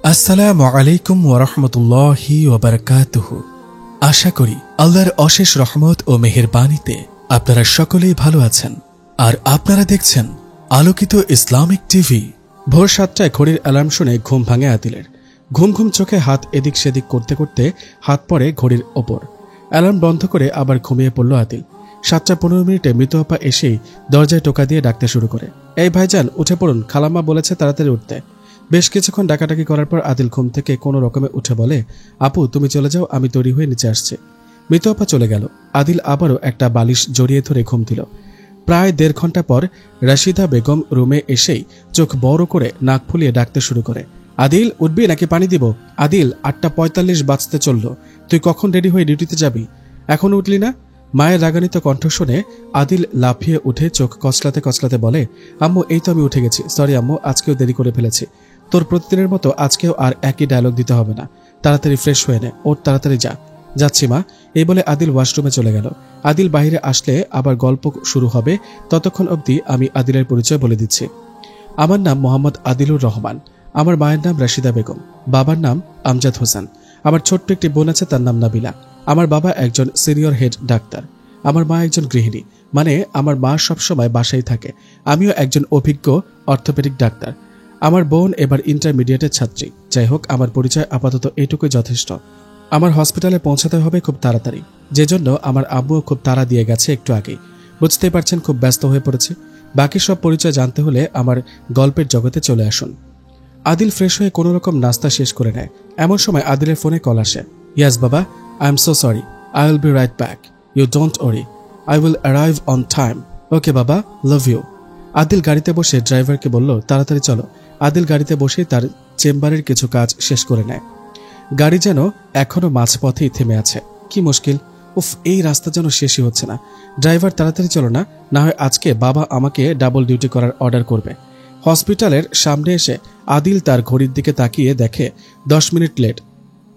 আসসালামু আলাইকুম ওয়া রাহমাতুল্লাহি ওয়া বারাকাতুহু। আশা করি আল্লাহর অশেষ রহমত ও মেহেরবানিতে আপনারা সকলেই ভালো আছেন আর আপনারা দেখছেন আলোকিত ইসলামিক টিভি। ভোর 7টায় ঘড়ির অ্যালার্ম শুনে ঘুম ভাঙে আদিলের। ঘুম ঘুম চোখে হাত এদিক সেদিক করতে করতে হাত পড়ে ঘড়ির ওপর। অ্যালার্ম বন্ধ করে আবার ঘুমিয়ে পড়ল আদিল। 7:15 মৃত আপা এসেই দরজায় টোকা দিয়ে ডাকতে শুরু করে, এই ভাইজান উঠে পড়ুন, খালাম্মা বলেছে তাড়াতাড়ি উঠতে। বেশ কিছুক্ষণ ডাকাডাকি করার পর আদিল ঘুম থেকে কোনো রকমে উঠে বলে, আপু তুমি চলে যাও, আমি তৈরি হয়ে নিচে আসছি। মৃত আপা চলে গেল। আদিল আবারও একটা বালিশ জড়িয়ে ধরে ঘুম দিল। প্রায় 1.5 ঘন্টা পর রাশিদা বেগম রুমে এসেই চোখ বড় করে নাক ফুলিয়ে ডাকতে শুরু করে, আদিল উঠবি নাকি পানি দিব? আদিল 8:45 বাজতে চলল, তুই কখন রেডি হয়ে ডিউটিতে যাবি? এখনো উঠলি না? মায়ের রাগান্বিত কণ্ঠ শুনে আদিল লাফিয়ে উঠে চোখ কচলাতে কচলাতে বলে, আম্মু এই তো আমি উঠে গেছি, সরি আম্মু, আজকেও দেরি করে ফেলেছি। তোর প্রতিদিনের মতো আজকেও আর একই ডায়লগ দিতে হবে না, তাড়াতাড়ি ফ্রেশ হয়ে নে, ওর তাড়াতাড়ি যা। যাচ্ছি মা, এই বলে আদিল ওয়াশরুমে চলে গেল। আদিল বাহিরে আসলে আবার গল্প শুরু হবে, ততক্ষণ অবধি আমি আদিলের পরিচয় বলে দিচ্ছি। আমার নাম মোহাম্মদ আদিলুর রহমান। আমার মায়ের নাম রাশিদা বেগম, বাবার নাম আমজাদ হোসেন। আমার ছোট্ট একটি বোন আছে, তার নাম নাবিলা। আমার বাবা একজন সিনিয়র হেড ডাক্তার, আমার মা একজন গৃহিণী, মানে আমার মা সবসময় বাসায় থাকে। আমিও একজন অভিজ্ঞ অর্থোপেডিক ডাক্তার। আমার বোন এবার ইন্টারমিডিয়েটের ছাত্রী। যাই হোক, আমার পরিচয় আপাতত এইটুকুই যথেষ্ট। আমার হসপিটালে পৌঁছাতে হবে খুব তাড়াতাড়ি, যে জন্য আমার আব্বুও খুব তাড়া দিয়ে গেছে একটু আগেই। বুঝতেই পারছেন খুব ব্যস্ত হয়ে পড়েছে। বাকি সব পরিচয় জানতে হলে আমার গল্পের জগতে চলে আসুন। আদিল ফ্রেশ হয়ে কোনো রকম নাস্তা শেষ করে নেয়। এমন সময় আদিলের ফোনে কল আসে। ইয়াস বাবা, I am so sorry, I will be right back, you don't worry, I will arrive on time. Okay বাবা, লাভ ইউ। আদিল গাড়িতে বসে ড্রাইভারকে বলল, তাড়াতাড়ি চলো। আদিল গাড়িতে বসে তার চেম্বারের কিছু কাজ শেষ করে নেয়। গাড়ি যেন এখনো মাঝপথেই থেমে আছে। কি মুশকিল, উফ, এই রাস্তা যেন শেষই হচ্ছে না। ড্রাইভার তাড়াতাড়ি চলো না, না হয় আজকে বাবা আমাকে ডাবল ডিউটি করার অর্ডার করবে। হসপিটালের সামনে এসে আদিল তার ঘড়ির দিকে তাকিয়ে দেখে 10 minute late.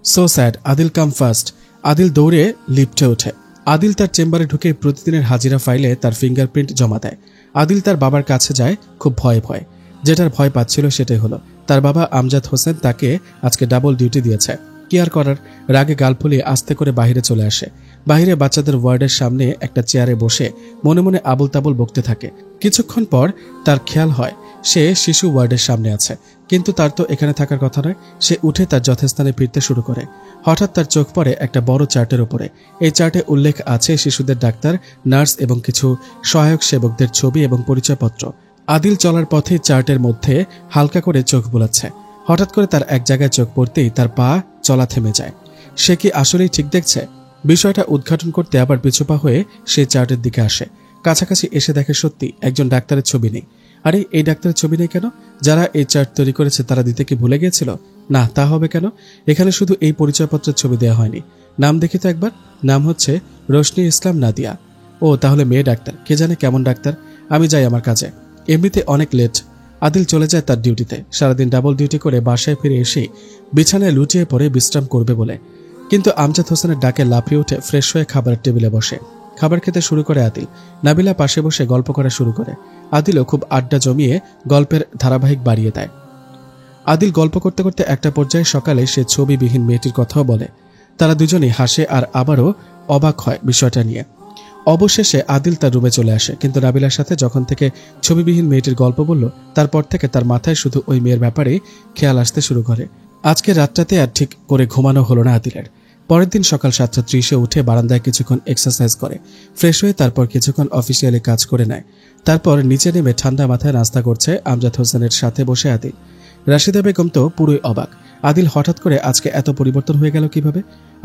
So sad, Adil come first. Adil দৌড়ে লিফটে ওঠে। আদিল তার চেম্বারে ঢুকে প্রতিদিনের হাজিরা ফাইলে তার ফিঙ্গারপ্রিন্ট জমা দেয়। আদিল তার বাবার কাছে যায় খুব ভয়ে ভয়ে। যেটার ভয় পাচ্ছিল সেটাই হলো, তার বাবা আমজাদ হোসেন তাকে আজকে ডাবল ডিউটি দিয়েছে। কি আর করার, রাগে গাল ফুলিয়ে আস্তে করে বাহিরে চলে আসে। বাহিরে বাচ্চাদের ওয়ার্ডের সামনে একটা চেয়ারে বসে মনে মনে আবুল তাবুল বকতে থাকে। কিছুক্ষণ পর তার খেয়াল হয় সে শিশু ওয়ার্ডের সামনে আছে, কিন্তু তার তো এখানে থাকার কথা নয়। সে উঠে তার যথাস্থানে ফিরতে শুরু করে। হঠাৎ তার চোখ পড়ে একটা বড় চার্টের উপরে। এই চার্টে উল্লেখ আছে শিশুদের ডাক্তার, নার্স এবং কিছু সহায়ক সেবকদের ছবি এবং পরিচয়পত্র। আদিল চলার পথে চার্টের মধ্যে হালকা করে চোখ বোলাচ্ছে। হঠাৎ করে তার এক জায়গায় চোখ পড়তেই তার পা চলা থেমে যায়। সে কি আসলেই ঠিক দেখছে? বিষয়টা উদ্ঘাটন করতে আবার পিছুপা হয়ে সে চার্টের দিকে আসে। কাছাকাছি এসে দেখে সত্যি একজন ডাক্তারের ছবি নেই। আরে, এই ডাক্তারের ছবি নেই কেন? যারা এই চার্ট তৈরি করেছে তারা দিতে কি ভুলে গিয়েছিল? না, তা হবে কেন? এখানে শুধু এই পরিচয়পত্রের ছবি দেওয়া হয়নি। নাম দেখি তো একবার। নাম হচ্ছে রোশনি ইসলাম নাদিয়া। ও, তাহলে মেয়ে ডাক্তার। কে জানে কেমন ডাক্তার। আমি যাই আমার কাজে। এমনিতে অনেক লেট। আদিল চলে যায় তার ডিউটিতে। সারাদিন ডাবল ডিউটি করে বাসায় ফিরে এসেই বিছানায় লুটিয়ে পড়ে বিশ্রাম করবে বলে, কিন্তু আমজাদ হোসেনের ডাকে লাফিয়ে উঠে ফ্রেশ হয়ে খাবারের টেবিলে বসে। খাবার খেতে শুরু করে আদিল। নাবিলা পাশে বসে গল্প করা শুরু করে। আদিলও খুব আড্ডা জমিয়ে গল্পের ধারাবাহিক বাড়িয়ে দেয়। আদিল গল্প করতে করতে একটা পর্যায়ে সকালে সে ছবিবিহীন মেয়েটির কথাও বলে। তারা দুজনেই হাসে আর আবারও অবাক হয় বিষয়টা নিয়ে। অবশেষে আদিল তার রুমে চলে আসে, কিন্তু নাবিলার সাথে যখন থেকে ছবিবিহীন মেয়েটির গল্প বলল, তারপর থেকে তার মাথায় শুধু ওই মেয়ের ব্যাপারে খেয়াল আসতে শুরু করে। আজকে রাতটাতে আর ঠিক করে ঘুমানো হলো না আদিলের। পরের দিন সকাল 7:30 উঠে বারান্দায় কিছুক্ষণ এক্সারসাইজ করে, ফ্রেশ হয়ে তারপর কিছুক্ষণ অফিসিয়ালি কাজ করে নেয়। তারপর নিচে নেমে ঠান্ডা মাথায় নাস্তা করছে আমজাদ হোসেনের সাথে বসে আদিল। রাশিদা বেগম তো পুরোই অবাক। আদিল হঠাৎ করে আজকে এত পরিবর্তন হয়ে গেল কিভাবে?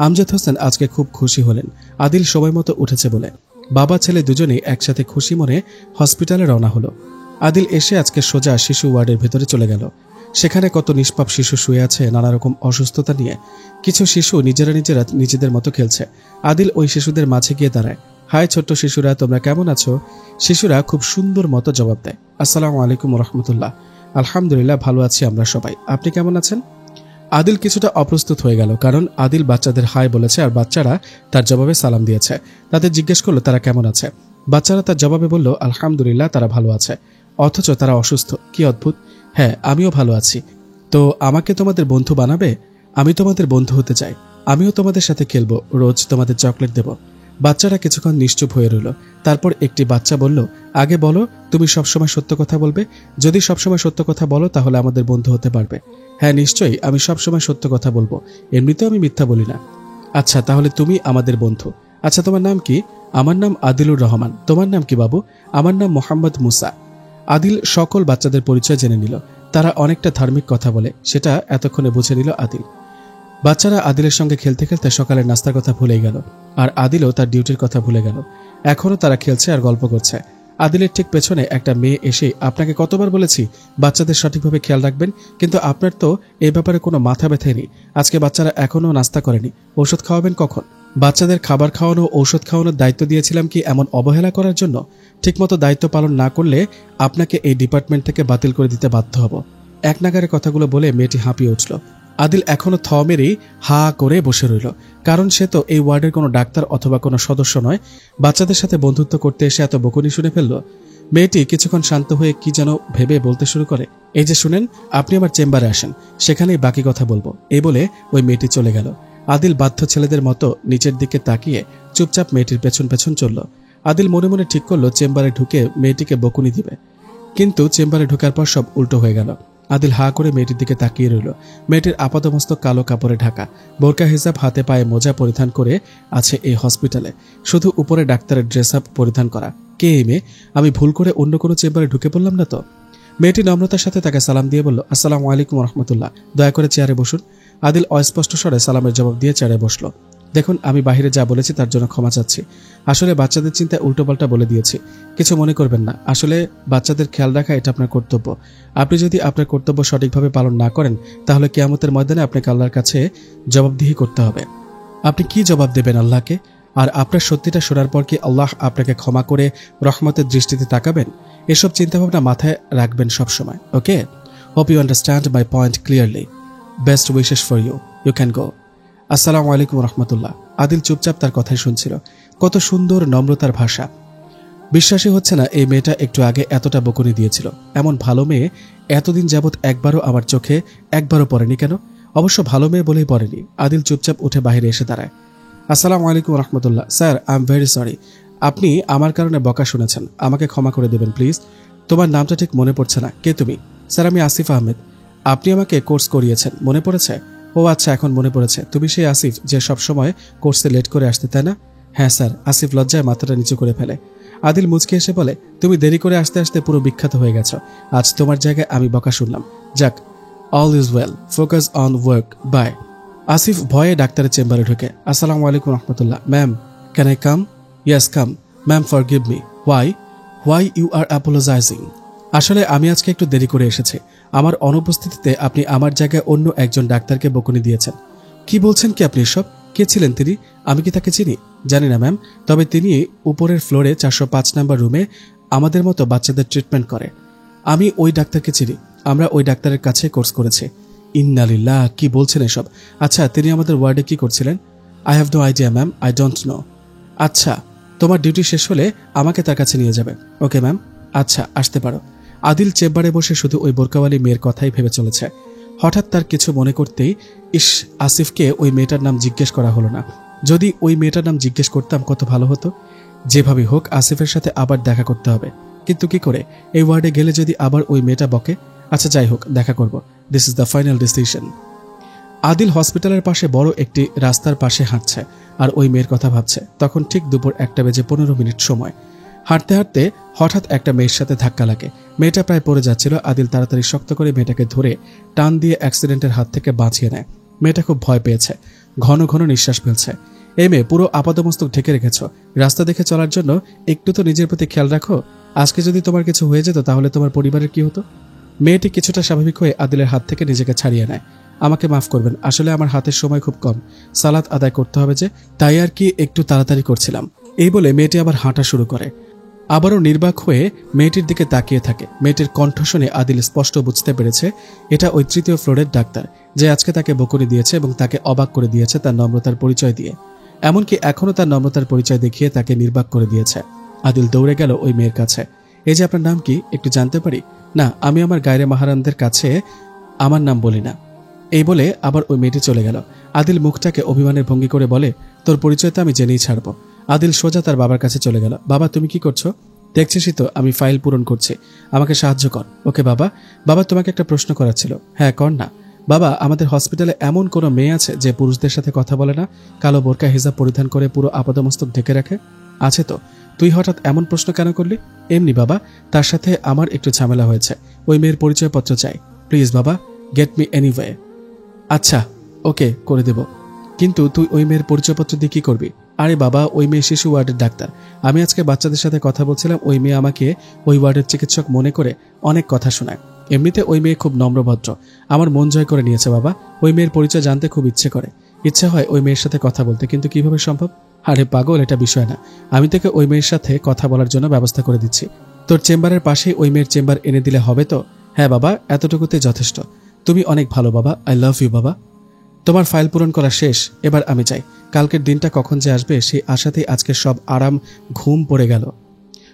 আমজাদ হোসেন আজকে খুব খুশি হলেন আদিল সময় মতো উঠেছে বলে। বাবা ছেলে দুজনেই একসাথে খুশি মনে হসপিটালে রওনা হলো। আদিল এসে আজকে সোজা শিশু ওয়ার্ডের ভেতরে চলে গেল। সেখানে কত নিষ্পাপ শিশু শুয়ে আছে নানা রকম অসুস্থতা নিয়ে। কিছু শিশু নিজেরা নিজেদের মতো খেলছে। আদিল ওই শিশুদের মাঝে গিয়ে দাঁড়ায়। হাই ছোট্ট শিশুরা, তোমরা কেমন আছো? শিশুরা খুব সুন্দর মতো জবাব দেয়, আসসালামু আলাইকুম রহমতুল্লাহ। আলহামদুলিল্লাহ, ভালো আছি আমরা সবাই, আপনি কেমন আছেন? আদিল কিছুটা অপ্রস্তুত হয়ে গেল, কারণ আদিল বাচ্চাদের হাই বলেছে আর বাচ্চারা তার জবাবে সালাম দিয়েছে। তাদের জিজ্ঞেস করলো তারা কেমন আছে। বাচ্চারা তার জবাবে বলল, আলহামদুলিল্লাহ, তারা ভালো আছে, অথচ তারা অসুস্থ। কি অদ্ভুত। হ্যাঁ, আমিও ভালো আছি। তো আমাকে তোমাদের বন্ধু বানাবে? আমি তোমাদের বন্ধু হতে চাই, আমিও তোমাদের সাথে খেলবো, রোজ তোমাদের চকলেট দেব। বাচ্চারা কিছুক্ষণ নিশ্চুপ হয়ে রইল। তারপর একটি বাচ্চা বলল, আগে বলো, তুমি সবসময় সত্য কথা বলবে? যদি সবসময় সত্য কথা বলো তাহলে আমাদের বন্ধু হতে পারবে। হ্যাঁ নিশ্চয়ই, আমি সবসময় সত্য কথা বলবো, এমনিতেও আমি মিথ্যা বলি না। আচ্ছা, তাহলে তুমি আমাদের বন্ধু। আচ্ছা, তোমার নাম কি? আমার নাম আদিলুর রহমান। তোমার নাম কি বাবু? আমার নাম মোহাম্মদ মুসা। আদিল সকল বাচ্চাদের পরিচয় জেনে নিল। তারা অনেকটা ধার্মিক কথা বলে, সেটা এতক্ষণে বুঝে নিল আদিল। বাচ্চারা আদিলের সঙ্গে খেলতে খেলতে সকালের নাস্তার কথা ভুলেই গেল, আর আদিলও তার ডিউটির কথা ভুলে গেল। এখনও তারা খেলছে আর গল্প করছে। আদিলের ঠিক পেছনে একটা মেয়ে এসে, আপনাকে কতবার বলেছি বাচ্চাদের সঠিকভাবে খেয়াল রাখবেন, কিন্তু আপনার তো এই ব্যাপারে কোনো মাথা ব্যথাই নেই। আজকে বাচ্চারা এখনও নাস্তা করেনি, ঔষধ খাওয়াবেন কখন? বাচ্চাদের খাবার খাওয়ানো, ঔষধ খাওয়ানোর দায়িত্ব দিয়েছিলাম কি এমন অবহেলা করার জন্য? ঠিকমতো দায়িত্ব পালন না করলে আপনাকে এই ডিপার্টমেন্ট থেকে বাতিল করে দিতে বাধ্য হব। এক নাগারে কথাগুলো বলে মেয়েটি হাঁপিয়ে উঠল। আদিল এখনো থ মেরেই হা করে বসে রইল, কারণ সে তো এই ওয়ার্ডের কোনো ডাক্তার অথবা কোনো সদস্য নয়। বাচ্চাদের সাথে বন্ধুত্ব করতে এসে এত বকুনি শুনে ফেলল। মেয়েটি কিছুক্ষণ শান্ত হয়ে কি যেন ভেবে বলতে শুরু করে, এই যে শুনেন, আপনি আমার চেম্বারে আসেন, সেখানেই বাকি কথা বলবো। এই বলে ওই মেয়েটি চলে গেল। আদিল বাধ্য ছেলেদের মতো নিচের দিকে তাকিয়ে চুপচাপ মেয়েটির পেছন পেছন চলল। আদিল মনে মনে ঠিক করলো চেম্বারে ঢুকে মেয়েটিকে বকুনি দিবে, কিন্তু চেম্বারে ঢোকার পর সব উল্টো হয়ে গেল। আদিল হা করে মেয়েটির দিকে তাকিয়ে রইল। মেয়েটির আপাতমস্তক কালো কাপড়ে ঢাকা, বোরকা হিজাব, হাতে পায়ে মোজা পরিধান করে আছে এই হসপিটালে, শুধু উপরে ডাক্তারের ড্রেস আপ পরিধান করা। কে এই মেয়ে? আমি ভুল করে অন্য কোনো চেম্বারে ঢুকে পড়লাম না তো? মেয়েটি নম্রতার সাথে তাকে সালাম দিয়ে বলল, আসসালামু আলাইকুম রহমতুল্লাহ, দয়া করে চেয়ারে বসুন। আদিল অস্পষ্ট স্বরে সালামের জবাব দিয়ে চেয়ারে বসল। দেখুন, আমি বাহিরে যা বলেছি তার জন্য ক্ষমা চাচ্ছি। আসলে বাচ্চাদের চিন্তায় উল্টোপাল্টা বলে দিয়েছি, কিছু মনে করবেন না। আসলে বাচ্চাদের খেয়াল রাখা এটা আপনার কর্তব্য। আপনি যদি আপনার কর্তব্য সঠিকভাবে পালন না করেন তাহলে কিয়ামতের ময়দানে আপনাকে আল্লাহর কাছে জবাবদিহি করতে হবে। আপনি কি জবাব দেবেন আল্লাহকে? আর আপনার সত্যিটা শোনার পর কি আল্লাহ আপনাকে ক্ষমা করে রহমতের দৃষ্টিতে তাকাবেন? এসব চিন্তাভাবনা মাথায় রাখবেন সবসময়। Okay, hope you understand my point clearly. Best wishes for you, you can go. আসসালামু আলাইকুম রহমতুল্লাহ। আদিল চুপচাপ তার কথাই শুনছিল। কত সুন্দর নম্রতার ভাষা! বিশ্বাসই হচ্ছে না এই মেয়েটা একটু আগে এতটা বকুনি দিয়েছিল। এমন ভালো মেয়ে এতদিন যাবৎ একবারও আমার চোখে একবারও পড়েনি কেন? অবশ্য ভালো মেয়ে বলেই পড়েনি। আদিল চুপচাপ উঠে বাইরে এসে দাঁড়ায়। আসসালামু আলাইকুম রহমতুল্লাহ। Sir, I am very sorry, আপনি আমার কারণে বকা শুনেছেন, আমাকে ক্ষমা করে দেবেন প্লিজ। তোমার নামটা ঠিক মনে পড়ছে না, কে তুমি? স্যার, আমি আসিফ আহমেদ। আপনি আমাকে কোর্স করিয়েছেন, মনে পড়েছে? ও আচ্ছা, এখন মনে পড়েছে। তুমি সেই আসিফ যে সবসময় কোর্সে লেট করে আসতে, তাই না? হ্যাঁ স্যার। আসিফ লজ্জায় মাথাটা নিচু করে ফেলে। আদিল মুচকে এসে বলে, তুমি দেরি করে আসতে আসতে পুরো বিখ্যাত হয়ে গেছো। আজ তোমার জায়গায় আমি বকা শুনলাম। যাক, all is well, focus on work, bye. Asif ভয়ে ডাক্তারের চেম্বারে ঢুকে। আসসালামু আলাইকুম রহমতুল্লাহ। Ma'am, can I come? Yes come. Ma'am, forgive me. Why you are apologising? আসলে আমি আজকে একটু দেরি করে এসেছি। আমার অনুপস্থিতিতে আপনি আমার জায়গায় অন্য একজন ডাক্তারকে বকুনি দিয়েছেন। কি বলছেন কি আপনি এসব? কে ছিলেন তিনি? আমি কি তাকে চিনি? জানি না ম্যাম, তবে তিনি উপরের ফ্লোরে 405 নাম্বার রুমে আমাদের মতো বাচ্চাদের ট্রিটমেন্ট করে। আমি ওই ডাক্তারকে চিনি, আমরা ওই ডাক্তারের কাছে কোর্স করেছি। ইন্নালিল্লাহ, কি বলছেন এসব? আচ্ছা, তিনি আমাদের ওয়ার্ডে কি করছিলেন? I have no idea ma'am, I don't know. আচ্ছা, তোমার ডিউটি শেষ হলে আমাকে তার কাছে নিয়ে যাবে। Okay ma'am. আচ্ছা, আসতে পারো। আদিল চেম্বারে বসে শুধু ওই বোরকাওয়ালি মেয়ের কথাই ভেবে চলেছে। হঠাৎ তার কিছু মনে করতেই, ইস, আসিফকে ওই মেয়েটার নাম জিজ্ঞেস করা হলো না। যদি ওই মেয়েটার নাম জিজ্ঞেস করতাম কত ভালো হতো। যেভাবে হোক আসিফের সাথে আবার দেখা করতে হবে, কিন্তু কি করে? এই ওয়ার্ডে গেলে যদি আবার ওই মেয়েটা বকে। আচ্ছা, যাই হোক, দেখা করব। This is the final decision. Adil হসপিটালের পাশে বড় একটি রাস্তার পাশে হাঁটছে আর ওই মেয়ের কথা ভাবছে। তখন ঠিক দুপুর 1:15 সময়। হাঁটতে হাঁটতে হঠাৎ একটা মেয়ের সাথে ধাক্কা লাগে। মেয়েটা প্রায় পড়ে যাচ্ছিল। আদিল তাড়াতাড়ি শক্ত করে মেয়েটাকে ধরে টান দিয়ে অ্যাক্সিডেন্টের হাত থেকে বাঁচিয়ে নেয়। মেয়েটা খুব ভয় পেয়েছে, ঘন ঘন নিঃশ্বাস ফেলছে। এই মেয়ে, পুরো আপাতমস্তক ঢেকে রেখেছ। রাস্তা দেখে চলার জন্য একটু তো নিজের প্রতি খেয়াল রাখো। আজকে যদি তোমার কিছু হয়ে যেত তাহলে তোমার পরিবারের কি হতো? মেয়েটি কিছুটা স্বাভাবিক হয়ে আদিলের হাত থেকে নিজেকে ছাড়িয়ে নেয়। আমাকে মাফ করবেন, আসলে আমার হাতের সময় খুব কম, সালাত আদায় করতে হবে যে, তাই আর কি একটু তাড়াতাড়ি করছিলাম। এই বলে মেয়েটি আবার হাঁটা শুরু করে। আবারও নির্বাক হয়ে মেয়েটির দিকে তাকিয়ে থাকে। মেয়েটির কণ্ঠ শুনে আদিল স্পষ্ট বুঝতে পেরেছে এটা ওই 3য় ফ্লোরের ডাক্তার, যে আজকে তাকে বকুনি দিয়েছে এবং তাকে অবাক করে দিয়েছে তার নম্রতার পরিচয় দিয়ে। এমনকি এখনও তার নম্রতার পরিচয় দেখিয়ে তাকে নির্বাক করে দিয়েছে। আদিল দৌড়ে গেল ওই মেয়ের কাছে। এই যে, আপনার নাম কি একটু জানতে পারি? না, আমি আমার গায়রে মাহারামদের কাছে আমার নাম বলি না। এই বলে আবার ওই মেয়েটি চলে গেল। আদিল মুখটাকে অভিমানের ভঙ্গি করে বলে, তোর পরিচয় তো আমি জেনেই ছাড়বো। আদিল সোজা তার বাবার কাছে চলে গেল। বাবা, তুমি কি করছো? দেখছিসই তো আমি ফাইল পূরণ করছি, আমাকে সাহায্য কর। ওকে বাবা। বাবা, তোমাকে একটা প্রশ্ন করার ছিল। হ্যাঁ, কর না। বাবা, আমাদের হসপিটালে এমন কোনো মেয়ে আছে যে পুরুষদের সাথে কথা বলে না, কালো বোরকা হিজাব পরিধান করে পুরো আপাদমস্তক ঢেকে রাখে? আছে তো। তুই হঠাৎ এমন প্রশ্ন কেন করলি? এমনি বাবা, তার সাথে আমার একটু ঝামেলা হয়েছে। ওই মেয়ের পরিচয়পত্র চাই প্লিজ বাবা, গেট মি এনিওয়ে। আচ্ছা, ওকে, করে দেব। কিন্তু তুই ওই মেয়ের পরিচয়পত্র দিয়ে কি করবি? আরে বাবা, ওই মেয়ে শিশু ওয়ার্ডের ডাক্তার। আমি আজকে বাচ্চাদের সাথে কথা বলছিলাম, ওই মেয়ে আমাকে ওই ওয়ার্ডের চিকিৎসক মনে করে অনেক কথা শোনায়। এমনিতে ওই মেয়ে খুব নম্রভদ্র, আমার মন জয় করে নিয়েছে বাবা। ওই মেয়ের পরিচয় জানতে খুব ইচ্ছে হয় ওই মেয়ের সাথে কথা বলতে, কিন্তু কিভাবে সম্ভব? আরে পাগল, এটা বিষয় না। আমি তোকে ওই মেয়ের সাথে কথা বলার জন্য ব্যবস্থা করে দিচ্ছি। তোর চেম্বারের পাশেই ওই মেয়ের চেম্বার এনে দিলে হবে তো? হ্যাঁ বাবা, এতটুকুতে যথেষ্ট। তুমি অনেক ভালো বাবা, আই লাভ ইউ বাবা। তোমার ফাইল পূরণ করা শেষ, এবার আমি চাই। কালকের দিনটা কখন যে আসবে সেই আশাতেই আজকে সব আরাম ঘুম পড়ে গেল।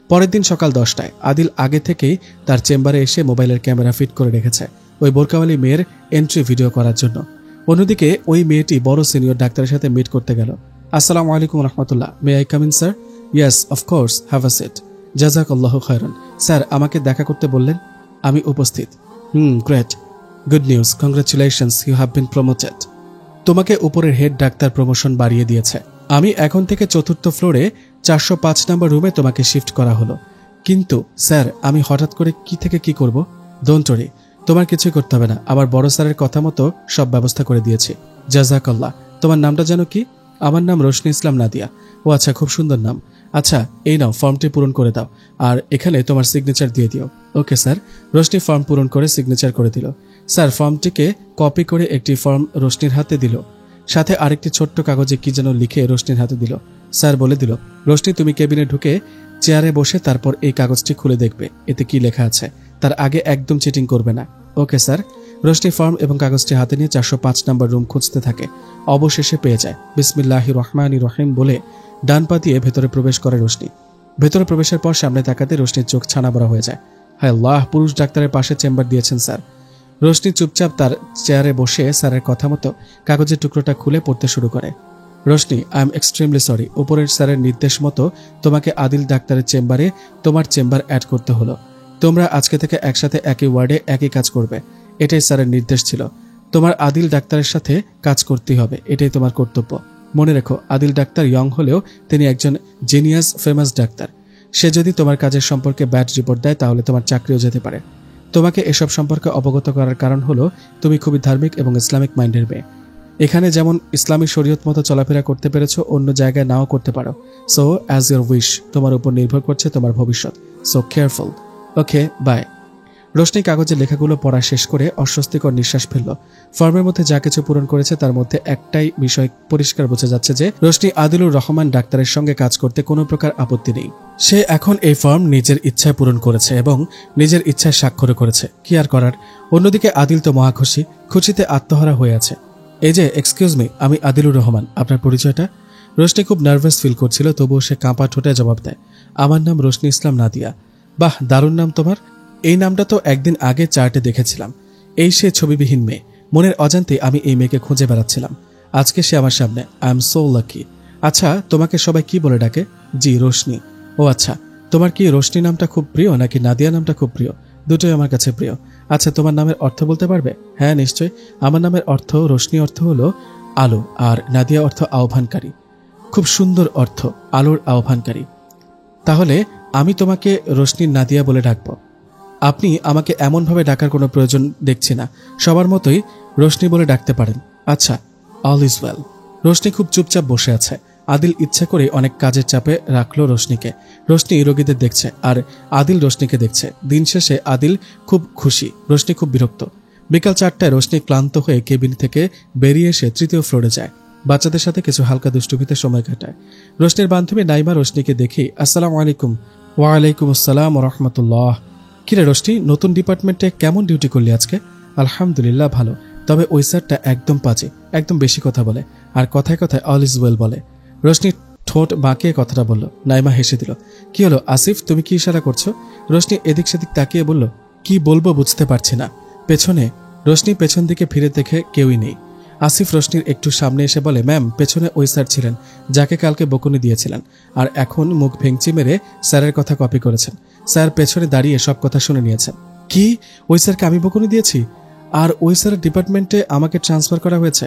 পরের দিন সকাল 10টায় আদিল আগে থেকেই তার চেম্বারে এসে মোবাইলের ক্যামেরা ফিট করে রেখেছে ওই বোরকাওয়ালি মেয়ের এন্ট্রি ভিডিও করার জন্য। অন্যদিকে ওই মেয়েটি বড় সিনিয়র ডাক্তারের সাথে মিট করতে গেল। আসসালামু আলাইকুম রহমতুল্লাহ, may I come in sir? Yes of course, have a seat. জাযাকাল্লাহু খায়রান। স্যার, আমাকে দেখা করতে বললেন, আমি উপস্থিত। Great, good news, congratulations, you have been promoted. তোমাকে উপরের হেড ডাক্তার প্রমোশন বাড়িয়ে দিয়েছে। আমি এখন থেকে 4th ফ্লোরে 405 নম্বর রুমে তোমাকে শিফট করা হলো। কিন্তু স্যার, আমি হঠাৎ করে কি থেকে কি করব? ডোন্ট ওয়ারি, তোমার কিছুই করতে হবে না। আমার বড় স্যারের কথা মতো সব ব্যবস্থা করে দিয়েছি। জাযাকাল্লাহ। তোমার নামটা যেন কি? আমার নাম রোশনি ইসলাম নাদিয়া। ও আচ্ছা, খুব সুন্দর নাম। আচ্ছা, এই নাও, ফর্মটি পূরণ করে দাও আর এখানে তোমার সিগনেচার দিয়ে দিও। Okay sir. রোশনি ফর্ম পূরণ করে সিগনেচার করে দিল। স্যার, ফর্মটিকে কপি করে একটি ফর্ম রোশনির হাতে দিল, সাথে আরেকটি ছোট্ট কাগজে কি যেন লিখে রোশনির হাতে দিল। স্যার বলে দিল, রোশনি, তুমি কেবিনে ঢুকে চেয়ারে বসে তারপর এই কাগজটি খুলে দেখবে এতে কি লেখা আছে। তার আগে একদম চিটিং করবে না। Okay sir. রোশনি ফর্ম এবং কাগজটি হাতে নিয়ে 405 নম্বর রুম খুঁজতে থাকে। অবশেষে পেয়ে যায়। বিসমিল্লাহির রহমানির রহিম বলে ডান পা দিয়ে ভেতরে প্রবেশ করে রোশনি। ভেতরে প্রবেশের পর সামনে তাকাতে রোশনির চোখ ছানা বড়া হয়ে যায়। হায় আল্লাহ, পুরুষ ডাক্তারের পাশে চেম্বার দিয়েছেন স্যার। রোশনি চুপচাপ তার চেয়ারে বসে স্যারের কথা মতো কাগজের টুকরোটা খুলে পড়তে শুরু করে। Roshni, I am extremely sorry, উপরের স্যারের নির্দেশ মতো তোমাকে আদিল ডাক্তারের চেম্বারে তোমার চেম্বার অ্যাড করতে হলো। তোমরা আজকে থেকে একসাথে একই ওয়ার্ডে একই কাজ করবে, এটাই স্যারের নির্দেশ ছিল। তোমার আদিল ডাক্তারের সাথে কাজ করতেই হবে, এটাই তোমার কর্তব্য। মনে রেখো, আদিল ডাক্তার ইয়ং হলেও তিনি একজন জিনিয়াস ফেমাস ডাক্তার। সে যদি তোমার কাজের সম্পর্কে ব্যাড রিপোর্ট দেয় তাহলে তোমার চাকরিও যেতে পারে। তোমাকে এসব সম্পর্কে অবগত করার কারণ হলো তুমি খুবই ধার্মিক এবং ইসলামিক মাইন্ডের মেয়ে। এখানে যেমন ইসলামী শরীয়ত মতো চলাফেরা করতে পেরেছো, অন্য জায়গায় নাও করতে পারো। সো অ্যাজ ইউর উইশ, তোমার উপর নির্ভর করছে তোমার ভবিষ্যৎ। So careful. Okay, bye. Roshni কাগজের লেখাগুলো পড়া শেষ করে অস্বস্তিকর নিঃশ্বাস ফেলল। ফর্মের মধ্যে যা কিছু পূরণ করেছে তার মধ্যে একটাই বিষয় পরিষ্কার বোঝা যাচ্ছে যে রোশনি আদিলুর রহমান ডাক্তারের সঙ্গে কাজ করতে কোনো প্রকার আপত্তি নেই। সে এখন এই ফর্ম নিজের ইচ্ছায় পূরণ করেছে এবং নিজের ইচ্ছায় স্বাক্ষর করেছে। কি আর করার। অন্যদিকে আদিল তো মহাখুশি, খুশিতে আত্মহারা হয়ে আছে। এই যে, এক্সকিউজ মি, আমি আদিলুর রহমান, আপনার পরিচয়টা? রোশনি খুব নার্ভাস ফিল করছিল, তবুও সে কাঁপা ঠোঁটে জবাব দেয়, আমার নাম রোশনি ইসলাম নাদিয়া। বাহ, দারুণ নাম তোমার। এই নামটা তো একদিন আগে চার্টে দেখেছিলাম। এই সে ছবিবিহীন মেয়ে। মনের অজান্তে আমি এই মেয়েকে খুঁজে বেড়াচ্ছিলাম। আজকে সে আমার সামনে। I am so lucky. আচ্ছা, তোমাকে সবাই কি বলে ডাকে? জি, রোশনি। ও আচ্ছা, তোমার কি রোশনি নামটা খুব প্রিয় নাকি নাদিয়া নামটা খুব প্রিয়? দুটোই আমার কাছে প্রিয়। আচ্ছা, তোমার নামের অর্থ বলতে পারবে? হ্যাঁ নিশ্চয়। আমার নামের অর্থ, রোশনি অর্থ হলো আলো আর নাদিয়া অর্থ আহ্বানকারী। খুব সুন্দর অর্থ, আলোর আহ্বানকারী। তাহলে আমি তোমাকে রোশনি নাদিয়া বলে ডাকবো। আপনি আমাকে এমনভাবে ডাকার কোনো প্রয়োজন দেখছি না, সবার মতোই রোশনি বলে ডাকতে পারেন। আচ্ছা, অল ইজ ওয়েল। রোশনি খুব চুপচাপ বসে আছে। আদিল ইচ্ছা করে অনেক কাজের চাপে রাখলো রোশনিকে। রোশনি রোগীদের দেখছে আর আদিল রোশনিকে দেখছে। দিন শেষে আদিল খুব খুশি, রোশনি খুব বিরক্ত। বিকাল 4টায় রোশনি ক্লান্ত হয়ে কেবিন থেকে বেরিয়ে এসে 3য় ফ্লোরে যায়। বাচ্চাদের সাথে কিছু হালকা দুষ্টুমিতে সময় কাটায়। রোশনির বান্ধবী নাইমা রোশনিকে দেখে আসসালামু আলাইকুম। ওয়ালাইকুম আসসালাম ওয়া রাহমাতুল্লাহ। কিরে রোশনি, নতুন ডিপার্টমেন্টে কেমন ডিউটি করলি আজকে? আলহামদুলিল্লাহ ভালো, তবে ওই স্যারটা একদম বাজে, একদম বেশি কথা বলে আর কথায় কথায় অল ইজ ওয়েল বলে। রোশনি ঠোঁট বাঁকিয়ে কথাটা বলল। নাইমা হেসে দিল। কি হলো আসিফ, তুমি কি ইশারা করছো? রোশনি এদিক সেদিক তাকিয়ে বলল, কি বলবো বুঝতে পারছি না। পেছনে রোশনি পেছন দিকে ফিরে দেখে কেউই নেই। আসিফ রোশনির একটু সামনে এসে বলে, ম্যাম, পেছনে ওই স্যার ছিলেন যাকে কালকে বকুনি দিয়েছিলেন, আর এখন মুখ ভেঙচি মেরে স্যারের কথা কপি করেছেন। স্যার পেছনে দাঁড়িয়ে সব কথা শুনে নিয়েছেন। কি? ওই স্যারকে আমি বকুনি দিয়েছি? আর ওই স্যারের ডিপার্টমেন্টে আমাকে ট্রান্সফার করা হয়েছে,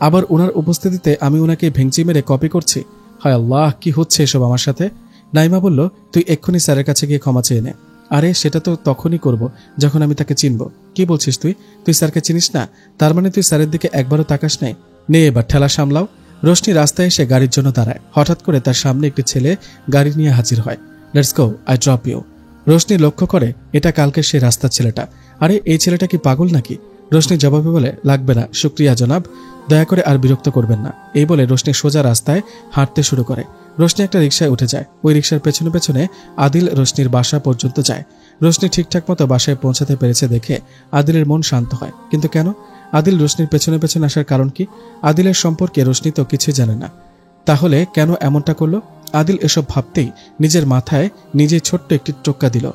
আবার ওনার উপস্থিতিতে আমি ওনাকে ভেঙচি মেরে কপি করছি? হায় আল্লাহ, কি হচ্ছে এসব আমার সাথে? নাইমা বলল, তুই এক্ষুনি স্যারের কাছে গিয়ে ক্ষমা চেয়ে নে। আরে সেটা তো তখনই করব যখন আমি তাকে চিনব। কি বলছিস তুই? তুই স্যারকে চিনিস না? তার মানে তুই স্যারের দিকে একবারও তাকাস নাই? নে এবার ঠেলা সামলাও। রোশনি রাস্তায় এসে গাড়ির জন্য দাঁড়ায়। হঠাৎ করে তার সামনে একটি ছেলে গাড়ি নিয়ে হাজির হয়। Let's go, I drop you. Roshni লক্ষ্য করে এটা কালকে সে রাস্তার ছেলেটা। আরে এই ছেলেটা কি পাগল নাকি? রোশনি জবাবে বলে, লাগবে না, শুক্রিয়া জনাব, দয়া করে আর বিরক্ত করবেন না। এই বলে রোশনি সোজা রাস্তায় হাঁটতে শুরু করে। রোশনি একটা রিকশায় উঠে যায়। ওই রিকশার পেছনে পেছনে আদিল রোশনির বাসা পর্যন্ত যায়। রোশনি ঠিকঠাক মতো বাসায় পৌঁছাতে পেরেছে দেখে আদিলের মন শান্ত হয়। কিন্তু কেন? আদিল রোশনির পেছনে পেছনে আসার কারণ কি? আদিলের সম্পর্কে রোশনি তো কিছুই জানে না, তাহলে কেন এমনটা করলো? আদিল এসব ভাবতেই নিজের মাথায় নিজেই ছোট্ট একটি টোক্কা দিল।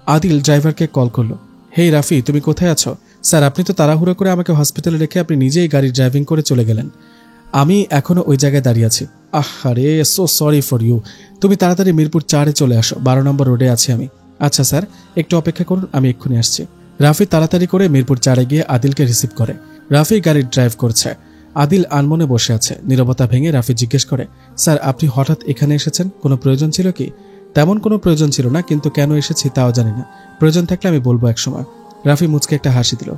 আদিল ড্রাইভারকে কল করলো। হেই রাফি, তুমি কোথায় আছো? স্যার, আপনি তো তাড়াহুড়ো করে আমাকে হসপিটালে রেখে আপনি নিজেই গাড়ি ড্রাইভিং করে চলে গেলেন। আমি এখনো ওই জায়গায় দাঁড়িয়ে আছি। আরে সো সরি ফর ইউ। তুমি তাড়াতাড়ি মিরপুর 4-এ চলে আসো, 12 নম্বর রোডে আছি আমি। আচ্ছা স্যার, একটু অপেক্ষা করুন, আমি এক্ষুনি আসছি। রাফি তাড়াতাড়ি করে মিরপুর 4-এ গিয়ে আদিলকে রিসিভ করে। রাফি গাড়ি ড্রাইভ করছে। আদিল আনমনে বসে আছে। নীরবতা ভেঙে রাফি জিজ্ঞেস করে, স্যার, আপনি হঠাৎ এখানে এসেছেন, কোনো প্রয়োজন ছিল কি? তেমন কোনো প্রয়োজন ছিল না, কিন্তু কেন এসেছি তাও জানি না। প্রয়োজন থাকলে আমি বলবো একসময়। রাফি মুচকে একটা হাসি দিল।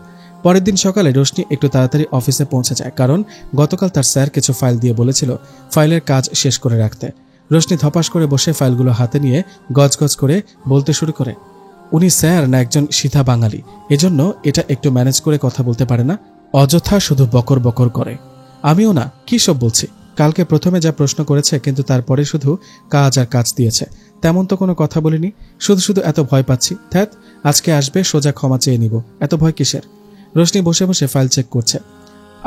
পরের দিন সকালে রোশনি একটু তাড়াতাড়ি অফিসে পৌঁছে যায়, কারণ গতকাল তার স্যার কিছু ফাইল দিয়ে বলেছিল ফাইলের কাজ শেষ করে রাখতে। রোশনি ধপাস করে বসে ফাইলগুলো হাতে নিয়ে গজগজ করে বলতে শুরু করে, উনি স্যার না একজন সিধা বাঙালি, এজন্য এটা একটু ম্যানেজ করে কথা বলতে পারে না, অযথা শুধু বকর বকর করে। আমিও না, কি সব বলছি? কালকে প্রথমে যা প্রশ্ন করেছে, কিন্তু তারপরে শুধু কাজ আর কাজ দিয়েছে, তেমন তো কোনো কথা বলিনি। শুধু শুধু এত ভয় পাচ্ছি। ধ্যাত, আজকে আসবে, সোজা ক্ষমা চেয়ে নিব, এত ভয় কিসের? রোশনি বসে বসে ফাইল চেক করছে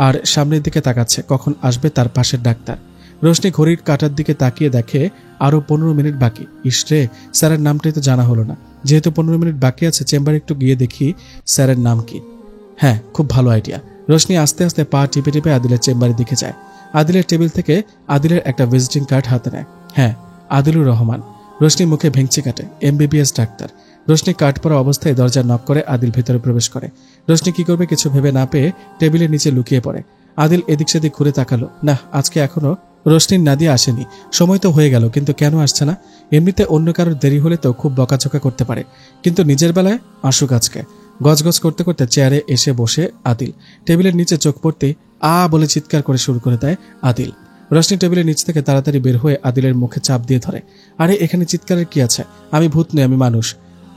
আর সামনের দিকে তাকাচ্ছে কখন আসবে তার পাশের ডাক্তার। রোশনি ঘড়ির কাঁটার দিকে তাকিয়ে দেখে আরো 15 মিনিট বাকি। ইসরে, স্যারের নামটাই তো জানা হলো না। যেহেতু 15 মিনিট বাকি আছে, চেম্বারে একটু গিয়ে দেখি স্যারের নাম কি। হ্যাঁ, খুব ভালো আইডিয়া। রোশনি আস্তে আস্তে পা টিপে টিপে আদিলের চেম্বারের দিকে যায়। আদিলের টেবিল থেকে আদিলের একটা ভিজিটিং কার্ড হাতে নেয়। হ্যাঁ, আদিলুর রহমান। রোশনি মুখে ভেঙচি কাটে। MBBS doctor. রোশনি কার্ড পরা অবস্থায় দরজা নক করে আদিল ভেতরে প্রবেশ করে। রোশনি কি করবে কিছু ভেবে না পেয়ে টেবিলের নিচে লুকিয়ে পড়ে। আদিল এদিক সেদিক ঘুরে তাকালো। না, আজকে এখনো রোশনির নাদিয়া আসেনি। সময় তো হয়ে গেল, কিন্তু কেন আসছে না? এমনিতে অন্য কারোর দেরি হলে তো খুব বকাঝকা করতে পারে, কিন্তু নিজের বেলায় আসুক আজকে। গজগজ করতে করতে চেয়ারে এসে বসে আদিল। টেবিলের নিচে চোখ পড়তে বলে চিৎকার করে শুরু করে দেয় আদিল। রোশনি টেবিলের নিচ থেকে তাড়াতাড়ি বের হয়ে আদিলের মুখে চাপ দিয়ে ধরে। আরে এখানে চিৎকারের কি আছে? আমি ভূত নই, আমি মানুষ।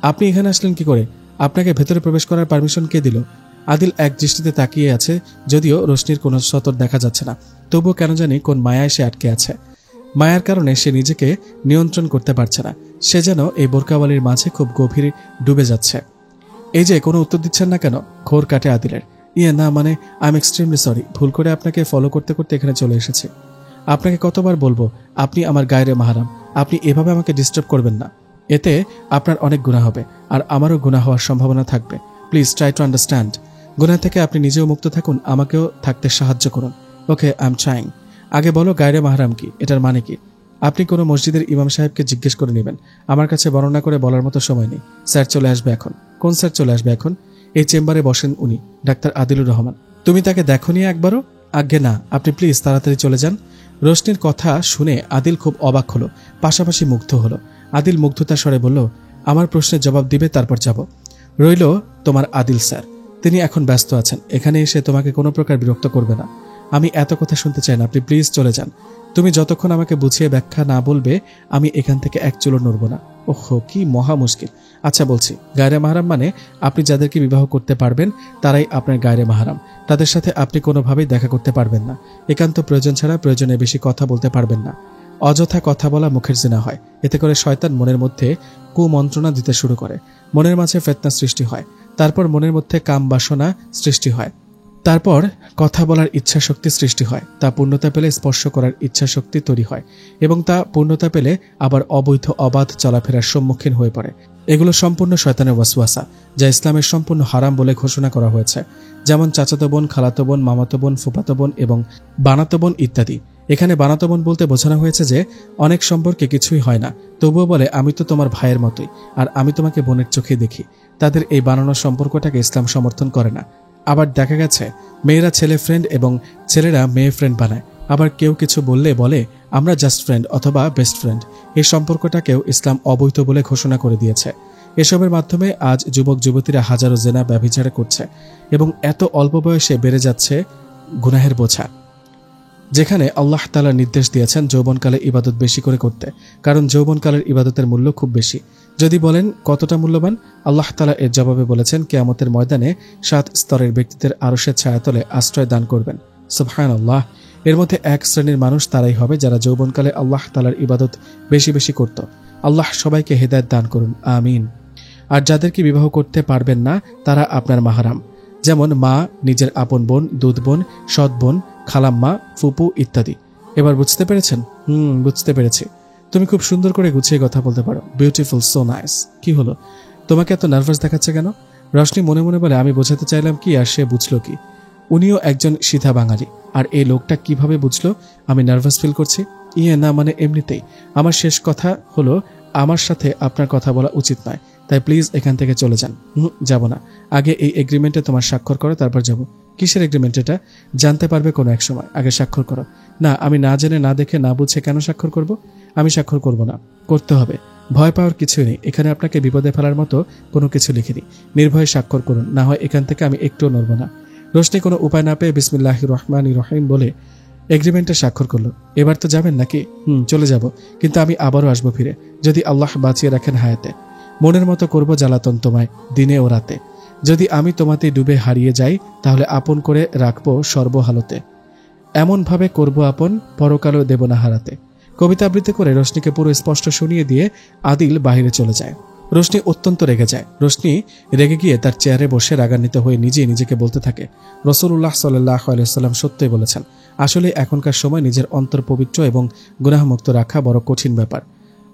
আপনি এখানে আসলেন কি করে? আপনাকে ভেতরে প্রবেশ করার পারমিশন কে দিল? আদিল এক দৃষ্টিতে তাকিয়ে আছে, যদিও রোশনির কোনো সতর দেখা যাচ্ছে না। তবুও কেন জানি কোন মায়ায় সে আটকে আছে। মায়ার কারণে সে নিজেকে নিয়ন্ত্রণ করতে পারছে না। সে যেন এই বোরকাওয়ালির মাঝে খুব গভীর ডুবে যাচ্ছে। এই যে কোনো উত্তর দিচ্ছেন না কেন? ঘোর কাটে আদিলের। না মানে, আই এম এক্সট্রিমলি সরি, ভুল করে আপনাকে ফলো করতে করতে এখানে চলে এসেছে। আপনাকে কতবার বলবো, আপনি আমার গায়ের মাহরাম, আপনি এভাবে আমাকে ডিস্টার্ব করবেন না। এতে আপনার অনেক গুনাহ হবে, আর আমারও গুনাহ হওয়ার সম্ভাবনা থাকবে। Please try to understand. গুনাহ থেকে আপনি নিজেও মুক্ত থাকুন, আমাকেও থাকতে সাহায্য করুন। ওকে, আই এম ট্রাইং। আগে বলো, গায়রে মাহরাম কি? এটার মানে কি? আপনি কোনো মসজিদের ইমাম সাহেবকে জিজ্ঞেস করে নেবেন। আমার কাছে বর্ণনা করে বলার মতো সময় নেই। স্যার চলে আসবে এখন। কোন স্যার চলে আসবে এখন? এই চেম্বারে বসেন উনি, ডাক্তার আদিলুর রহমান। তুমি তাকে দেখোনি একবারও? আজ্ঞে না, আপনি প্লিজ তাড়াতাড়ি চলে যান। রোশনির কথা শুনে আদিল খুব অবাক হলো, পাশাপাশি মুগ্ধ হলো। আদিল মুগ্ধতার স্বরে বলল, আমার প্রশ্নের জবাব দিবে, তারপর যাব। রইল তোমার আদিল স্যার, তিনি এখন ব্যস্ত আছেন, এখানে এসে তোমাকে কোনো প্রকার বিরক্ত করবে না। আমি এত কথা শুনতে চাই না, আপনি প্লিজ চলে যান। তুমি যতক্ষণ আমাকে বুঝিয়ে ব্যাখ্যা না বলবে, আমি এখান থেকে এক চুলো নড়ব না। ওহো, কি মহা মুশকিল। আচ্ছা বলছি, গায়রে মাহরাম মানে আপনি যাদেরকে বিবাহ করতে পারবেন তারাই আপনার গায়রে মাহরাম। তাদের সাথে আপনি কোনোভাবেই দেখা করতে পারবেন না। একান্ত প্রয়োজন ছাড়া প্রয়োজনে বেশি কথা বলতে পারবেন না। অযথা কথা বলা মুখের জিনা হয়। এতে করে শয়তান মনের মধ্যে কুমন্ত্রণা দিতে শুরু করে, মনের মাঝে ফিতনা সৃষ্টি হয়, তারপর মনের মধ্যে কাম বাসনা সৃষ্টি হয়, তারপর কথা বলার ইচ্ছা শক্তি সৃষ্টি হয়, তা পূর্ণতা পেলে স্পর্শ করার ইচ্ছা শক্তি তৈরি হয়, এবং তা পূর্ণতা পেলে আবার অবৈধ অবাধ চলাফেরার সম্মুখীন হয়ে পড়ে। এগুলো সম্পূর্ণ শয়তানের ওয়াসওয়াসা, যা ইসলামের সম্পূর্ণ হারাম বলে ঘোষণা করা হয়েছে, যেমন চাচাতো বোন, খালাতো বোন, মামাতো বোন, ফুফাতো বোন এবং বানাতো বোন ইত্যাদি। এখানে বানাতো বোন বলতে বোঝানো হয়েছে যে অনেক সম্পর্কে কিছুই হয় না, তবুও বলে আমি তো তোমার ভাইয়ের মতোই আর আমি তোমাকে বোনের চোখে দেখি। তাদের এই বানানোর সম্পর্কটাকে ইসলাম সমর্থন করে না। আবার দেখা গেছে মেয়েরা ছেলে ফ্রেন্ড এবং ছেলেরা মেয়ে ফ্রেন্ড বানায়। আবার কেউ কিছু বললে বলে আমরা জাস্ট ফ্রেন্ড অথবা বেস্ট ফ্রেন্ড। এই সম্পর্কটাকেও ইসলাম অবৈধ বলে ঘোষণা করে দিয়েছে। এসবের মাধ্যমে আজ যুবক যুবতীরা হাজারো জেনা ব্যভিচার করছে এবং এত অল্প বয়সে বেড়ে যাচ্ছে গুনাহের বোঝা, যেখানে আল্লাহ তাআলা নির্দেশ দিয়েছেন যৌবনকালে ইবাদত বেশি করে করতে, কারণ যৌবনকালের ইবাদতের মূল্য খুব বেশি। যদি বলেন কতটা মূল্যবান, আল্লাহ তাআলা এর জবাবে বলেছেন কিয়ামতের ময়দানে 7 স্তরের ব্যক্তিদের আরশের ছায়াতলে আশ্রয় দান করবেন। সুবহানাল্লাহ। এর মধ্যে এক শ্রেণীর মানুষ তারাই হবে যারা যৌবনকালে আল্লাহ তাআলার ইবাদত বেশি বেশি করত। আল্লাহ সবাইকে হেদায়েত দান করুন, আমিন। আর যাদেরকে বিবাহ করতে পারবেন না তারা আপনার মাহরাম, যেমন মা, নিজের আপন বোন, দুধ বোন, সৎ বোন, খালাম্মা, ফুপু ইত্যাদি। এবার বুঝতে পেরেছেন? বুঝতে পেরেছি। তুমি খুব সুন্দর করে গুছিয়ে কথা বলতে পারো। Beautiful, so nice. কি হলো, তোমাকে এত নার্ভাস দেখাচ্ছে কেন? রশনি মনে মনে বলে আমি বোঝাতে চাইলাম কি আর সে বুঝলো কি? উনিও একজন সিধা বাঙালি, আর এই লোকটা কিভাবে বুঝলো আমি নার্ভাস ফিল করছি? না, মানে এমনিতেই। আমার শেষ কথা হলো আমার সাথে আপনার কথা বলা উচিত নয়, তাই প্লিজ এখান থেকে চলে যান। যাব না। আগে এই এগ্রিমেন্টে তোমার স্বাক্ষর করো, তারপর যাব। কিসের এগ্রিমেন্ট এটা? জানতে পারবে কোনো এক সময়, আগে স্বাক্ষর করো। না, আমি না জেনে, না দেখে, না বুঝে কেন স্বাক্ষর করব? আমি স্বাক্ষর করব না। করতে হবে। ভয় পাওয়ার কিছুই নেই। এখানে আপনাকে বিপদে ফেলার মতো কোনো কিছু লিখিনি। নির্ভয়ে স্বাক্ষর করুন, না হয় এখান থেকে আমি একটুও নড়ব না। রোশনি কোনো উপায় না পেয়ে বিসমিল্লাহির রহমানির রহিম বলে এগ্রিমেন্টে স্বাক্ষর করলো। এবার তো যাবেন নাকি? চলে যাব, কিন্তু আমি আবারও আসবো ফিরে, যদি আল্লাহ বাঁচিয়ে রাখেন হায়াতে। মনের মতো করব জ্বালাতন তোমায় দিনে ও রাতে। যদি আমি তোমাতে ডুবে হারিয়ে যাই তাহলে আপন করে রাখবো সর্বহালতে। এমনভাবে করব আপন, পরকালও দেব না হারাতে। কবিতা আবৃত্তি করে রোশনিকে পুরো স্পষ্ট শুনিয়ে দিয়ে আদিল বাহিরে চলে যায়। রোশনি অত্যন্ত রেগে যায়। রোশনি রেগে গিয়ে তার চেয়ারে বসে রাগান্বিত হয়ে নিজেকে বলতে থাকে, রাসূলুল্লাহ সাল্লাল্লাহু আলাইহি ওয়াসাল্লাম সত্যই বলেছেন, আসলে এখনকার সময় নিজের অন্তর পবিত্র এবং গুনাহমুক্ত রাখা বড় কঠিন ব্যাপার।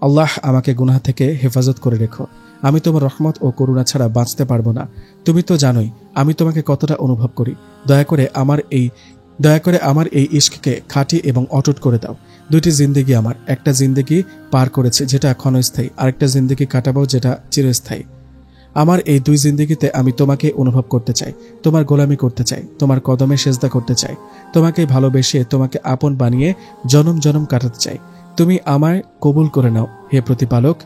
আল্লাহ আমাকে গুনাহ থেকে হেফাজত করে রেখো। আমি তোমার রহমত ও করুণা ছাড়া বাঁচতে পারবো না। তুমি তো জানোই আমি তোমাকে কতটা অনুভব করি। দয়া করে আমার এই ইশককে খাঁটি এবং অটুট করে দাও। 2টি জিন্দেগি আমার, একটা জিন্দেগি পার করেছে যেটা ক্ষণস্থায়ী, আরেকটা জিন্দেগি কাটাবো যেটা চিরস্থায়ী। আমার এই 2 জিন্দেগিতে আমি তোমাকে অনুভব করতে চাই, তোমার গোলামি করতে চাই, তোমার কদমে সেজদা করতে চাই, তোমাকে ভালোবেসে তোমাকে আপন বানিয়ে জনম জনম কাটাতে চাই। তুমি আমায় কবুল করে নাও হে প্রতিপালক।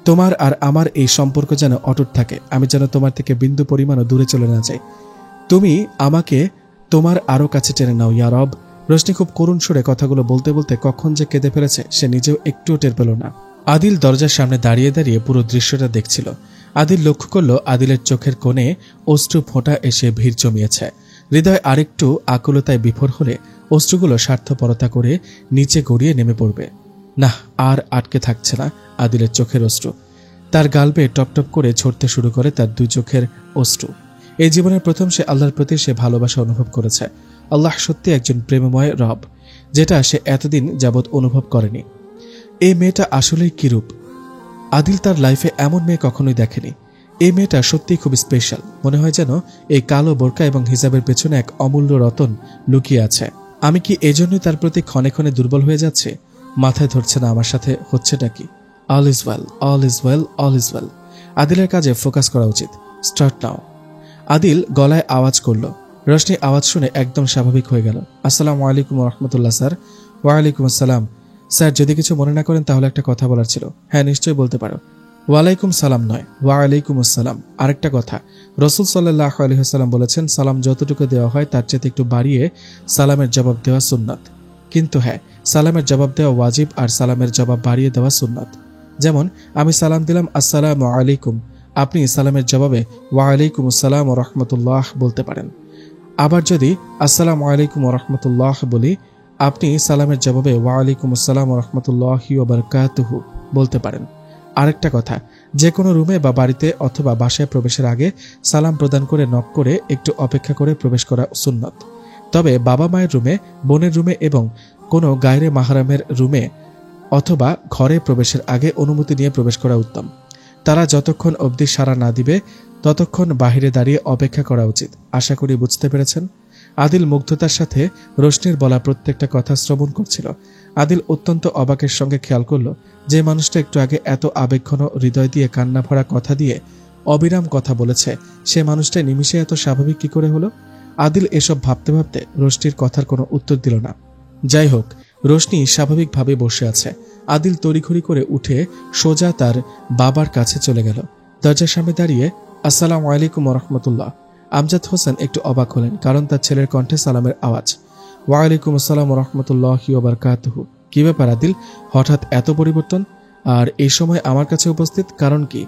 তোমার আর আমার এই সম্পর্ক যেন অটুট থাকে, আমি যেন তোমার থেকে বিন্দু পরিমাণও দূরে চলে না যাই। তুমি আমাকে তোমার আরো কাছে টেনে নাও ইয়া রব। রোশনি খুব করুণ সুরে কথাগুলো বলতে বলতে কখন যে কেঁদে ফেলেছে সে নিজেও একটুও টের পেল না। আদিল দরজার সামনে দাঁড়িয়ে দাঁড়িয়ে পুরো দৃশ্যটা দেখছিল। আদিল লক্ষ্য করল আদিলের চোখের কোণে অশ্রু ফোঁটা এসে ভিড় জমিয়েছে। হৃদয় আরেকটু আকুলতায় বিফোর হলে অশ্রুগুলো স্বার্থপরতা করে নিচে গড়িয়ে নেমে পড়বে। না, আর আটকে থাকছে না আদিলের চোখের অশ্রু। তার গাল বেয়ে টপটপ করে ঝরতে শুরু করে তার 2 চোখের অশ্রু। এই জীবনের প্রথম সে আল্লাহর প্রতি সে ভালোবাসা অনুভব করেছে। আল্লাহ সত্যি একজন প্রেমময় রব, যেটা সে এতদিন যাবৎ অনুভব করেনি। এই মেয়েটা আসলেই কি রূপ! আদিল তার লাইফে এমন মেয়ে কখনোই দেখেনি। এই মেয়েটা সত্যিই খুব স্পেশাল। মনে হয় যেন এই কালো বোরকা এবং হিজাবের পেছনে এক অমূল্য রতন লুকিয়ে আছে। আমি কি এজন্যই তার প্রতি ক্ষণে ক্ষণে দুর্বল হয়ে যাচ্ছে? মাথায় ধরছে না আমার সাথে হচ্ছেটা কি। All is well, all is well, all is well. আদিলের কাজে ফোকাস করা উচিত। Start now. আদিল গলায় আওয়াজ করল। রোশনি আওয়াজ শুনে একদম স্বাভাবিক হয়ে গেল। আসসালামু আলাইকুম রহমতুল্লাহ স্যার। ওয়ালাইকুম আসসালাম। স্যার, যদি কিছু মনে না করেন তাহলে একটা কথা বলার ছিল। হ্যাঁ, নিশ্চয়ই বলতে পারো। ওয়ালাইকুম সালাম নয়, ওয়ালাইকুম আসসালাম। আরেকটা কথা, রাসূল সাল্লাল্লাহু আলাইহি ওয়াসাল্লাম বলেছেন সালাম যতটুকু দেওয়া হয় তার চেয়ে একটু বাড়িয়ে সালামের জবাব দেওয়া সুন্নাত। কিন্তু হ্যাঁ, সালামের জবাব দেওয়া ওয়াজিব আর সালামের জবাব বাড়িয়ে দেওয়া সুন্নাত। যেমন আমি সালাম দিলাম আসসালামু আলাইকুম, আপনি সালামের জবাবে ওয়ালাইকুম আসসালাম ওয়া রাহমাতুল্লাহ বলতে পারেন। আবার যদি আসসালামু আলাইকুম ওয়া রাহমাতুল্লাহ বলি, আপনি সালামের জবাবে ওয়ালাইকুম আসসালাম ওয়া রাহমাতুল্লাহি ওয়া বারাকাতুহু বলতে পারেন। আরেকটা কথা, যে কোনো রুমে বা বাড়িতে অথবা বাসায় প্রবেশের আগে সালাম প্রদান করে নক করে একটু অপেক্ষা করে প্রবেশ করা সুন্নত। তবে বাবা মায়ের রুমে, বোনের রুমে এবং কোনো গায়রে মাহরামের রুমে অথবা ঘরে প্রবেশের আগে অনুমতি নিয়ে প্রবেশ করা উত্তম। তারা যতক্ষণ অবধি সাড়া না দিবে ততক্ষণ বাহিরে দাঁড়িয়ে অপেক্ষা করা উচিত। আশা করি বুঝতে পেরেছেন। আদিল মুগ্ধতার সাথে রোশনির বলা প্রত্যেকটা কথা শ্রবণ করছিল। আদিল অত্যন্ত অবাকের সঙ্গে খেয়াল করল, যে মানুষটা একটু আগে এত আবেগঘন হৃদয় দিয়ে কান্না ভরা কথা দিয়ে অবিরাম কথা বলেছে, সে মানুষটা নিমিষে এত স্বাভাবিক কি করে হলো? আদিল এসব ভাবতে ভাবতে রোশনির কথার কোনো উত্তর দিল না। যাই হোক, রোশনি স্বাভাবিকভাবে বসে আছে। আদিল তড়িঘড়ি করে উঠে সোজা তার বাবার কাছে চলে গেল। দরজার সামনে দাঁড়িয়ে আসসালামু আলাইকুম ওয়া রাহমাতুল্লাহ। আমজাদ হোসেন একটু অবাক হলেন, কারণ তার ছেলের কণ্ঠে সালামের আওয়াজ। ওয়ালাইকুম আসসালাম ওয়া রাহমাতুল্লাহি ওয়া বারাকাতুহু। কি ব্যাপার আদিল, হঠাৎ এত পরিবর্তন? আর এই সময় আমার কাছে উপস্থিত, কারণ কি?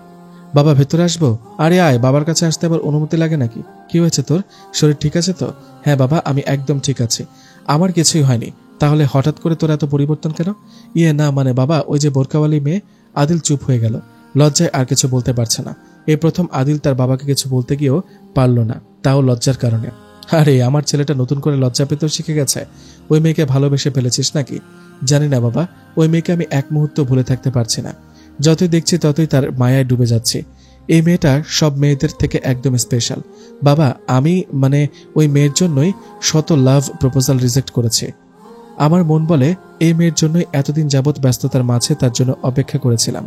বাবা ভেতরে আসবো? আরে আয়, বাবার কাছে আসতে আবার অনুমতি লাগে নাকি? কি হয়েছে তোর? শরীর ঠিক আছে তো? হ্যাঁ বাবা, আমি একদম ঠিক আছি, আমার কিছুই হয়নি। তাহলে হঠাৎ করে তোর এত পরিবর্তন কেন? না মানে বাবা, ওই যে বোরকাওয়ালি মেয়ে। আদিল চুপ হয়ে গেল, লজ্জায় আর কিছু বলতে পারছে না। এই প্রথম আদিল তার বাবাকে কিছু বলতে গিয়েও পারল না, তাও লজ্জার কারণে। আরে আমার ছেলেটা নতুন করে লজ্জা পেতেও শিখে গেছে। ওই মেয়েকে ভালোবেসে ফেলেছিস নাকি? জানি না বাবা, ওই মেয়েকে আমি এক মুহূর্ত ভুলে থাকতে পারছি না। যতই দেখছি ততই তার মায়ায় ডুবে যাচ্ছি। এই মেয়েটা সব মেয়েদের থেকে একদম স্পেশাল বাবা। আমি মানে ওই মেয়ের জন্যই শত লাভ প্রপোজাল রিজেক্ট করেছি। আমার মন বলে এই মেয়ের জন্যই এতদিন যাবৎ ব্যস্ততার মাঝে তার জন্য অপেক্ষা করেছিলাম।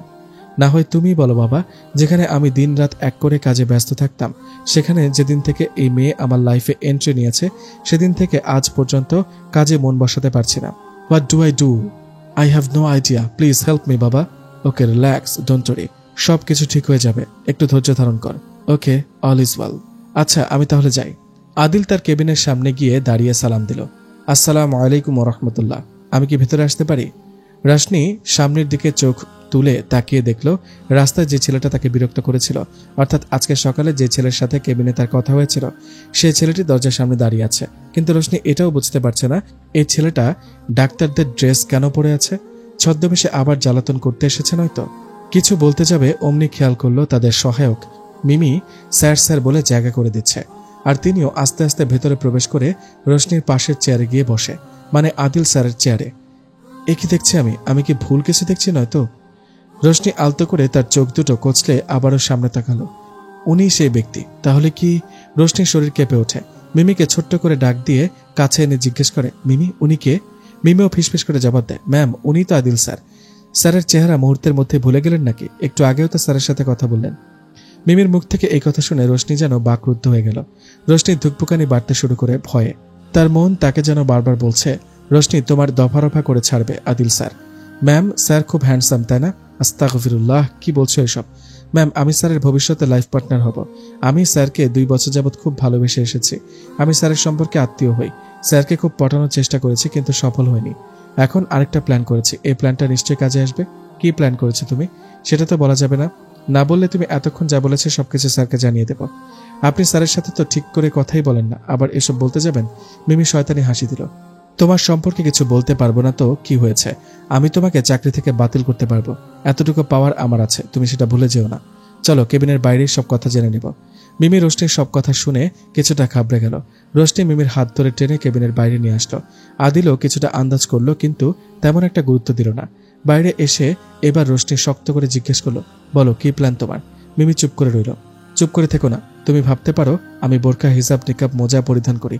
না হয় তুমি বলো বাবা, যেখানে আমি দিন রাত এক করে কাজে ব্যস্ত থাকতাম, সেখানে যেদিন থেকে এই মেয়ে আমার লাইফে এন্ট্রি নিয়েছে সেদিন থেকে আজ পর্যন্ত কাজে মন বসাতে পারছি না। What do I do? I have no idea, please help me বাবা। ওকে রিল্যাক্স, ডোন্ট ওয়ারি, সব কিছু ঠিক হয়ে যাবে, একটু ধৈর্য ধারণ কর। ওকে, অল ইজ ওয়েল। আচ্ছা আমি তাহলে যাই। আদিল তার কেবিনের সামনে গিয়ে দাঁড়িয়ে সালাম দিল। আসসালামু আলাইকুম ওয়া রাহমাতুল্লাহ। আমি কি ভেতরে আসতে পারি? রশনি সামনের দিকে চোখ তুলে তাকিয়ে দেখল, রাস্তায় যে ছেলেটা তাকে বিরক্ত করেছিল, অর্থাৎ আজকে সকালে যে ছেলের সাথে কেবিনে তার কথা হয়েছিল, সেই ছেলেটি দরজার সামনে দাঁড়িয়ে আছে। কিন্তু রশনি এটাও বুঝতে পারছে না এই ছেলেটা ডাক্তারদের ড্রেস কেন পরে আছে। ছদ্মবেশে আবার জ্বালাতন করতে এসেছে নয়তো? কিছু বলতে যাবে অমনি খেয়াল করলো তাদের সহায়ক মিমি স্যার স্যার বলে জায়গা করে দিচ্ছে, আর তিনিও আস্তে আস্তে ভেতরে প্রবেশ করে রশনির পাশের চেয়ারে গিয়ে বসে, মানে আদিল স্যারের চেয়ারে। এ কি দেখছি আমি কি ভুল কিছু দেখছি নয়তো? রশনি আলতো করে তার চোখ দুটো কচলে আবারও সামনে তাকালো। উনি সেই ব্যক্তি তাহলে কি? রশনির শরীর কেঁপে ওঠে। মিমিকে ছোট্ট করে ডাক দিয়ে কাছে এনে জিজ্ঞেস করে, মিমি উনি কে? মিমিও ফিসফিস করে জবাব দেয়, ম্যাম উনি তো আদিল স্যার। স্যারের চেহারা মুহূর্তের মধ্যে ভুলে গেলেন নাকি? একটু আগেও তো স্যারের সাথে কথা বললেন। মিমির মুখ থেকে এই কথা শুনে রশনি যেন বাকরুদ্ধ হয়ে গেল। রশনির ধুকপুকানি বাড়তে শুরু করে ভয়ে। তার মন তাকে যেন বারবার বলছে, রশনি তোমার দফা রফা করে ছাড়বে আদিল স্যার। ম্যাম স্যার খুব হ্যান্ডসাম তাই না? আস্তাগফিরুল্লাহ, কি বলছো এসব? ম্যাম আমি স্যারের ভবিষ্যতে লাইফ পার্টনার হব। আমি স্যারকে 2 বছর যাবৎ খুব ভালোবেসে এসেছি। আমি স্যারের সম্পর্কে আত্মীয় হই। স্যারকে খুব পটানোর চেষ্টা করেছি কিন্তু সফল হয়নি। এখন আরেকটা প্ল্যান করেছি, এই প্ল্যানটা নিশ্চয়ই কাজে আসবে। কি প্ল্যান করেছো তুমি? সেটা তো বলা যাবে না। না বললে তুমি এতক্ষণ যা বলেছে সবকিছু স্যারকে জানিয়ে দেব। আপনি স্যারের সাথে তো ঠিক করে কথাই বলেন না, আবার এসব বলতে যাবেন? মিমি শয়তানি হাসি দিল। তোমার সম্পর্কে কিছু বলতে পারবো না তো কি হয়েছে? আমি তোমাকে চাকরি থেকে বাতিল করতে পারবো, এতটুকু পাওয়ার আমার আছে, তুমি সেটা ভুলে যেও না। চলো কেবিনের বাইরে সব কথা জেনে নেব। মিমি রোশনির সব কথা শুনে কিছুটা ঘাবড়ে গেল। রোশনি মিমির হাত ধরে টেনে কেবিনের বাইরে নিয়ে আসলো। আদিলও কিছুটা আন্দাজ করলো কিন্তু তেমন একটা গুরুত্ব দিল না। বাইরে এসে এবার রোশনি শক্ত করে জিজ্ঞেস করলো, বলো কি প্ল্যান তোমার? মিমি চুপ করে রইল। চুপ করে থেকো না, তুমি ভাবতে পারো আমি বোরকা হিজাব নিকাব মোজা পরিধান করি,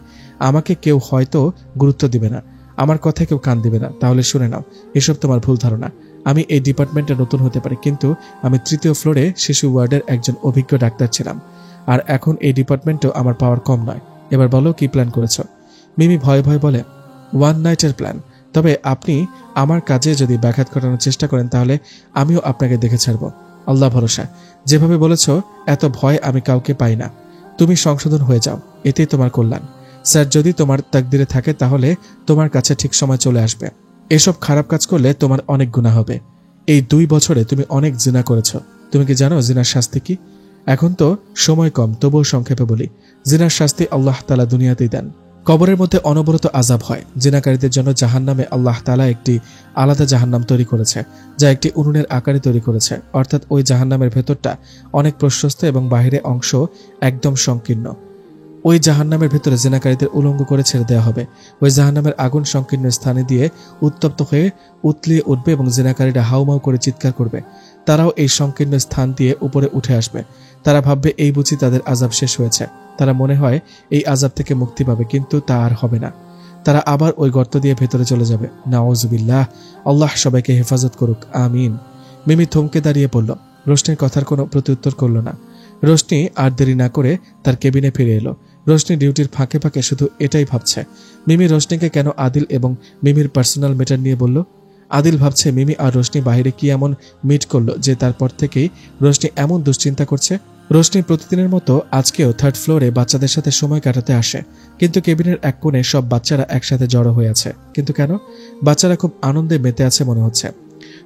আমাকে কেউ হয়তো গুরুত্ব দিবে না, আমার কথায় কেউ কান দিবে না। তাহলে শুনে নাও, এসব তোমার ভুল ধারণা। আমি এই ডিপার্টমেন্টে নতুন হতে পারি কিন্তু আমি 3য় ফ্লোরে শিশু ওয়ার্ডের একজন অভিজ্ঞ ডাক্তার ছিলাম, আর এখন এই ডিপার্টমেন্টেও আমার পাওয়ার কম নয়। এবার বলো কি প্ল্যান করেছ? মিমি ভয়ে ভয়ে বলে, 1 নাইটের প্ল্যান। তবে আপনি আমার কাজে যদি ব্যাঘাত ঘটানোর চেষ্টা করেন তাহলে আমিও আপনাকে দেখে ছাড়ব। আল্লাহ ভরসা, যেভাবে বলেছ এত ভয় আমি কাউকে পাই না। তুমি সংশোধন হয়ে যাও, এতেই তোমার কল্যাণ। স্যার যদি তোমার তাকদিরে থাকে তাহলে তোমার কাছে ঠিক সময় চলে আসবে। এসব খারাপ কাজ করলে তোমার অনেক গুনাহ হবে। এই 2 বছরে তুমি অনেক জিনা করেছ। তুমি কি জানো জিনার শাস্তি কি? এখন তো সময় কম, তবুও সংক্ষেপে বলি, জিনার শাস্তি আল্লাহ তাআলা দুনিয়াতেই দেন। কবরের মধ্যে অনবরত আযাব হয়। জিনাকারীদের জন্য জাহান্নামে আল্লাহ তাআলা একটি আলাদা জাহান্নাম তৈরি করেছে, যা একটি উনুনের আকারে তৈরি করেছে। অর্থাৎ ওই জাহান্নামের ভেতরটা অনেক প্রশস্ত এবং বাহিরে অংশ একদম সংকীর্ণ। ওই জাহান্নামের ভেতরে জিনাকারীদের উলঙ্গ করে ছেড়ে দেওয়া হবে। ওই জাহান্নামের আগুন সংকীর্ণ স্থানে দিয়ে উত্তপ্ত হয়ে উতলিয়ে উঠবে এবং জিনাকারীরা হাউমাউ করে চিৎকার করবে। তারাও এই সংকীর্ণ স্থান দিয়ে উপরে উঠে আসবে। তারা ভাববে এই বুঝি তাদের আযাব শেষ হয়েছে। তারা মনে হয় এই আযাব থেকে মুক্তি পাবে, কিন্তু তা আর হবে না। তারা আবার ওই গর্ত দিয়ে ভেতরে চলে যাবে। নাউযুবিল্লাহ, আল্লাহ সবাইকে হেফাজত করুক, আমিন। মিমি থমকে দাঁড়িয়ে পড়ল। রোশনির কথার কোনো প্রত্যুত্তর করল না। রোশনি আর দেরি না করে তার কেবিনে ফিরে এলো। রোশনি ডিউটির ফাঁকে ফাঁকে শুধু এটাই ভাবছে, মিমি রোশনিকে কেন আদিল এবং মিমির পার্সোনাল ম্যাটার নিয়ে বলল। আদিল ভাবছে মিমি আর রোশনি বাইরে কি এমন মিট করলো যে তারপর থেকেই রোশনি এমন দুশ্চিন্তা করছে। রোশনি প্রতিদিনের মতো আজকেও 3rd ফ্লোরে বাচ্চাদের সাথে সময় কাটাতে আসে, কিন্তু কেবিনের এক কোণে সব বাচ্চারা একসাথে জড়ো হয়ে আছে। কিন্তু কেন? বাচ্চারা খুব আনন্দে মেতে আছে মনে হচ্ছে।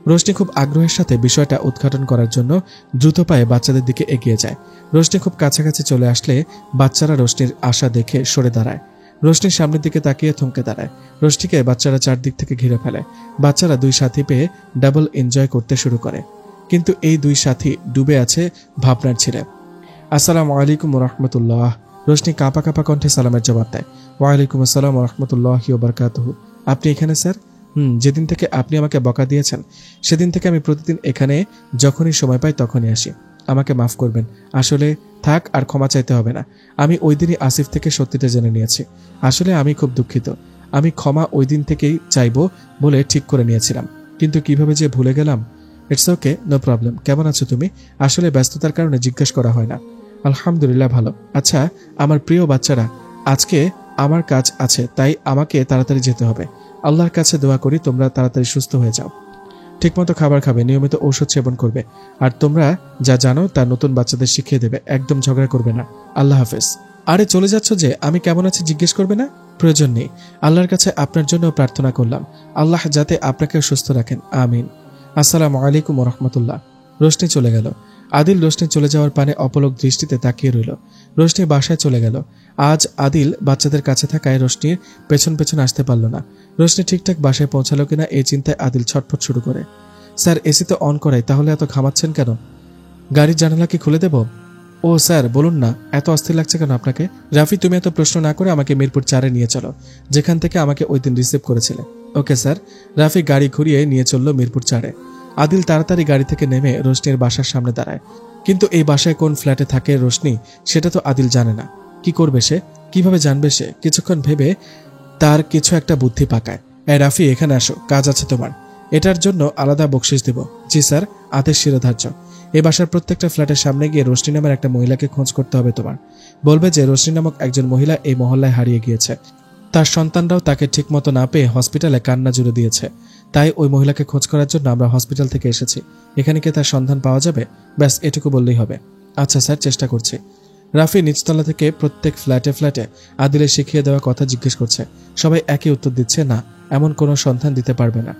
রোশনি খুব আগ্রহের সাথে বিষয়টা উদ্ঘাটন করার জন্য দ্রুত পায়ে বাচ্চাদের দিকে এগিয়ে যায়। রোশনি খুব কাছাকাছি চলে আসলে বাচ্চারা রোশনির আশা দেখে সরে দাঁড়ায়। রোশনির সামনের দিকে তাকিয়ে থমকে দাঁড়ায়। রোশনিকে বাচ্চারা চারদিক থেকে ঘিরে ফেলে। বাচ্চারা দুই সাথী পেয়ে ডাবল এনজয় করতে শুরু করে, কিন্তু এই দুই সাথী ডুবে আছে ভাবনার ছিঁড়ে। আসসালামু আলাইকুম ওয়া রাহমাতুল্লাহ। রোশনি কাঁপা কাঁপা কণ্ঠে সালামের জবাব দেয়। ওয়ালাইকুম আসসালাম ওয়া রাহমাতুল্লাহি ওয়া বারাকাতুহু। আপনি এখানে স্যার? যেদিন থেকে আপনি আমাকে বকা দিয়েছেন সেদিন থেকে আমি প্রতিদিন এখানে যখনই সময় পাই তখনই আসি। আমাকে মাফ করবেন, আসলে থাক, আর ক্ষমা চাইতে হবে না। আমি ওই দিনই আসিফ থেকে সত্যিটা জেনে নিয়েছি। আসলে আমি খুব দুঃখিত। আমি ক্ষমা ওই দিন থেকেই চাইবো বলে ঠিক করে নিয়েছিলাম, কিন্তু কিভাবে যে ভুলে গেলাম। It's okay, no problem. কেমন আছো তুমি? আসলে ব্যস্ততার কারণে জিজ্ঞেস করা হয় না। আলহামদুলিল্লাহ ভালো। আচ্ছা আমার প্রিয় বাচ্চারা, আজকে আমার কাজ আছে, তাই আমাকে তাড়াতাড়ি যেতে হবে। আল্লাহর কাছে দোয়া করি তোমরা তাড়াতাড়ি সুস্থ হয়ে যাও। ঠিকমতো খাবার খাবে, নিয়মিত ঔষধ সেবন করবে, আর তোমরা যা জানো তা নতুন বাচ্চাদের শিখিয়ে দেবে। একদম ঝগড়া করবে না। আল্লাহ হাফেজ। আরে চলে যাচ্ছ যে, আমি কেমন আছি জিজ্ঞেস করবে না? প্রয়োজন নেই। আল্লাহর কাছে আপনার জন্য প্রার্থনা করলাম, আল্লাহ যাতে আপনাকেও সুস্থ রাখেন, আমিন। আসসালামু আলাইকুম ওয়া রাহমাতুল্লাহ। রোশনি চলে গেল। আদিল রোশনি চলে যাওয়ার পানে অপলক দৃষ্টিতে তাকিয়ে রইল। রোশনি বাসায় চলে গেল। আজ আদিল বাচ্চাদের কাছে থাকায় রোশনির পেছন পেছন আসতে পারল না। রোশনি ঠিকঠাক বাসায় পৌঁছালো কিনা এই চিন্তায় আদিল ছটফট শুরু করে। স্যার এসি তো অন করাই, তাহলে এত ঘামাচ্ছেন কেন? গাড়ির জানালা কি খুলে দেব? ও স্যার বলুন না, এত অস্থির লাগছে কেন আপনাকে? রাফি তুমি এত প্রশ্ন না করে আমাকে মিরপুর 4-এ নিয়ে চলো, যেখান থেকে আমাকে ওই দিন রিসিভ করেছিলে। Okay sir. রাফি গাড়ি ঘুরিয়ে নিয়ে চলল মিরপুর 4-এ। আদিল তাড়াতাড়ি গাড়ি থেকে নেমে রোশনির বাসার সামনে দাঁড়ায়, কিন্তু এই বাসায় কোন ফ্ল্যাটে থাকে রোশনি সেটা তো আদিল জানে না। কি করবে সে? কিভাবে জানবে সে? কিছুক্ষণ ভেবে তার কিছু একটা বুদ্ধি পাকায়। রাফি এখানে আসো, কাজ আছে তোমার। এটার জন্য আলাদা বকশিস দেব। জি স্যার, আদেশ শিরোধার্য। এই বাসার প্রত্যেকটা ফ্ল্যাটের সামনে গিয়ে রোশনি নামের একটা মহিলাকে খোঁজ করতে হবে তোমার। বলবে যে রোশনি নামক একজন মহিলা এই মহল্লায় হারিয়ে গিয়েছে। তার সন্তানরাও তাকে ঠিকমতো না পেয়ে হসপিটালে কান্না জুড়ে দিয়েছে। তাই ওই মহিলাকে খোঁজ করার জন্য আমরা হসপিটাল থেকে এসেছি। এখানে কি তার সন্ধান পাওয়া যাবে? ব্যাস এটুকু বললেই হবে। আচ্ছা স্যার, চেষ্টা করছি। রাফি নিচতলা থেকে প্রত্যেক ফ্ল্যাটে ফ্ল্যাটে আদিলের শিখিয়ে দেওয়া কথা জিজ্ঞেস করছে। সবাই একই উত্তর দিচ্ছে, না, এমন কোনো সন্ধান দিতে পারবে না।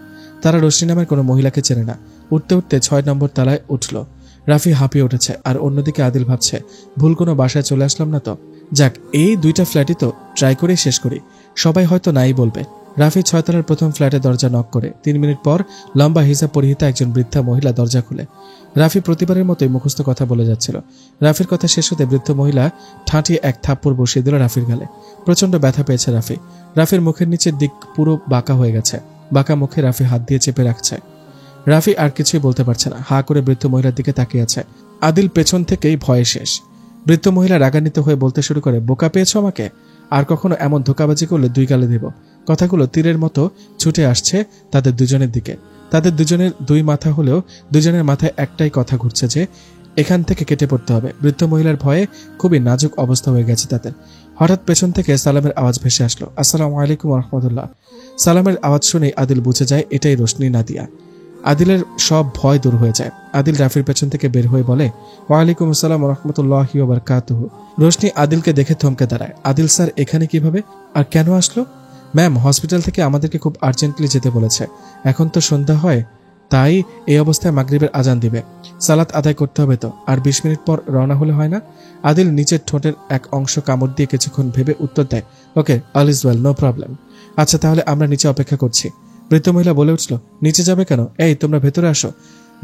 তারা রোশনি নামের কোনো মহিলাকে চেনে না। উঠতে উঠতে 6 নম্বর তলায় উঠল। রাফি হাঁপিয়ে উঠেছে, আর অন্যদিকে আদিল ভাবছে, ভুল কোনো বাসায় চলে আসলাম না তো? যাক, এই 2টা ফ্ল্যাটই তো ট্রাই করেই শেষ করি। সবাই হয়তো নাই বলবে। রাফি 6 তলার প্রথম ফ্ল্যাটে দরজা নক করে। 3 মিনিট পর লম্বা হিজাব পরিহিতা একজন বৃদ্ধা মহিলা দরজা খুলে। রাফি প্রতিবারের মতোই মুখস্থ কথা বলে যাচ্ছিল। রাফির কথা শেষ হতে বৃদ্ধ মহিলা ঠাঁটিয়ে এক থাপ্পড় বসিয়ে দিল রাফির গালে। প্রচন্ড ব্যথা পেয়েছে রাফি। রাফির মুখের নিচের দিক পুরো বাঁকা হয়ে গেছে। বাঁকা মুখে রাফি হাত দিয়ে চেপে রাখছে। রাফি আর কিছুই বলতে পারছে না, হা করে বৃদ্ধ মহিলার দিকে তাকিয়ে আছে। আদিল পেছন থেকেই ভয়ে শেষ। বৃদ্ধ মহিলা রাগান্বিত হয়ে বলতে শুরু করে, বোকা পেয়েছ আমাকে? আর কখনো এমন ধোকাবাজি করলে 2 গালে দেব। কথাগুলো তীরের মতো ছুটে আসছে তাদের দুজনের দিকে। তাদের দুজনের 2 মাথা হলেও দুজনের মাথায় একটাই কথা ঘুরছে যে এখান থেকে কেটে পড়তে হবে। বৃদ্ধ মহিলার ভয়ে খুবই নাজুক অবস্থা হয়ে গেছে তাদের। হঠাৎ পেছন থেকে সালামের আওয়াজ ভেসে আসলো। আসসালামু আলাইকুম ওয়া রাহমাতুল্লাহ। সালামের আওয়াজ শুনেই আদিল বুঝে যায় এটাই রোশনি নাদিয়া। আদিলের সব ভয় দূর হয়ে যায়। আদিল রাফির পেছন থেকে বের হয়ে বলে, ওয়ালাইকুম আসসালাম ওয়া রাহমাতুল্লাহি ওয়া বারাকাতুহু। রোশনি আদিলকে দেখে থমকে দাঁড়ায়। আদিল স্যার এখানে কিভাবে আর কেন আসলো? ম্যাম, হসপিটাল থেকে আমাদেরকে খুব আর্জেন্টলি যেতে বলেছে। এখন তো সন্ধ্যা হয়, তাই এই অবস্থায় মাগরিবের আজান দিবে। সালাত আদায় করতে হবে তো, আর 20 মিনিট পর রওনা হলে হয় না? আদিল নিচের ঠোঁটের এক অংশ কামড় দিয়ে কিছুক্ষণ ভেবে উত্তর দেয়, okay, all is well, no problem. আচ্ছা তাহলে আমরা নিচে অপেক্ষা করছি। বৃদ্ধ মহিলা বলে উঠল, নিচে যাবে কেন? এই তোমরা ভেতরে আসো,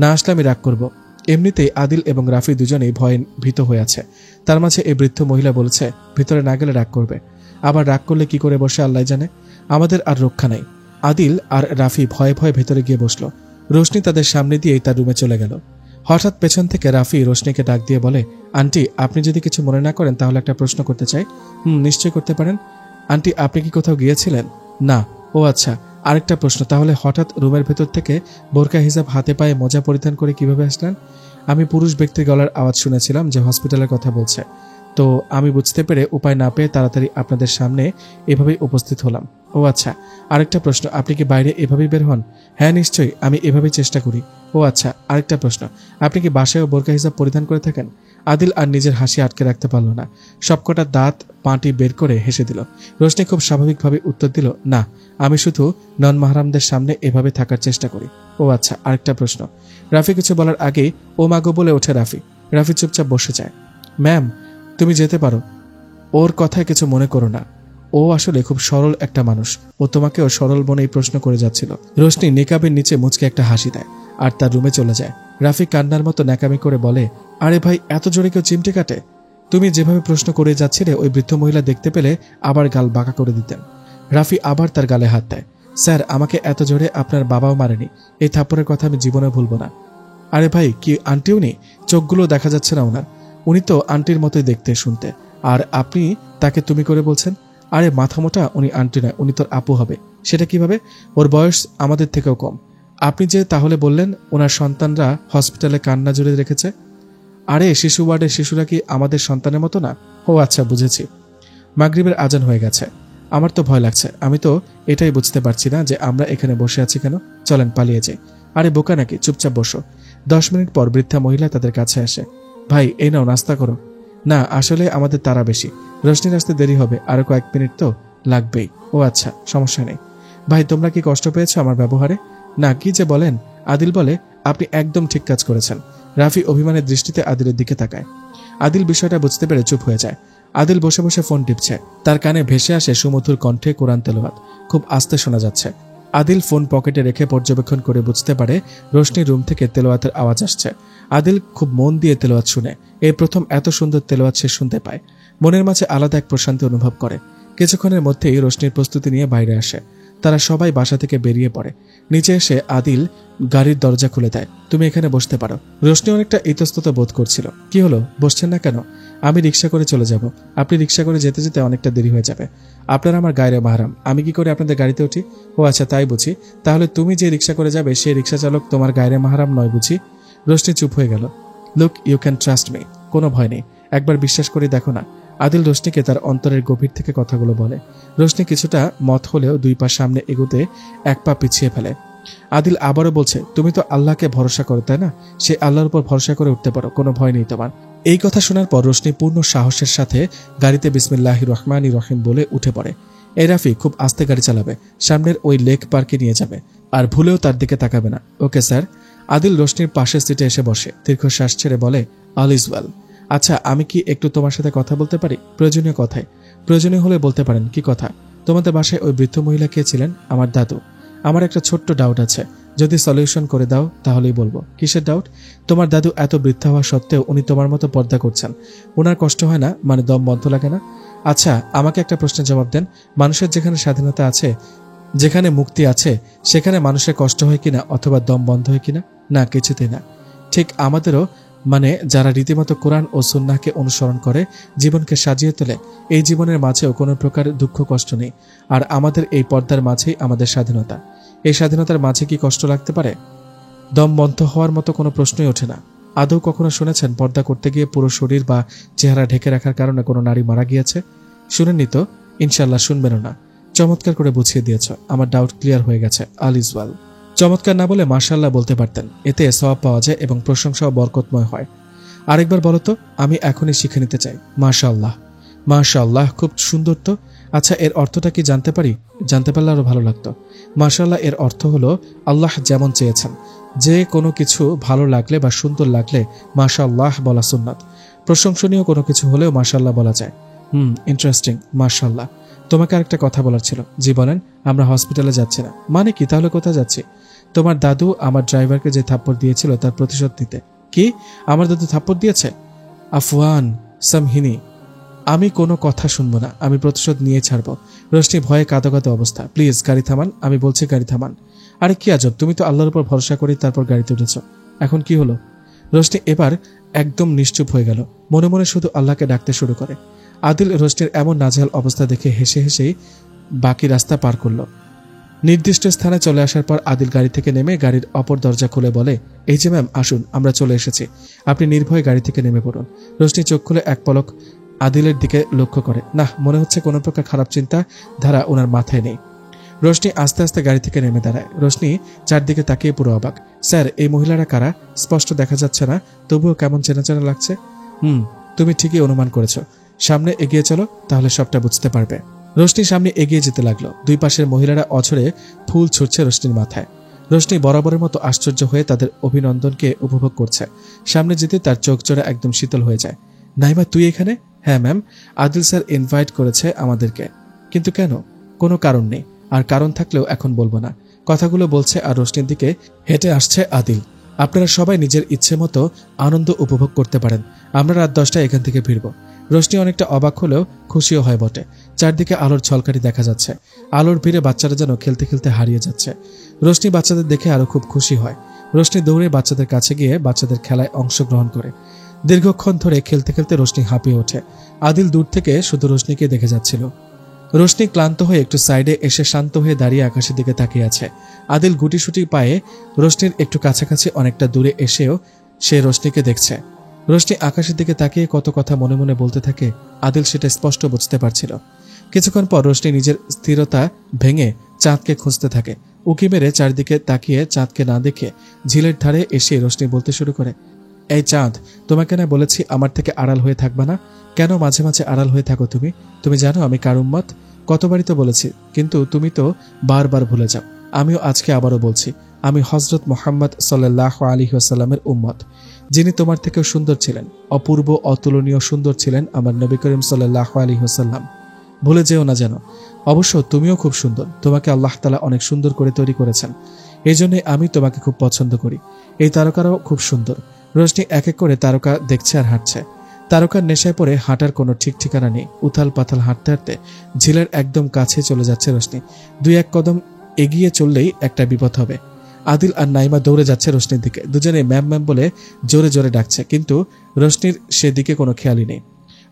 না আসলে আমি রাগ করব। এমনিতেই আদিল এবং রাফি দুজনেই ভয়ে ভীত হয়ে আছে। তার মাঝে এই বৃদ্ধ মহিলা বলছে ভিতরে না গেলে রাগ করবে, আবার রাগ করলে কি করে বসে আল্লাহ জানে। আমাদের আর রক্ষা নাই। আদিল আর রাফি ভয়ে ভয়ে ভেতরে গিয়ে বসলো। রোশনি তাদের সামনে দিয়েই তার রুমে চলে গেল। হঠাৎ পেছন থেকে রাফি রোশনিকে ডাক দিয়ে বলে, আন্টি আপনি যদি কিছু মনে না করেন তাহলে একটা প্রশ্ন করতে চাই। নিশ্চয়ই করতে পারেন। আন্টি আপনি কি কোথাও গিয়েছিলেন? না। ও আচ্ছা, আরেকটা প্রশ্ন, তাহলে হঠাৎ রুমের ভেতর থেকে বোরকা হিজাব হাতে পায়ে মোজা পরিধান করে কিভাবে আসলেন? আমি পুরুষ ব্যক্তির গলার আওয়াজ শুনেছিলাম যে হসপিটালের কথা বলছে, তো আমি বুঝতে পেরে উপায় না পেয়ে তাড়াতাড়ি আপনাদের সামনে এভাবেই উপস্থিত হলাম। ও আচ্ছা, আরেকটা প্রশ্ন, আপনি কি বাইরে এভাবেই বের হন? হ্যাঁ নিশ্চয়ই, আমি এভাবেই চেষ্টা করি। ও আচ্ছা, আরেকটা প্রশ্ন, আপনি কি বাসায়ও বোরকা হিজাব পরিধান করে থাকেন? আদিল আর নিজের হাসি আটকে রাখতে পারল না, সবকটা দাঁত পাটি বের করে হেসে দিল। রোশনি খুব স্বাভাবিকভাবে উত্তর দিল, না, আমি শুধু নন মাহরামদের সামনে এভাবে থাকার চেষ্টা করি। ও আচ্ছা, আরেকটা প্রশ্ন। রাফি কিছু বলার আগেই ও মাগো বলে ওঠে রাফি। রাফি চুপচাপ বসে যায়। ম্যাম তুমি যেতে পারো, ওর কথায় কিছু মনে করো না, ও আসলে খুব সরল একটা মানুষ, ও তোমাকেও সরল মনেই প্রশ্ন করে যাচ্ছিল। রোশনি নিকাবের নিচে মুচকে একটা হাসি দেয় আর তার রুমে চলে যায়। রাফি কান্নার মতো ন্যাকামি করে বলে, আরে ভাই এত জোরে কেউ চিমটে কাটে? তুমি যেভাবে প্রশ্ন করে যাচ্ছিলে ওই বৃদ্ধ মহিলা দেখতে পেলে আবার গাল বাঁকা করে দিতেন। রাফি আবার তার গালে হাত দেয়। স্যার আমাকে এত জোরে আপনার বাবাও মারেনি, এই থাপ্পড়ের কথা আমি জীবনে ভুলবো না। আরে ভাই কি আন্টি উনি? চোখগুলো দেখা যাচ্ছে না ওনার, উনি তো আন্টির মতোই দেখতে শুনতে, আর আপনি তাকে তুমি করে বলছেন? আরে মাথা মোটা, উনি আন্টি নয়, উনি তোর আপু হবে। সেটা কিভাবে? ওর বয়স আমাদের থেকেও কম। আপনি যে তাহলে বললেন ওনার সন্তানরা হসপিটালে কান্না জুড়ে রেখেছে? আরে শিশু ওয়ার্ডের শিশুরা কি আমাদের সন্তানের মতো না? ও আচ্ছা বুঝেছি। মাগরিবের আজান হয়ে গেছে, আমার তো ভয় লাগছে। আমি তো এটাই বুঝতে পারছি না যে আমরা এখানে বসে আছি কেন। চলেন পালিয়ে যাই। আরে বোকা নাকি, চুপচাপ বসো। 10 মিনিট পর বৃদ্ধা মহিলা তাদের কাছে আসে। ভাই এই নাও নাস্তা করো। না আসলে আমাদের তাড়া বেশি, রোশনির আসতে দেরি হবে, আরো কয়েক মিনিট তো লাগবেই। ও আচ্ছা সমস্যা নেই। ভাই তোমরা কি কষ্ট পেয়েছো আমার ব্যবহারে? না, কি যে বলেন। আদিল বলে, আপনি একদম ঠিক কাজ করেছেন। রাফি অভিমানের দৃষ্টিতে আদিলের দিকে তাকায়। আদিল বিষয়টা বুঝতে পেরে চুপ হয়ে যায়। আদিল বসে বসে ফোন টিপছে, তার কানে ভেসে আসে সুমধুর কণ্ঠে কোরআন তেলাওয়াত, খুব আস্তে শোনা যাচ্ছে। আদিল ফোন পকেটে রেখে পর্যবেক্ষণ করে বুঝতে পারে রোশনির রুম থেকে তেলাওয়াতের আওয়াজ আসছে। আদিল খুব মন দিয়ে তেলাওয়াত শুনে, এই প্রথম এত সুন্দর তেলাওয়াত সে শুনতে পায়। মনের মাঝে আলাদা এক প্রশান্তি অনুভব করে। কিছুক্ষণের মধ্যেই রোশনির প্রস্তুতি নিয়ে বাইরে আসে। তারা সবাই বাসা থেকে বেরিয়ে পড়ে। নিচে এসে আদিল গাড়ির দরজা খুলে দেয়। তুমি এখানে বসতে পারো। রোশনি অনেকটা ইতস্তত বোধ করছিল। কি হলো, বসছেন না কেন? আমি রিক্সা করে চলে যাব। আপনি রিক্সা করে যেতে যেতে অনেকটা দেরি হয়ে যাবে। আপনারা আমার গায়ের মাহরাম, আমি কি করে আপনাদের গাড়িতে উঠি? ও আচ্ছা তাই বুঝি। তাহলে তুমি যে রিক্সা করে যাবে সেই রিক্সা চালক তোমার গায়ের মাহরাম নয় বুঝি? রোশনি চুপ হয়ে গেল। Look you can trust me, কোনো ভয় নেই, একবার বিশ্বাস করে দেখো না। আদিল রোশনিকে তার অন্তরের গভীর থেকে কথাগুলো বলে। রোশনি কিছুটা মত হলেও 2 পা সামনে এগোতে 1 পা পিছিয়ে ফেলে। আদিল আবারও বলছে, তুমি তো আল্লাহকে ভরসা করো তাই না? সে আল্লাহর উপর ভরসা করে উঠতে পারো, কোনো ভয় নেই তোমার। এই কথা শোনার পর রোশনি পূর্ণ সাহসের সাথে গাড়িতে বিসমিল্লাহির রহমানির রহিম বলে উঠে পড়ে। এই রাফি খুব আস্তে গাড়ি চালাবে, সামনের ওই লেক পার্কে নিয়ে যাবে, আর ভুলেও তার দিকে তাকাবে না। Okay sir. আদিল রোশনির পাশের সিটে এসে বসে দীর্ঘশ্বাস ছেড়ে বলে, অল ইজ ওয়েল। আচ্ছা আমি কি একটু তোমার সাথে কথা বলতে পারি? প্রয়োজনীয় কথায়। প্রয়োজনীয় হলে বলতে পারেন। কি কথা? তোমাদের বাসায় ওই বৃদ্ধ মহিলা কে ছিলেন? আমার দাদু। আমার একটা ছোট্ট ডাউট আছে, যদি সলিউশন করে দাও তাহলেই বলবো। কিসের ডাউট? তোমার দাদু এত বৃদ্ধ হওয়া সত্ত্বেও উনি তোমার মতো পর্দা করছেন, ওনার কষ্ট হয় না? মানে দম বন্ধ লাগে না? আচ্ছা আমাকে একটা প্রশ্নের জবাব দেন, মানুষের যেখানে স্বাধীনতা আছে, যেখানে মুক্তি আছে, সেখানে মানুষের কষ্ট হয় কিনা অথবা দম বন্ধ হয় কিনা? না, কিছুতেই না। ঠিক আমাদেরও, মানে যারা রীতিমতো কোরআন ও সুন্নাহকে অনুসরণ করে জীবনকে সাজিয়ে তোলে, এই জীবনের মাঝেও কোনো প্রকার দুঃখ কষ্ট নেই। আর আমাদের এই পর্দার মাঝেই আমাদের স্বাধীনতা। এই স্বাধীনতার মাঝে কি কষ্ট লাগতে পারে? দম বন্ধ হওয়ার মতো কোনো প্রশ্নই ওঠে না। আদৌ কখনো শুনেছেন পর্দা করতে গিয়ে পুরো শরীর বা চেহারা ঢেকে রাখার কারণে কোনো নারী মারা গিয়েছে? শুনেননি তো? ইনশাল্লাহ শুনবেনও না। চমৎকার করে বুঝিয়ে দিয়েছ, আমার ডাউট ক্লিয়ার হয়ে গেছে। All is well. চমৎকার না বলে মাশাআল্লাহ বলতে পারতেন, এতে সওয়াব পাওয়া যায় এবং প্রশংসাও বরকতময় হয়। আরেকবার বলো তো, আমি এখনই শিখে নিতে চাই। মাশাআল্লাহ। মাশাআল্লাহ, খুব সুন্দর তো। আচ্ছা এর অর্থটা কি জানতে পারি? জানতে পারলে আরো ভালো লাগতো। মাশাআল্লাহ এর অর্থ হলো আল্লাহ যেমন চেয়েছেন। যে কোনো কিছু ভালো লাগলে বা সুন্দর লাগলে মাশাআল্লাহ বলা সুন্নাত। প্রশংসনীয় কোনো কিছু হলেও মাশাআল্লাহ বলা যায়। ইন্টারেস্টিং। মাশাআল্লাহ। তোমাকে আরেকটা কথা বলার ছিল। জি বলেন। আমরা হসপিটালে যাচ্ছি না। মানে কি? তাহলে কোথায় যাচ্ছি? তোমার দাদু আমার ড্রাইভারকে যে থাপ্পড় দিয়েছিল তার প্রতিশোধ নিতে। কি? আমার দাদু থাপ্পড় দিয়েছে? আফওয়ান সামহিনী, আমি কোনো কথা শুনবো না, আমি প্রতিশোধ নিয়ে ছাড়বো। রোশনি ভয়ে কাঁদো কাঁদো অবস্থা। প্লিজ গাড়ি থামান, আমি বলছি গাড়ি থামান। আরে কি আজব, তুমি তো আল্লাহর উপর ভরসা করি তারপর গাড়িতে উঠেছ, এখন কি হলো? রোশনি এবার একদম নিশ্চুপ হয়ে গেল, মনে মনে শুধু আল্লাহকে ডাকতে শুরু করে। আদিল রোশনির এমন নাজেহাল অবস্থা দেখে হেসে হেসেই বাকি রাস্তা পার করলো। নির্দিষ্ট স্থানে চলে আসার পর আদিল গাড়ি থেকে নেমে গাড়ির অপর দরজা খুলে বলে, এই যে ম্যাম, আসুন, আমরা চলে এসেছি, আপনি নির্ভয়ে গাড়ি থেকে নেমে পড়ুন। রোশনি চোখ খুলে এক পলক আদিলের দিকে লক্ষ্য করে। না, মনে হচ্ছে কোনো প্রকার খারাপ চিন্তা ধারা ওনার মাথায় নেই। রোশনি আস্তে আস্তে গাড়ি থেকে নেমে দাঁড়ায়। রোশনি চারদিকে তাকিয়ে পুরো অবাক। স্যার, এই মহিলারা কারা? স্পষ্ট দেখা যাচ্ছে না, তবুও কেমন চেনা চেনা লাগছে। তুমি ঠিকই অনুমান করেছ, সামনে এগিয়ে চলো, তাহলে সবটা বুঝতে পারবে। রোশনি সামনে এগিয়ে যেতে লাগলো। দুই পাশের মহিলারা অঝরে ফুল ছুটছে রোশনির মাথায়। রোশনি বরাবরের মতো আশ্চর্য হয়ে তাদের অভিনন্দনকে উপভোগ করছে। সামনে যেতে তার চোখ জোড়া একদম শীতল হয়ে যায়। নাইমা, তুই এখানে? হ্যাঁ ম্যাম, আদিল স্যার ইনভাইট করেছে আমাদেরকে। কিন্তু কেন? কোনো কারণ নেই, আর কারণ থাকলেও এখন বলবো না। কথাগুলো বলছে আর রোশনির দিকে হেঁটে আসছে আদিল। আপনারা সবাই নিজের ইচ্ছে মতো আনন্দ উপভোগ করতে পারেন, আমরা রাত 10টায় এখান থেকে ফিরব। রোশনি অনেকটা অবাক হলেও খুশিও হয় বটে। চারদিকে আলোর ঝলকানি দেখা যাচ্ছে, আলোর ভিড়ে বাচ্চারা যেন খেলতে খেলতে হারিয়ে যাচ্ছে। রোশনি বাচ্চাদের দেখে আরো খুব খুশি হয়। রোশনি দৌড়ে বাচ্চাদের কাছে গিয়ে বাচ্চাদের খেলায় অংশগ্রহণ করে। দীর্ঘক্ষণ ধরে খেলতে খেলতে রোশনি হাঁপিয়ে ওঠে। আদিল দূর থেকে শুধু রোশনিকে দেখে যাচ্ছিল। রোশনি ক্লান্ত হয়ে একটু সাইডে এসে শান্ত হয়ে দাঁড়িয়ে আকাশের দিকে তাকিয়ে আছে। আদিল গুটিসুটি পায়ে রোশনির একটু কাছাকাছি অনেকটা দূরে এসেও সে রোশনিকে দেখছে। রোশনি আকাশের দিকে তাকিয়ে কত কথা মনে মনে বলতে থাকে, আদিল সেটা স্পষ্ট বুঝতে পারছিল। কিছুক্ষণ পর রোশনি নিজের স্থিরতা ভেঙে চাঁদকে খুঁজতে থাকে। উকি মেরে চারদিকে তাকিয়ে চাঁদকে না দেখে ঝিলের ধারে এসে রোশনি বলতে শুরু করে, এই চাঁদ, তোমাকে না বলেছি আমার থেকে আড়াল হয়ে থাকবা না? কেন মাঝে মাঝে আড়াল হয়ে থাকো তুমি? তুমি জানো আমি কার উম্মত? কতবারই তো বলেছি, কিন্তু তুমি তো বারবার ভুলে যাও। আমিও আজকে আবারও বলছি, আমি হযরত মুহাম্মদ সাল্লাল্লাহু আলাইহি ওয়াসাল্লামের উম্মত, যিনি তোমার থেকেও সুন্দর ছিলেন, অপূর্ব অতুলনীয় সুন্দর ছিলেন আমার নবী করিম সাল্লাল্লাহু আলাইহি ওয়াসাল্লাম। ভুলে যেও না যেন। অবশ্য তুমিও খুব সুন্দর, তোমাকে আল্লাহ তাআলা অনেক সুন্দর করে তৈরি করেছেন, এই জন্য আমি তোমাকে খুব পছন্দ করি। এই তারকারাও খুব সুন্দর। রোশনি এক এক করে তারকা দেখছে আর হাঁটছে। তারকার নেশায় পড়ে হাঁটার কোনো ঠিক ঠিকানা নেই। উথাল পাথাল হাঁটতে হাঁটতে ঝিলের একদম কাছে চলে যাচ্ছে রোশনি। দুই এক কদম এগিয়ে চললেই একটা বিপদ হবে। আদিল আর নাইমা দৌড়ে যাচ্ছে রোশনির দিকে। দুজনে ম্যাম ম্যাম বলে জোরে জোরে ডাকছে, কিন্তু রোশনির সেদিকে কোনো খেয়ালই নেই।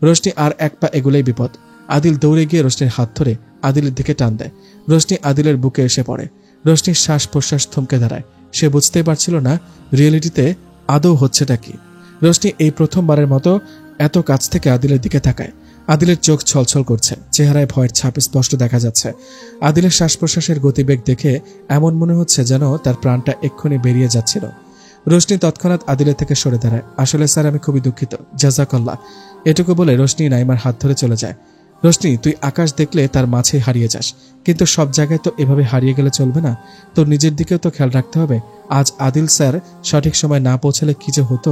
রোশনি আর এক পা এগুলেই বিপদ। আদিল দৌড়ে গিয়ে রোশনির হাত ধরে আদিলের দিকে টান দেয়। রোশনি আদিলের বুকে এসে পড়ে। রোশনির শ্বাস প্রশ্বাস থমকে দাঁড়ায়। সে বুঝতেই পারছিল না রিয়েলিটিতে আদৌ হচ্ছেটা কি। রোশনি এই প্রথমবারের মতো এত কাছ থেকে আদিলের দিকে তাকায়। আদিলের চোখ ছলছল করছে, চেহারায় ভয়ের ছাপ স্পষ্ট দেখা যাচ্ছে। আদিলের শ্বাস প্রশ্বাসের গতিবেগ দেখে এমন মনে হচ্ছে যেন তার প্রাণটা এক্ষুনি বেরিয়ে যাচ্ছিল। রোশনি তৎক্ষণাৎ আদিলের থেকে সরে দাঁড়ায়। আসলে স্যার, আমি খুবই দুঃখিত, জাযাকাল্লাহ, এটুকু বলে রোশনি নাইমার হাত ধরে চলে যায়। রোশনি, তুই আকাশ দেখলে তার মাঝে হারিয়ে যাস, কিন্তু সব জায়গায় তো এভাবে হারিয়ে গেলে চলবে না, তোর নিজের দিকেও তো খেয়াল রাখতে হবে। আজ আদিল স্যার সঠিক সময় না পৌঁছালে কি যে হতো।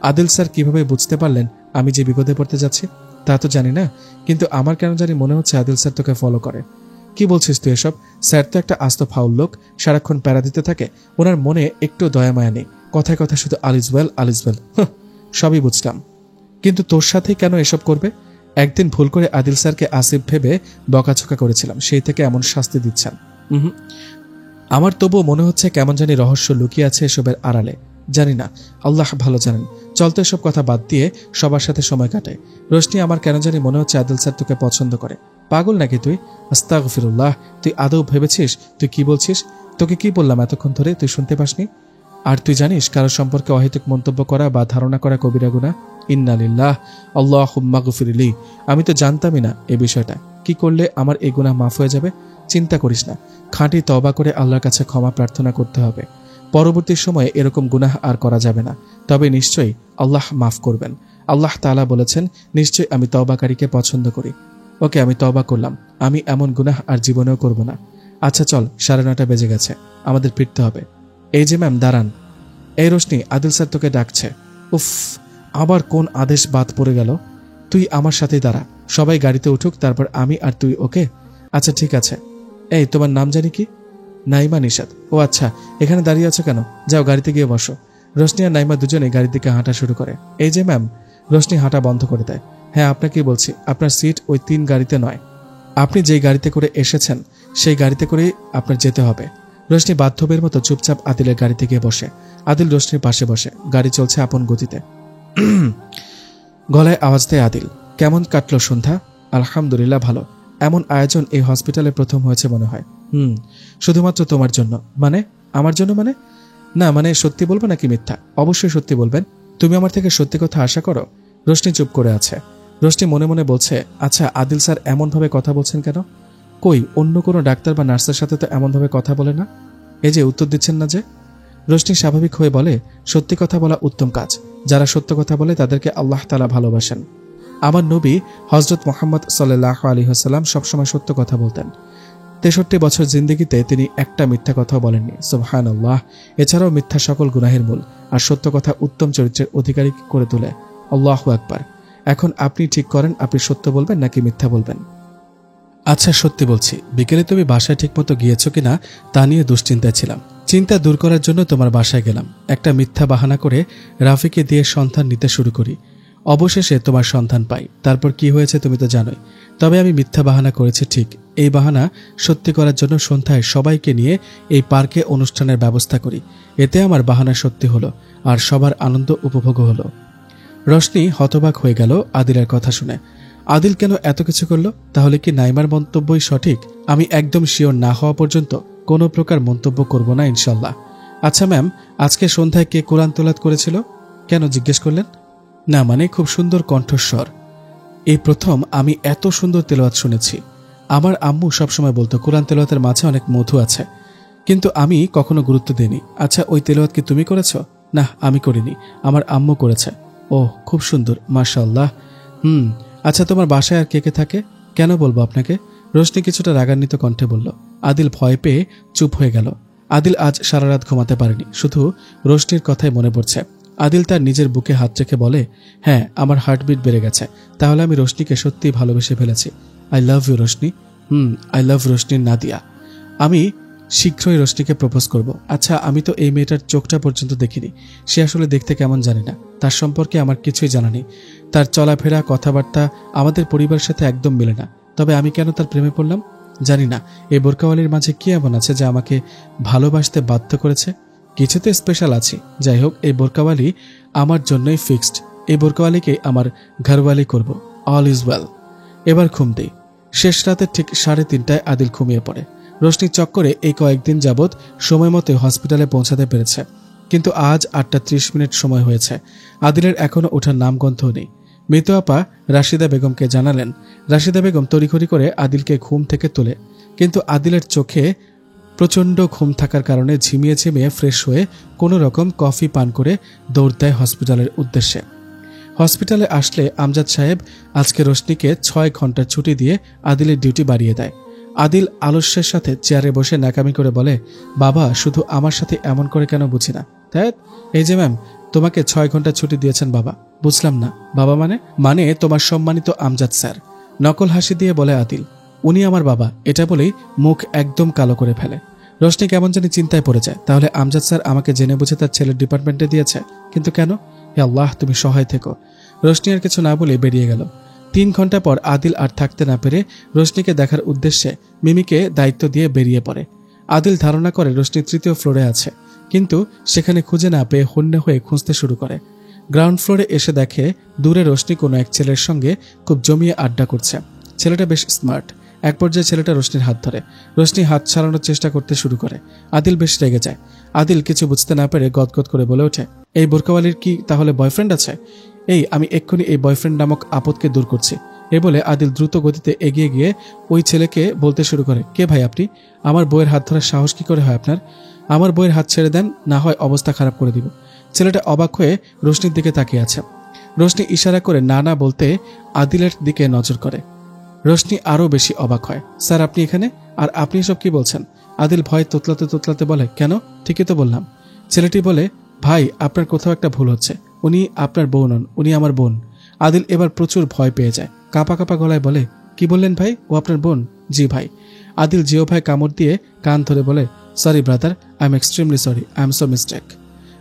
আদিল স্যার কিভাবে বুঝতে পারলেন আমি যে বিপদে পড়তে যাচ্ছি তা তো জানি না, কিন্তু আমার কেন জানি মনে হচ্ছে আদিল স্যার তোকে ফলো করে। কি বলছিস তুই এসব? স্যার তো একটা আস্ত ফাউল লোক, সারাক্ষণ প্যারা দিতে থাকে, ওনার মনে একটু দয়া মায়া নেই, কথায় কথায় শুধু আলিজওয়েল আলিজওয়েল। সবই বুঝলাম, কিন্তু তোর সাথেই কেন এসব করবে? একদিন ভুল করে আদিল স্যারকে আসিফ ভেবে বকাঝকা করেছিলাম, সেই থেকে এমন শাস্তি দিচ্ছেন। আমার তবুও মনে হচ্ছে কেমন জানি রহস্য লুকিয়ে আছে এসবের আড়ালে। জানি না, আল্লাহ ভালো জানেন। চলতে এসব কথা বাদ দিয়ে সবার সাথে সময় কাটে। রোশনি, আমার কেন জানি মনে হচ্ছে আদিল স্যার তোকে পছন্দ করে। পাগল নাকি তুই? আস্তাগফিরুল্লাহ, তুই আদৌ ভেবেছিস তুই কি বলছিস? তোকে কি বললাম এতক্ষণ ধরে, তুই শুনতে পাসনি? আর তুই জানিস কারো সম্পর্কে অহেতুক মন্তব্য করা বা ধারণা করা কবিরা গুনাহ। ইন্না লিল্লাহ আল্লাহুম্মা গফিরলি। আমি তো জানতামই না এই বিষয়টা। কি করলে আমার এই গুনাহ মাফ হয়ে যাবে? চিন্তা করিস না, খাঁটি তওবা করে আল্লাহর কাছে ক্ষমা প্রার্থনা করতে হবে। পরবর্তী সময়ে এরকম গুনাহ আর করা যাবে না, তবে নিশ্চয়ই আল্লাহ মাফ করবেন। আল্লাহ তাআলা বলেছেন, নিশ্চয়ই আমি তওবাকারীকে পছন্দ করি। ওকে, আমি তওবা করলাম, আমি এমন গুনাহ আর জীবনেও করব না। আচ্ছা চল, 9:30 বেজে গেছে, আমাদের ফিরতে হবে। এই যে ম্যাম, দাঁড়ান। এই রোশনি, আদিল স্যার তোকে ডাকছে। উফ, আবার কোন আদেশ বাদ পড়ে গেল। তুই আমার সাথেই দাঁড়া, সবাই গাড়িতে উঠুক, তারপর আমি আর তুই। ওকে? আচ্ছা ঠিক আছে। এই, তোমার নাম জানি কি? নাইমা নিশাত। ও আচ্ছা, এখানে দাঁড়িয়ে আছো কেন? যাও গাড়িতে গিয়ে বসো। রোশনি আর নাইমা দুজনে গাড়ির দিকে হাঁটা শুরু করে। এই যে ম্যাম। রোশনি হাঁটা বন্ধ করে দেয়। হ্যাঁ, আপনাকেই বলছি, আপনার সিট ওই 3 গাড়িতে নয়। আপনি যেই গাড়িতে করে এসেছেন সেই গাড়িতে করেই আপনার যেতে হবে। রোশনি বাধ্যবের মতো চুপচাপ আদিলের গাড়িতে গিয়ে বসে। আদিল রোশনির পাশে বসে। গাড়ি চলছে আপন গতিতে। গলায় আওয়াজ দেয় আদিল। কেমন কাটলো সন্ধ্যা? আলহামদুলিল্লাহ ভালো। এমন আয়োজন এই হসপিটালে প্রথম হয়েছে মনে হয়। শুধুমাত্র তোমার জন্য। মানে? আমার জন্য মানে? না মানে সত্যি বলবো নাকি মিথ্যা? অবশ্যই সত্যি বলবেন। তুমি আমার থেকে সত্যি কথা আশা করো? রোশনি চুপ করে আছে। রোশনি মনে মনে বলছে, আচ্ছা আদিল স্যার এমনভাবে কথা বলছেন কেন? কই অন্য কোনো ডাক্তার বা নার্সের সাথে তো এমনভাবে কথা বলে না। এই যে উত্তর দিচ্ছেন না যে। রোশনি স্বাভাবিক হয়ে বলে, সত্যি কথা বলা উত্তম কাজ। যারা সত্য কথা বলে তাদেরকে আল্লাহ তাআলা ভালোবাসেন। আমার নবী হযরত মুহাম্মদ সাল্লাল্লাহু আলাইহি ওয়াসাল্লাম সবসময় সত্য কথা বলতেন। 63 বছর জিন্দেগিতে তিনি একটা মিথ্যা কথাও বলেননি। সুবহানাল্লাহ। এছাড়াও মিথ্যা সকল গুনাহের মূল, আর সত্য কথা উত্তম চরিত্রের অধিকারী করে তোলে। আল্লাহু আকবার। এখন আপনি ঠিক করেন আপনি সত্য বলবেন নাকি মিথ্যা বলবেন। আচ্ছা সত্যি বলছি, বিকেলে তুমি বাসায় ঠিকমতো গিয়েছো কিনা তা নিয়ে দুশ্চিন্তায় ছিলাম। চিন্তা দূর করার জন্য তোমার বাসায় গেলাম। একটা মিথ্যা বাহানা করে রাফিকে দিয়ে সন্ধান নিতে শুরু করি। অবশেষে তোমার সন্ধান পাই। তারপর কি হয়েছে তুমি তো জানোই। তবে আমি মিথ্যা বাহানা করেছি ঠিক। এই বাহানা সত্যি করার জন্য সন্ধ্যায় সবাইকে নিয়ে এই পার্কে অনুষ্ঠানের ব্যবস্থা করি। এতে আমার বাহানা সত্যি হলো আর সবার আনন্দ উপভোগ হলো। রোশনি হতবাক হয়ে গেল আদিলের কথা শুনে। আদিল কেন এত কিছু করলো? তাহলে কি নাইমার মন্তব্যই সঠিক? আমি একদম শিওর না হওয়া পর্যন্ত কোনো প্রকার মন্তব্য করব না ইনশাল্লাহ। আচ্ছা ম্যাম, আজকে সন্ধ্যায় কে কোরআন তেলাওয়াত করেছিল? কেন জিজ্ঞেস করলেন? না মানে খুব সুন্দর কণ্ঠস্বর। এই প্রথম আমি এত সুন্দর তেলাওয়াত শুনেছি। আমার আম্মু সবসময় বলতো কোরআন তেলাওয়াতের মাঝে অনেক মধু আছে, কিন্তু আমি কখনো গুরুত্ব দিইনি। আচ্ছা ওই তেলাওয়াত কি তুমি করেছ? না আমি করিনি, আমার আম্মু করেছে। ওহ খুব সুন্দর, মাশাআল্লাহ। আচ্ছা তোমার বাসায় আর কে কে থাকে? কেন বলবো আপনাকে? রোশনি কিছুটা রাগান্বিত কণ্ঠে বলল। আদিল ভয় পেয়ে চুপ হয়ে গেল। আদিল আজ সারা রাত ঘুমাতে পারেনি, শুধু রোশনির কথাই মনে পড়ছে। আদিল তার নিজের বুকে হাত রেখে বলে, হ্যাঁ আমার হার্টবিট বেড়ে গেছে। তাহলে আমি রোশনিকে সত্যিই ভালোবেসে ফেলেছি। I love you Roshni. I love রোশনির নাদিয়া। আমি শীঘ্রই রোশনিকে প্রপোজ করব। আচ্ছা আমি তো এই মেয়েটার চোখটা পর্যন্ত দেখিনি। সে আসলে দেখতে কেমন জানি না। তার সম্পর্কে আমার কিছুই জানা নেই। তার চলাফেরা কথাবার্তা আমাদের পরিবারের সাথে একদম মেলে না। তবে আমি কেন তার প্রেমে পড়লাম জানি না। এই বোরকাওয়ালির মাঝে কি এমন আছে যা আমাকে ভালোবাসতে বাধ্য করেছে? কিছুতে স্পেশাল আছে। যাই হোক, এই বোরকাওয়ালি আমার জন্যই ফিক্সড। এই বোরকাওয়ালিকে আমার ঘরওয়ালি করব। All is well. এবার ঘুম দেই। শেষ রাতে ঠিক 3:30টায় আদিল ঘুমিয়ে পড়ে। রোশনি চক্করে এই কয়েকদিন যাবৎ সময় মতো হসপিটালে পৌঁছাতে পেরেছে, কিন্তু আজ 8:30 সময় হয়েছে। আদিলের এখনো ওঠার নামগন্ধ নেই। মৃত আপা রাশিদা বেগমকে জানালেন। রাশিদা বেগম তড়িঘড়ি করে আদিলকে ঘুম থেকে তোলে, কিন্তু আদিলের চোখে প্রচণ্ড ঘুম থাকার কারণে ঝিমিয়ে ঝিমিয়ে ফ্রেশ হয়ে কোনো রকম কফি পান করে দৌড় দেয় হসপিটালের উদ্দেশ্যে। হসপিটালে আসলে আমজাদ সাহেব আজকে রোশনিকে 6 ঘন্টার ছুটি দিয়ে আদিলের ডিউটি বাড়িয়ে দেয়। আদিল আলস্যের সাথে চেয়ারে বসে নাকামি করে বলে, বাবা শুধু আমার সাথে এমন করে কেন বুঝি না। তাই এই যে ম্যাম, তোমাকে 6 ঘন্টা ছুটি দিয়েছেন বাবা। বুঝলাম না বাবা মানে তোমার সম্মানিত আমজাদ স্যার। নকল হাসি দিয়ে বলে আদিল, উনি আমার বাবা। এটা বলেই মুখ একদম কালো করে ফেলে। রোশনি কেমন জানি চিন্তায় পড়ে যায়। তাহলে আমজাদ স্যার আমাকে জেনে বুঝে তার ছেলের ডিপার্টমেন্টে দিয়েছে, কিন্তু কেন? হে আল্লাহ তুমি সহায় থেকো। রোশনি আর কিছু না বলে বেরিয়ে গেল। 3 ঘন্টা পর আদিল আর থাকতে না পেরে রোশনিকে দেখার উদ্দেশ্যে মিমিকে দায়িত্ব দিয়ে বেরিয়ে পড়ে। আদিল ধারণা করে রোশনি 3য় ফ্লোরে আছে, কিন্তু সেখানে খুঁজে না পেয়ে হন্যে হয়ে খুঁজতে শুরু করে। গ্রাউন্ড ফ্লোরে এসে দেখে দূরে রোশনি কোনো এক ছেলের সঙ্গে খুব জমিয়ে আড্ডা করছে। ছেলেটা বেশ স্মার্ট। এক পর্যায়ে ছেলেটা রোশনির হাত ধরে। রোশনি হাত ছাড়ানোর চেষ্টা করতে শুরু করে। আদিল বেশ রেগে যায়। আদিল কিছু বুঝতে না পেরে গদগদ করে বলে ওঠে, এই বোরকাওয়ালির কি তাহলে বয়ফ্রেন্ড আছে? আমি এক্ষুনি এই বয়ফ্রেন্ড নামক আপদকে দূর করছি। বলে আদিল দ্রুত গতিতে এগিয়ে গিয়ে ওই ছেলেকে বলতে শুরু করে, কে ভাই আপনি? আমার বইয়ের হাত ধরার সাহস কি করে হয় আপনার? আমার বইয়ের হাত ছেড়ে দেন, না হয় অবস্থা খারাপ করে দিব। ছেলেটা অবাক হয়ে রোশনির দিকে তাকিয়ে আছে। রোশনি ইশারা করে না না বলতে আদিলের দিকে নজর করে। রোশনি আরো বেশি অবাক হয়। স্যার আপনি এখানে? আর আপনি এসব কি বলছেন? আদিল ভয় তোতলাতে তোতলাতে বলে, কেন? ঠিকই তো বললাম। ছেলেটি বলে, ভাই আপনার কোথাও একটা ভুল হচ্ছে। উনি আপনার বউ নন, উনি আমার বোন। আদিল এবার প্রচুর ভয় পেয়ে যায়। কাঁপা কাঁপা গলায় বলে, কি বললেন ভাই? ও আপনার বোন? জি ভাই। আদিল জিও ভাই কামড় দিয়ে কান ধরে বলে, sorry brother, I am extremely sorry, I am so mistake.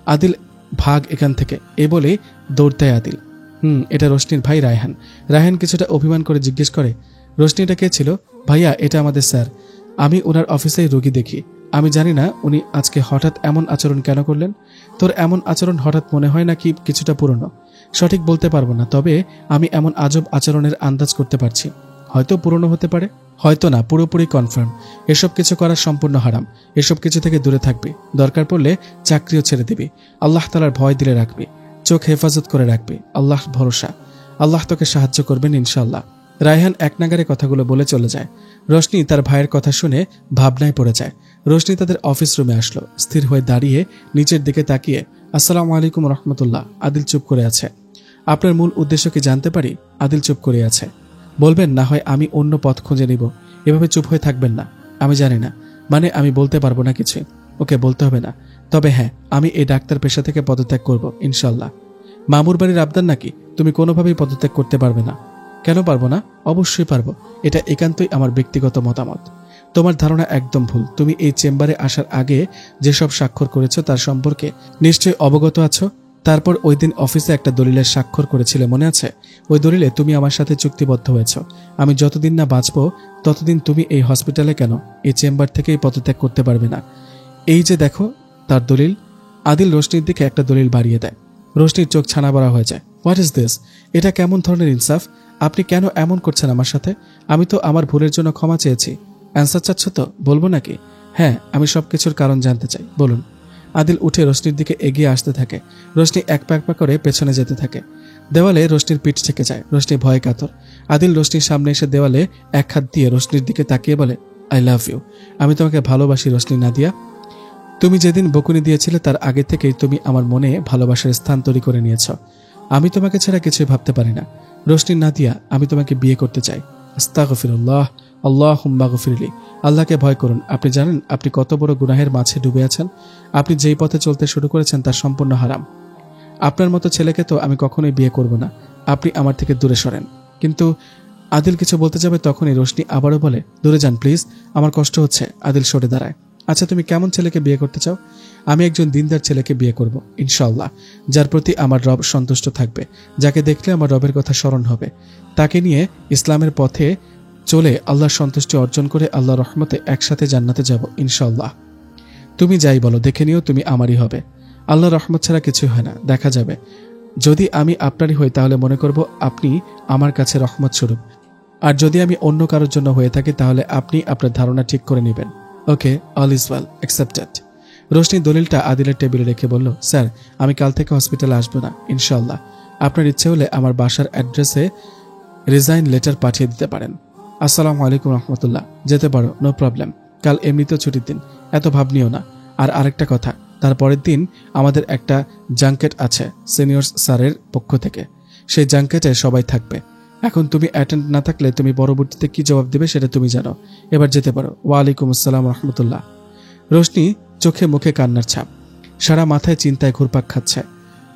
Adil ভাগ এখান থেকে, এ বলে দৌড় দেয় আদিল। এটা রোশনির ভাই রায়হান। রায়হান কিছুটা অভিমান করে জিজ্ঞেস করে, রোশনি এটা কে ছিল? ভাইয়া, এটা আমাদের স্যার। আমি ওনার অফিসেই রোগী দেখি। আমি জানি না উনি আজকে হঠাৎ এমন আচরণ কেন করলেন। তোর এমন আচরণ হঠাৎ মনে হয় নাকি কিছুটা পুরনো? সঠিক বলতে পারবো না, তবে আমি এমন আজব আচরণের আন্দাজ করতে পারছি। হয়তো পুরনো হতে পারে, হয়তো না, পুরোপুরি কনফার্ম এসব কিছু করা সম্পূর্ণ হারাম। এসব কিছু থেকে দূরে থাকবে, দরকার পড়লে চাকরিও ছেড়ে দিবি, আল্লাহ তাআলার ভয় দিলে রাখবি, চোখ হেফাজত করে রাখবি, আল্লাহ ভরসা, আল্লাহ তোকে সাহায্য করবেন ইনশাআল্লাহ। রায়হান এক নাগারে কথাগুলো বলে চলে যায়। রোশনি তার ভাইয়ের কথা শুনে ভাবনায় পড়ে যায়। রোশনি তাদের অফিস রুমে আসলো। স্থির হয়ে দাঁড়িয়ে নিচের দিকে তাকিয়ে, আসসালামু আলাইকুম রহমতুল্লাহ। আদিল চুপ করে আছে। আপনার মূল উদ্দেশ্য কি জানতে পারি? আদিল চুপ করে আছে। বলবেন না হয় আমি অন্য পথ খুঁজে নিব। এভাবে চুপ হয়ে থাকবেন না। আমি জানি না, মানে আমি বলতে পারবো না কিছু। ওকে, বলতে হবে না। তবে হ্যাঁ, আমি এই ডাক্তার পেশা থেকে পদত্যাগ করব ইনশাল্লাহ। মামুর বাড়ির আবদার নাকি? তুমি কোনোভাবেই পদত্যাগ করতে পারবে না। কেন পারবো না? অবশ্যই পারবো। এটা একান্তই আমার ব্যক্তিগত মতামত। তোমার ধারণা একদম ভুল। তুমি এই চেম্বারে আসার আগে যেসব স্বাক্ষর করেছো তার সম্পর্কে নিশ্চয়ই অবগত আছো। তারপর ওই দিন অফিসে একটা দলিলের স্বাক্ষর করেছিলে, মনে আছে? ওই দলিলে তুমি আমার সাথে চুক্তিবদ্ধ হয়েছ, আমি যতদিন না বাঁচবো ততদিন তুমি এই হসপিটালে কেন, এই চেম্বার থেকেই পদত্যাগ করতে পারবে না। এই যে দেখো তার দলিল। আদিল রোশনির দিকে একটা দলিল বাড়িয়ে দেয়। রোশনির চোখ ছানা বড়া হয়ে যায়। What is this? এটা কেমন ধরনের ইনসাফ? আপনি কেন এমন করছেন আমার সাথে? আমি তো আমার ভুলের জন্য ক্ষমা চেয়েছি। অ্যান্সার চাচ্ছ তো? বলবো নাকি? হ্যাঁ, আমি সবকিছুর কারণ জানতে চাই, বলুন। আদিল উঠে রোশনির দিকে এগিয়ে আসতে থাকে। রোশনি এক পা করে পেছনে যেতে থাকে। দেওয়ালে রোশনির পিঠ থেকে যায়। রোশনি ভয় কাতর। আদিল রোশনির সামনে এসে দেওয়ালে এক হাত দিয়ে রোশনির দিকে তাকিয়ে বলে, আই লাভ ইউ। আমি তোমাকে ভালোবাসি রোশনি নাদিয়া। তুমি যেদিন বকুনি দিয়েছিলে তার আগে থেকেই তুমি আমার মনে ভালোবাসার স্থান তৈরি করে নিয়েছ। আমি তোমাকে ছাড়া কিছুই ভাবতে পারি না। রোশনি নাদিয়া, আমি তোমাকে বিয়ে করতে চাই। আস্তাগফিরুল্লাহ, আল্লাহুম্মা গফিরলি। আল্লাহকে ভয় করুন। আপনি জানেন আপনি কত বড় গুনাহের মাঝে ডুবে আছেন? আপনি যেই পথে চলতে শুরু করেছেন তা সম্পূর্ণ হারাম। আপনার মতো ছেলেকে তো আমি কখনোই বিয়ে করব না। আপনি আমার থেকে দূরে সরেন। কিন্তু আদিল কিছু বলতে যাবে, তখনই রোশনি আবারও বলে, দূরে যান প্লিজ, আমার কষ্ট হচ্ছে। আদিল সরে দাঁড়ায়। আচ্ছা, তুমি কেমন ছেলেকে বিয়ে করতে চাও? আমি একজন দিনদার ছেলেকে বিয়ে করব ইনশাআল্লাহ, যার প্রতি আমার রব সন্তুষ্ট থাকবে, যাকে দেখলে আমার রবের কথা স্মরণ হবে, তাকে নিয়ে ইসলামের পথে চলে আল্লাহর সন্তুষ্টি অর্জন করে আল্লাহর রহমতে একসাথে জান্নাতে যাব ইনশাআল্লাহ। তুমি যাই বলো, দেখে নিও তুমি আমারই হবে। আল্লাহর রহমত ছাড়া কিছু হয় না, দেখা যাবে। যদি আমি আপনারই হই তাহলে মনে করব আপনি আমার কাছে রহমত স্বরূপ, আর যদি আমি অন্য কারোর জন্য হয়ে থাকি তাহলে আপনি আপনার ধারণা ঠিক করে নেবেন। Okay, all is well, accepted. Roshni দলিলটা আদিলের টেবিলে রেখে বলল, স্যার, আমি কাল থেকে হসপিটালে আসবো না ইনশাআল্লাহ। আপনার ইচ্ছে হলে আমার বাসার অ্যাড্রেসে রিজাইন লেটার পাঠিয়ে দিতে পারেন। আসসালামু আলাইকুম রহমতুল্লাহ। যেতে পারো, নো প্রবলেম। কাল এমনিতেও ছুটির দিন, এত ভাব নিও না। আর আরেকটা কথা, তার পরের দিন আমাদের একটা জাঙ্কেট আছে সিনিয়র্স স্যারের পক্ষ থেকে। সেই জাঙ্কেটে সবাই থাকবে। এখন তুমি অ্যাটেন্ড না থাকলে তুমি পরবর্তীতে কি জবাব দেবে সেটা তুমি জানো। এবার যেতে পারো। ওয়ালাইকুম আসসালাম রহমতুল্লাহ। রোশনি চোখে মুখে কান্নার ছাপ, সারা মাথায় চিন্তায় ঘুরপাক খাচ্ছে।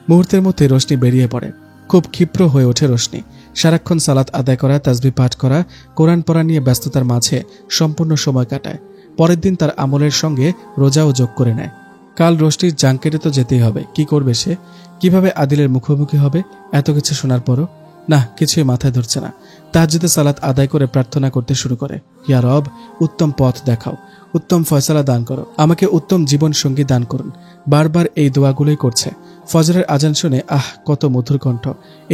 মুহূর্তের মধ্যে রোশনি বেরিয়ে পড়ে। খুব ক্ষিপ্র হয়ে ওঠে রোশনি। সারাক্ষণ সালাত আদায় করা, তাসবিহ পাঠ করা, কোরআন পড়া নিয়ে ব্যস্ততার মাঝে সম্পূর্ণ সময় কাটায়। পরের দিন তার আমলের সঙ্গে রোজাও যোগ করে নেয়। কাল রোশনির জাঙ্কেটে তো যেতেই হবে। কি করবে সে? কিভাবে আদিলের মুখোমুখি হবে? এত কিছু শোনার পরও না, কিছুই মাথায় ধরছে না। তাহাজ্জুদে সালাত আদায় করে প্রার্থনা করতে শুরু করে, ইয়া রব, উত্তম পথ দেখাও, উত্তম ফয়সালা দান করো, আমাকে উত্তম জীবন সঙ্গী দান করুন। বারবার এই দোয়াগুলোই করছে। ফজরের আজান শুনে কত মধুর কণ্ঠ,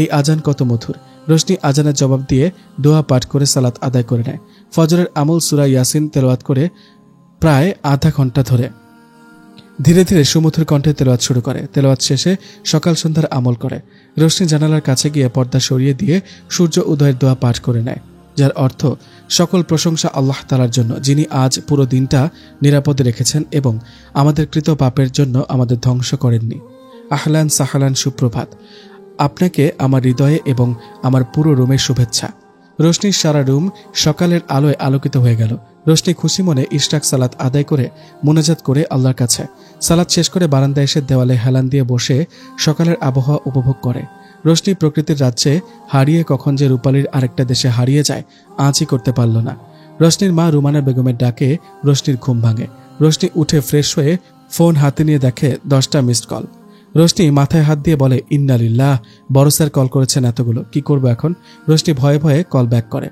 এই আজান কত মধুর। রোশনি আজানের জবাব দিয়ে দোয়া পাঠ করে সালাত আদায় করে নেয়। ফজরের আমল সূরা ইয়াসিন তেলাওয়াত করে প্রায় আধা ঘন্টা ধরে ধীরে ধীরে সুমধুর কণ্ঠে তেলাওয়াত শুরু করে। তেলাওয়াত শেষে সকাল সন্ধ্যার আমল করে। রোশনি জানালার কাছে গিয়ে পর্দা সরিয়ে দিয়ে সূর্য উদয়ের দোয়া পাঠ করে নেয়, যার অর্থ সকল প্রশংসা আল্লাহ তাআলার জন্য, যিনি আজ পুরো দিনটা নিরাপদে রেখেছেন এবং আমাদের কৃত পাপের জন্য আমাদের ধ্বংস করেননি। আহলান সাহালান, সুপ্রভাত। আপনাকে আমার হৃদয়ে এবং আমার পুরো রুমের শুভেচ্ছা। রোশনির সারা রুম সকালের আলোয় আলোকিত হয়ে গেল। রোশনি খুশি মনে ইশরাক সালাত আদায় করে মুনাজাত করে আল্লাহর কাছে। সালাত শেষ করে বারান্দায় এসে দেওয়ালে হেলান দিয়ে বসে সকালের আবহাওয়া উপভোগ করে। রোশনি প্রকৃতির রাজ্যে হারিয়ে কখন যে রূপালীর আরেকটা দেশে হারিয়ে যায় আঁচই করতে পারল না। রোশনির মা রুমানা বেগমের ডাকে রোশনির ঘুম ভাঙে। রোশনি উঠে ফ্রেশ হয়ে ফোন হাতে নিয়ে দেখে 10টা মিসড কল। রোশনি মাথায় হাত দিয়ে বলে, ইন্না লিল্লাহ, বড় স্যার কল করেছেন এতগুলো, কি করবো এখন? রোশনি ভয়ে ভয়ে কল ব্যাক করে।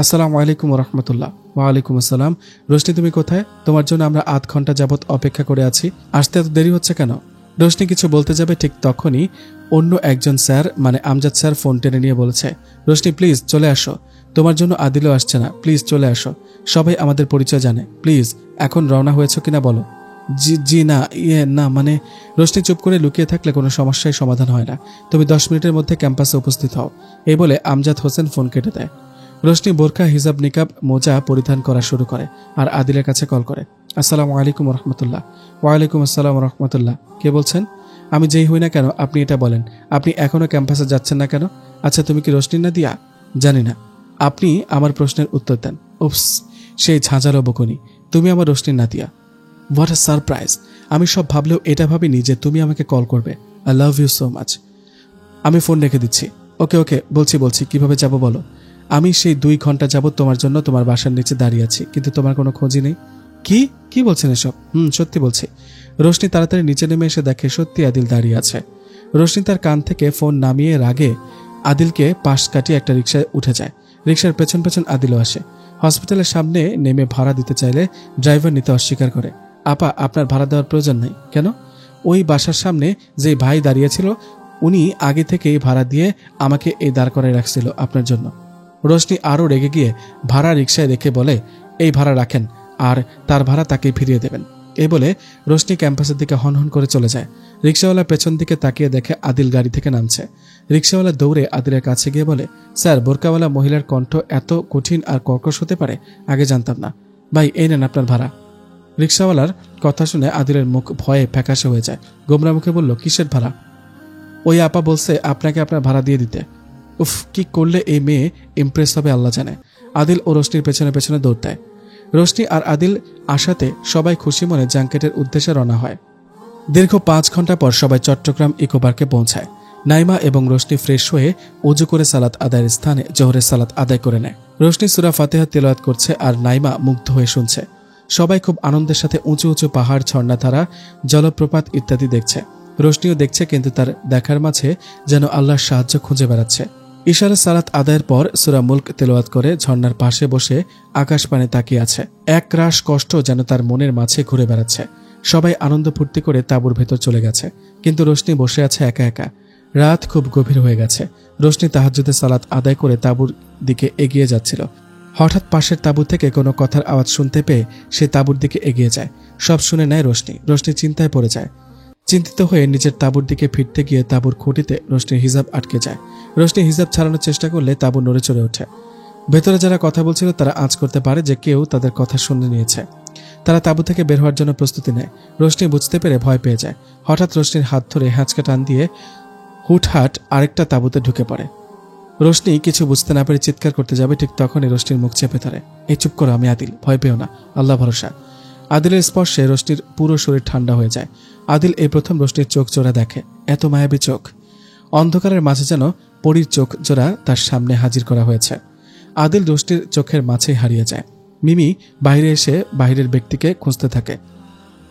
আসসালামু আলাইকুম রহমতুল্লাহ। ওয়ালাইকুম আসসালাম। রোশনি তুমি কোথায়? তোমার জন্য আমরা আধ ঘন্টা যাবৎ অপেক্ষা করে আছি, আসতে এত দেরি হচ্ছে কেন? রোশনি কিছু বলতে যাবে, ঠিক তখনই অন্য একজন স্যার মানে আমজাদ স্যার ফোন টেনে নিয়ে বলেছে, রোশনি প্লিজ চলে আসো, তোমার জন্য আদিলও আসছে না, প্লিজ চলে আসো, সবাই আমাদের পরিচয় জানে, প্লিজ। এখন রওনা হয়েছ কিনা বলো। জি জি না না মানে। রোশনি চুপ করে লুকিয়ে থাকলে কোনো সমস্যায় সমাধান হয় না, তুমি 10 মিনিটের মধ্যে ক্যাম্পাসে উপস্থিত হও, এই বলে আমজাদ হোসেন ফোন কেটে দেয়। রোশনি বোরকা, হিজাব, নিকাব, মোজা পরিধান করা শুরু করে আর আদিলের কাছে কল করে। আসসালামু আলাইকুম রহমতুল্লাহ। ওয়ালাইকুম আসসালাম রহমতুল্লাহ। কে বলছেন? আমি যেই হই না কেন আপনি এটা বলেন, আপনি এখনো ক্যাম্পাসে যাচ্ছেন না কেন? আচ্ছা তুমি কি রোশনি না দিয়া? জানি না, আপনি আমার প্রশ্নের উত্তর দেন। উপস, সেই ঝাঁঝালো বকুনি, তুমি আমার রোশনি না দিয়া। What a surprise! আমি সব ভাবলেও এটা ভাবিনি যে তুমি আমাকে কল করবে। I love you so much. আমি ফোন রেখে দিচ্ছি। ওকে ওকে, বলছি কিভাবে যাব বলো। আমি সেই 2 ঘন্টা যাবত তোমার জন্য তোমার বাসার নিচে দাঁড়িয়ে আছি, কিন্তু তোমার কোনো খোঁজই নেই। কি কি বলছেন এসব? সত্যি বলছি। রোশনি তাড়াতাড়ি নিচে নেমে এসে দেখে সত্যি আদিল দাঁড়িয়ে আছে। রোশনি তার কান থেকে ফোন নামিয়ে রাগে আদিলকে পাশ কাটিয়ে একটা রিকশায় উঠে যায়। রিকশার পেছন পেছন আদিলও আসে। হসপিটালের সামনে নেমে ভাড়া দিতে চাইলে ড্রাইভার নিতে অস্বীকার করে। আপা, আপনার ভাড়া দেওয়ার প্রয়োজন নেই। কেন? ওই বাসার সামনে যে ভাই দাঁড়িয়েছিল উনি আগে থেকেই ভাড়া দিয়ে আমাকে এই দাঁড় করায় রাখছিল আপনার জন্য। রোশনি আরও রেগে গিয়ে ভাড়া রিকশায় রেখে বলে, এই ভাড়া রাখেন আর তার ভাড়া তাকে ফিরিয়ে দেবেন। এই বলে রোশনি ক্যাম্পাসের দিকে হনহন করে চলে যায়। রিকশাওয়ালা পেছন দিকে তাকিয়ে দেখে আদিল গাড়ি থেকে নামছে। রিকশাওয়ালা দৌড়ে আদিলের কাছে গিয়ে বলে, স্যার, বোরকাওয়ালা মহিলার কণ্ঠ এত কঠিন আর কর্কশ হতে পারে, আগে জানতাম না। ভাই, এই নেন আপনার ভাড়া। রিকশাওয়ালার কথা শুনে আদিলের মুখ ভয়ে ফ্যাকাশে হয়ে যায়। গোমরা মুখে বলল, কিসের ভাড়া? ওই আপা বলছে আপনাকে আপনার ভাড়া দিয়ে দিতে। উফ, কি করলে এই মেয়ে ইমপ্রেস হবে আল্লাহ জানে। আদিল ও রোশনির পেছনে পেছনে দৌড় দেয়। রোশনি আর আদিল আসাতে সবাই খুশি মনে জাঙ্কেটের উদ্দেশ্যে রওনা হয়। দীর্ঘ 5 ঘন্টা পর সবাই চট্টগ্রাম ইকো পার্কে পৌঁছায়। নাইমা এবং রোশনি ফ্রেশ হয়ে অজু করে সালাত আদায়ের স্থানে জোহরের সালাত আদায় করে নেয়। রোশনি সূরা ফাতিহা তেলাওয়াত করছে আর নাইমা মুগ্ধ হয়ে শুনছে। সবাই খুব আনন্দের সাথে উঁচু উঁচু পাহাড়, ঝর্ণাধারা, জলপ্রপাত ইত্যাদি দেখছে। রোশনিও দেখছে, কিন্তু তার দেখার মাঝে যেন আল্লাহর সাহায্য খুঁজে বেড়াচ্ছে। ইশারা সালাত আদায়ের পর সূরা মুলক তেলাওয়াত করে ঝর্ণার পাশে বসে আকাশ পানে তাকিয়ে আছে। এক রাশ কষ্ট যেন তার মনের মাঝে ঘুরে বেড়াচ্ছে। সবাই আনন্দ ফুর্তি করে তাঁবুর ভেতর চলে গেছে, কিন্তু রোশনি বসে আছে একা একা। রাত খুব গভীর হয়ে গেছে। রোশনি তাহাজ্জুদের সালাত আদায় করে তাঁবুর দিকে এগিয়ে যাচ্ছিল। হঠাৎ পাশের তাঁবু থেকে কোনো কথার আওয়াজ শুনতে পেয়ে সে তাঁবুর দিকে এগিয়ে যায়। সব শুনে নেয় রোশনি। রোশনি চিন্তায় পড়ে যায়। চিন্তিত হয়ে নিজের তাঁবুর দিকে ফিরতে গিয়ে তাঁবুর খুঁটিতে রোশনির হিজাব আটকে যায়। রোশনি হিজাব ছাড়ানোর চেষ্টা করলে তাঁবু নড়ে চড়ে ওঠে। ভেতরে যারা কথা বলছিল তারা আঁচ করতে পারে যে কেউ তাদের কথা শুনে নিয়েছে। তারা তাঁবু থেকে বের হওয়ার জন্য প্রস্তুতি নেয়। রোশনি বুঝতে পেরে ভয় পেয়ে যায়। হঠাৎ রোশনির হাত ধরে হ্যাঁচকা টান দিয়ে হুটহাট আরেকটা তাঁবুতে ঢুকে পড়ে। রোশনি কিছু বুঝতে না পেরে চিৎকার করতে যাবে, ঠিক তখনই রোশনির মুখ চেপে ধরে। এই চুপ করো, আমি আদিল, ভয় পেও না, আল্লাহ ভরসা। আদিলের স্পর্শে রোশনির পুরো শরীর ঠান্ডা হয়ে যায়। আদিল এই প্রথম রোশনির চোখ জোড়া দেখে। এত মায়াবী চোখ! অন্ধকারের মাঝে যেন পরীর চোখ জোড়া তার সামনে হাজির করা হয়েছে। আদিল রোশনির চোখের মাঝেই হারিয়ে যায়। মিমি বাইরে এসে বাইরের ব্যক্তিকে খুঁজতে থাকে।